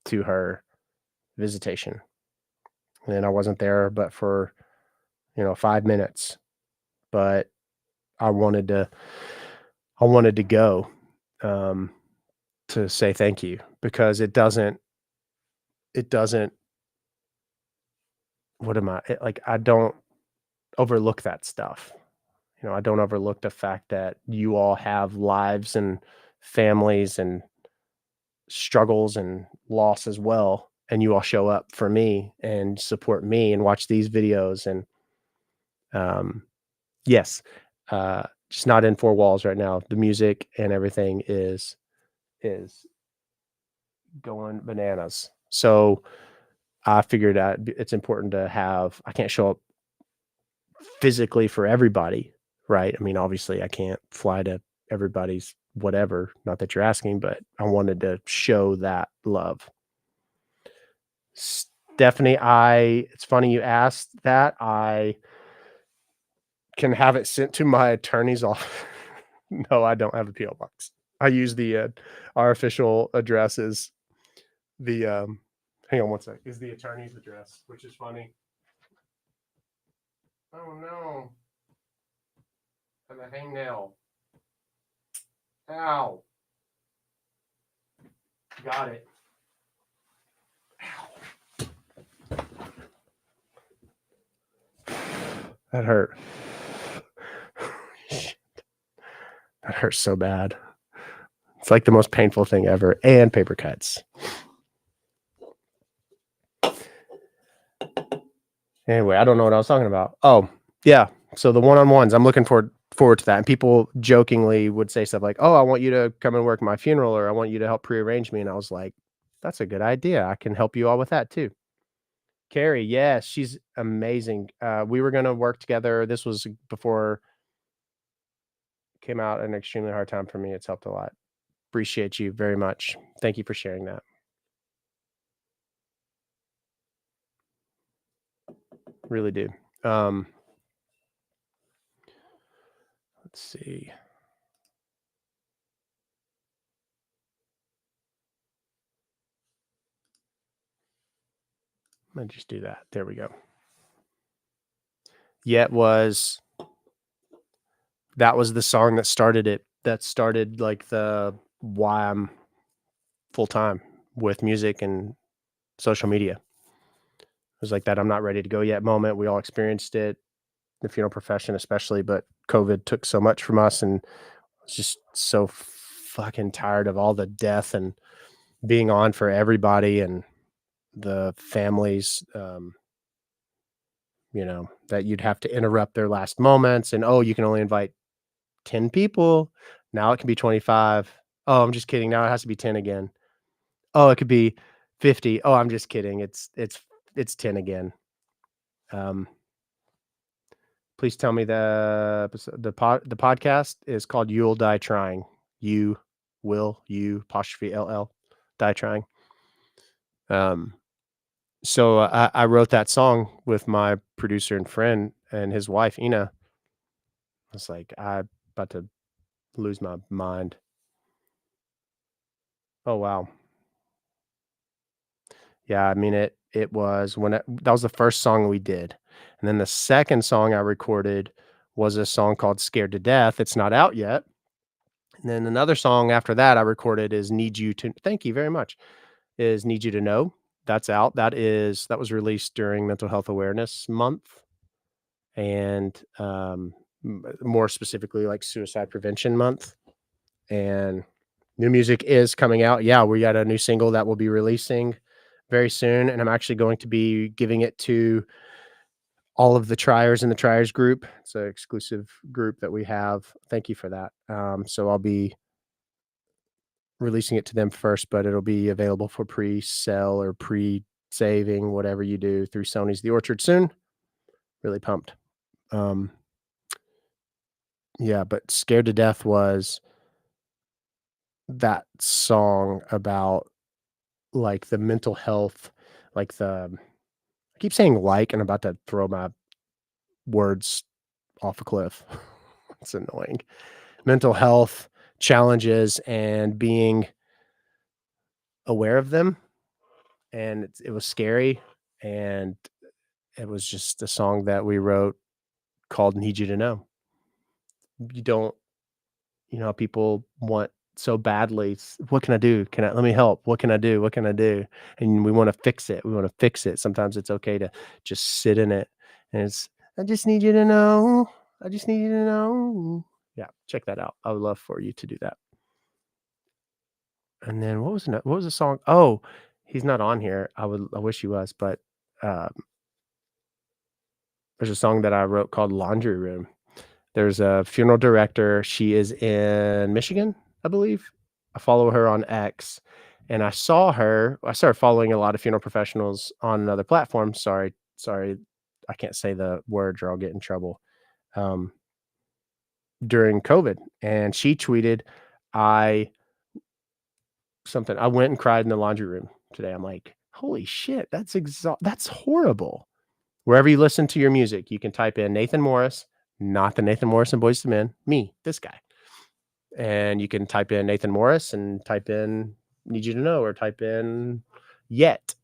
to her visitation. And I wasn't there but for 5 minutes. But I wanted to go to say thank you, because it doesn't I don't overlook that stuff. I don't overlook the fact that you all have lives and families and struggles and loss as well, and you all show up for me and support me and watch these videos. And yes, just not in four walls right now. The music and everything is going bananas. So I figured out it's important to have, I can't show up physically for everybody, right? I mean, obviously I can't fly to everybody's whatever, not that you're asking, but I wanted to show that love. Stephanie, it's funny you asked that. I can have it sent to my attorney's office. No, I don't have a PO box. I use our official address is the hang on one sec, is the attorney's address, which is funny. Oh no. I have a hangnail. Ow. Got it. Ow. That hurt. That hurts so bad. It's like the most painful thing ever. And paper cuts. Anyway, I don't know what I was talking about. Oh, yeah. So the one-on-ones, I'm looking forward to that. And people jokingly would say stuff like, "Oh, I want you to come and work my funeral," or "I want you to help pre-arrange me." And I was like, that's a good idea. I can help you all with that too. Carrie, yes, she's amazing. We were going to work together. This was before it came out, an extremely hard time for me. It's helped a lot. Appreciate you very much. Thank you for sharing that. Really do. Let's see. I'm gonna just do that. There we go. Yet that was the song that started it. That started like the why I'm full time with music and social media. It was like that I'm not ready to go yet moment. We all experienced it, the funeral profession especially, but COVID took so much from us, and I was just so fucking tired of all the death and being on for everybody and the families that you'd have to interrupt their last moments and, oh, you can only invite 10 people. Now it can be 25. Oh, I'm just kidding. Now it has to be 10 again. Oh, it could be 50. Oh, I'm just kidding. It's 10 again. Please tell me the podcast is called You'll Die Trying. You apostrophe LL die trying. So I wrote that song with my producer and friend and his wife, Ina. I was like, I'm about to lose my mind. Oh, wow. Yeah, I mean, it was that was the first song we did. And then the second song I recorded was a song called Scared to Death. It's not out yet. And then another song after that I recorded is Need You to Thank you very much. Is Need You to Know. That's out. That was released during Mental Health Awareness Month, and more specifically like Suicide Prevention Month. And new music is coming out. Yeah, we got a new single that we'll be releasing very soon, and I'm actually going to be giving it to all of the triers in the triers group. It's an exclusive group that we have. Thank you for that. So I'll be releasing it to them first, but it'll be available for pre-sale or pre-saving, whatever you do, through Sony's The Orchard soon. Really pumped. Yeah, but Scared to Death was that song about like the mental health, like I keep saying like, and I'm about to throw my words off a cliff. It's annoying. Mental health challenges and being aware of them. And it was scary. And it was just a song that we wrote called Need You to Know. You don't, how people want so badly. What can I do? Let me help? What can I do? What can I do? And we want to fix it. We want to fix it. Sometimes it's okay to just sit in it. And I just need you to know. I just need you to know. Yeah, check that out. I would love for you to do that. And then what was the song? Oh, he's not on here. I wish he was, but there's a song that I wrote called Laundry Room. There's a funeral director. She is in Michigan, I believe. I follow her on X, and I started following a lot of funeral professionals on another platform. Sorry, I can't say the words or I'll get in trouble. During COVID, and she tweeted, I went and cried in the laundry room today. I'm like, holy shit, that's horrible. Wherever you listen to your music, you can type in Nathan Morris, not the Nathan Morris and Boyz II Men, me, this guy. And you can type in Nathan Morris and type in Need You to Know or type in Yet.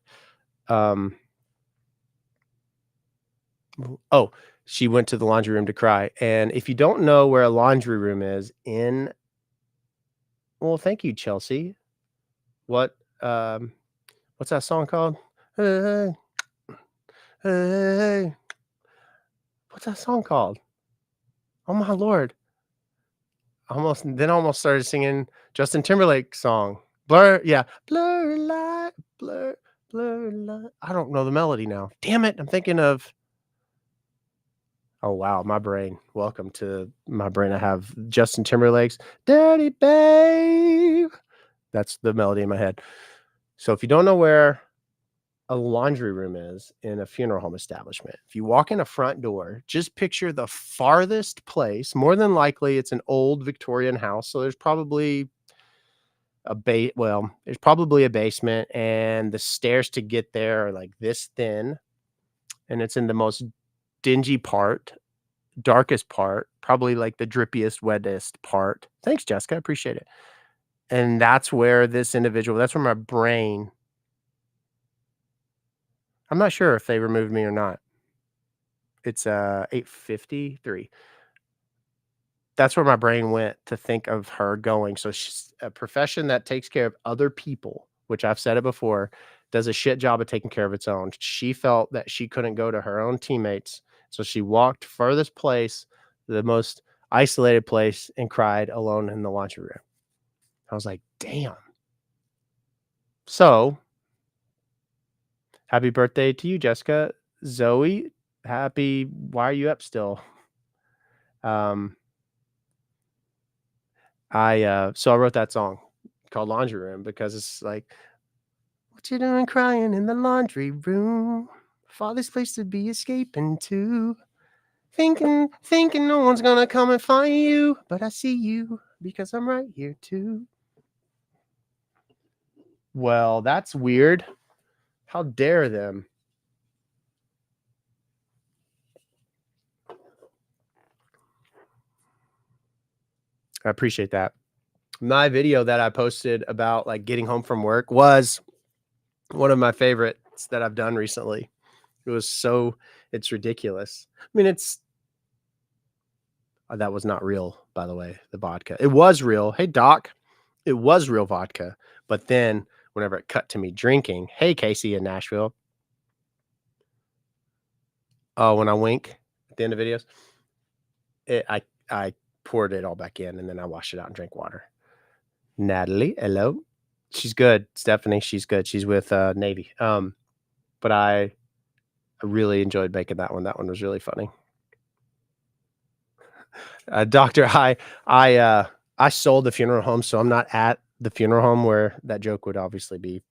She went to the laundry room to cry. And if you don't know where a laundry room is well, thank you, Chelsea. What's that song called? Hey, hey. What's that song called? Oh my Lord. Almost started singing Justin Timberlake song. Blur, yeah. Blur light, blur light. I don't know the melody now. Damn it. I'm thinking of Oh wow, my brain. Welcome to my brain. I have Justin Timberlake's Dirty Babe. That's the melody in my head. So if you don't know where a laundry room is in a funeral home establishment, if you walk in a front door, just picture the farthest place. More than likely, it's an old Victorian house. So there's probably there's probably a basement, and the stairs to get there are like this thin. And it's in the most dingy part, darkest part, probably like the drippiest, wettest part. Thanks, Jessica. I appreciate it. And that's where that's where my brain, I'm not sure if they removed me or not. It's 8:53. That's where my brain went to think of her going. So she's a profession that takes care of other people, which I've said it before, does a shit job of taking care of its own. She felt that she couldn't go to her own teammates. So she walked furthest place, the most isolated place, and cried alone in the laundry room. I was like, damn. So happy birthday to you, Jessica. Zoe Happy. Why are you up still? So I wrote that song called Laundry Room because it's like, what you doing crying in the laundry room? Father's place to be escaping to. Thinking no one's gonna come and find you, but I see you because I'm right here too. Well, that's weird. How dare them? I appreciate that. My video that I posted about like getting home from work was one of my favorites that I've done recently. It's ridiculous. I mean, that was not real, by the way, the vodka. It was real. Hey, Doc, it was real vodka. But then whenever it cut to me drinking, hey, Casey in Nashville. Oh, when I wink at the end of videos, I poured it all back in and then I washed it out and drank water. Natalie, hello. She's good. Stephanie, she's good. She's with Navy. But I really enjoyed making that one. That one was really funny. Doctor, I sold the funeral home, so I'm not at the funeral home where that joke would obviously be.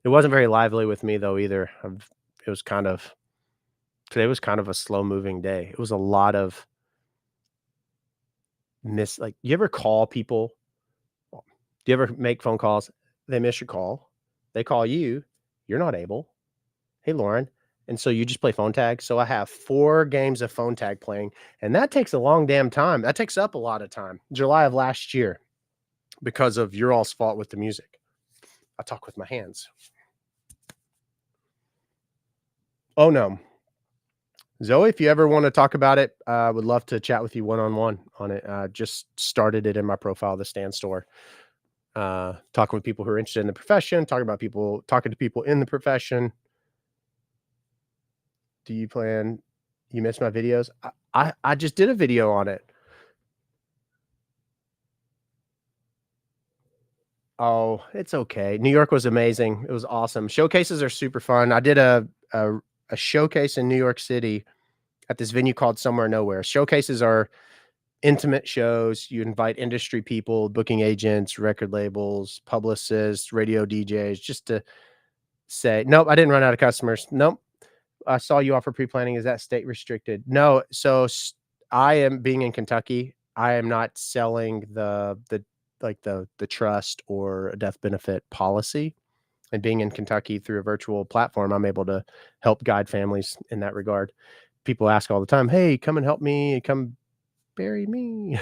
It wasn't very lively with me though either. It was kind of Today was kind of a slow moving day. It was a lot of like you ever call people? Do you ever make phone calls? They miss your call. They call you. You're not able. Hey, Lauren. And so you just play phone tag. So I have 4 games of phone tag playing, and that takes a long damn time. That takes up a lot of time. July of last year, because of your all's fault with the music. I talk with my hands. Oh no. Zoe, if you ever want to talk about it, I would love to chat with you one-on-one on it. Just started it in my profile, the Stand Store. Talking with people who are interested in the profession, talking to people in the profession. Do you plan? You missed my videos. I just did a video on it. Oh, it's okay. New York was amazing. It was awesome. Showcases are super fun. I did a showcase in New York City at this venue called Somewhere Nowhere. Showcases are intimate shows. You invite industry people, booking agents, record labels, publicists, radio DJs, just to say, nope, I didn't run out of customers. Nope. I saw you offer pre-planning. Is that state restricted? No. So I am being in Kentucky. I am not selling the trust or a death benefit policy. And being in Kentucky through a virtual platform, I'm able to help guide families in that regard. People ask all the time, "Hey, come and help me. Come bury me."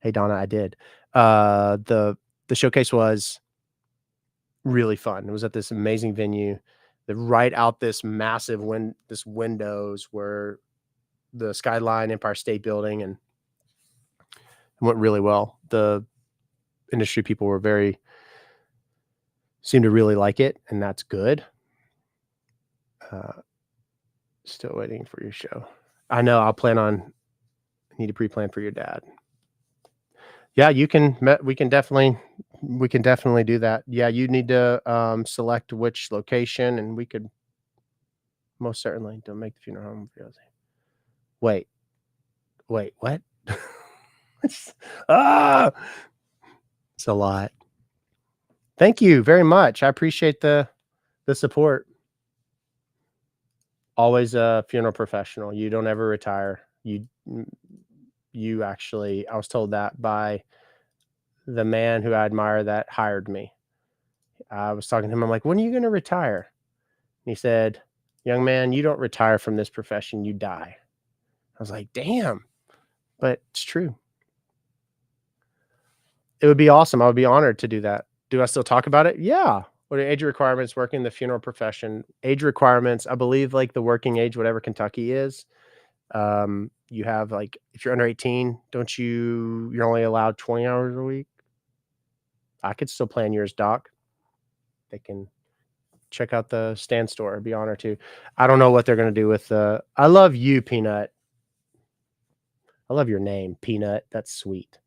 Hey, Donna, I did. The showcase was really fun. It was at this amazing venue. Right out this massive this windows were the skyline, Empire State Building, and it went really well. The industry people seemed to really like it, and that's good. Still waiting for your show. I know. Need to pre-plan for your dad. Yeah, we can definitely do that. Yeah, you need to select which location, and we could most certainly don't make the funeral home. Wait, what? Ah, it's a lot. Thank you very much. I appreciate the support. Always a funeral professional. You don't ever retire. You actually, I was told that by the man who I admire that hired me. I was talking to him. I'm like, when are you going to retire? And he said, young man, you don't retire from this profession. You die. I was like, damn, but it's true. It would be awesome. I would be honored to do that. Do I still talk about it? Yeah. What are age requirements working in the funeral profession? Age requirements, I believe like the working age, whatever Kentucky is. You have like, if you're under 18, you're only allowed 20 hours a week. I could still plan yours, Doc. They can check out the Stand Store. I'd be honored to. I don't know what they're going to do with I love you, Peanut. I love your name, Peanut. That's sweet.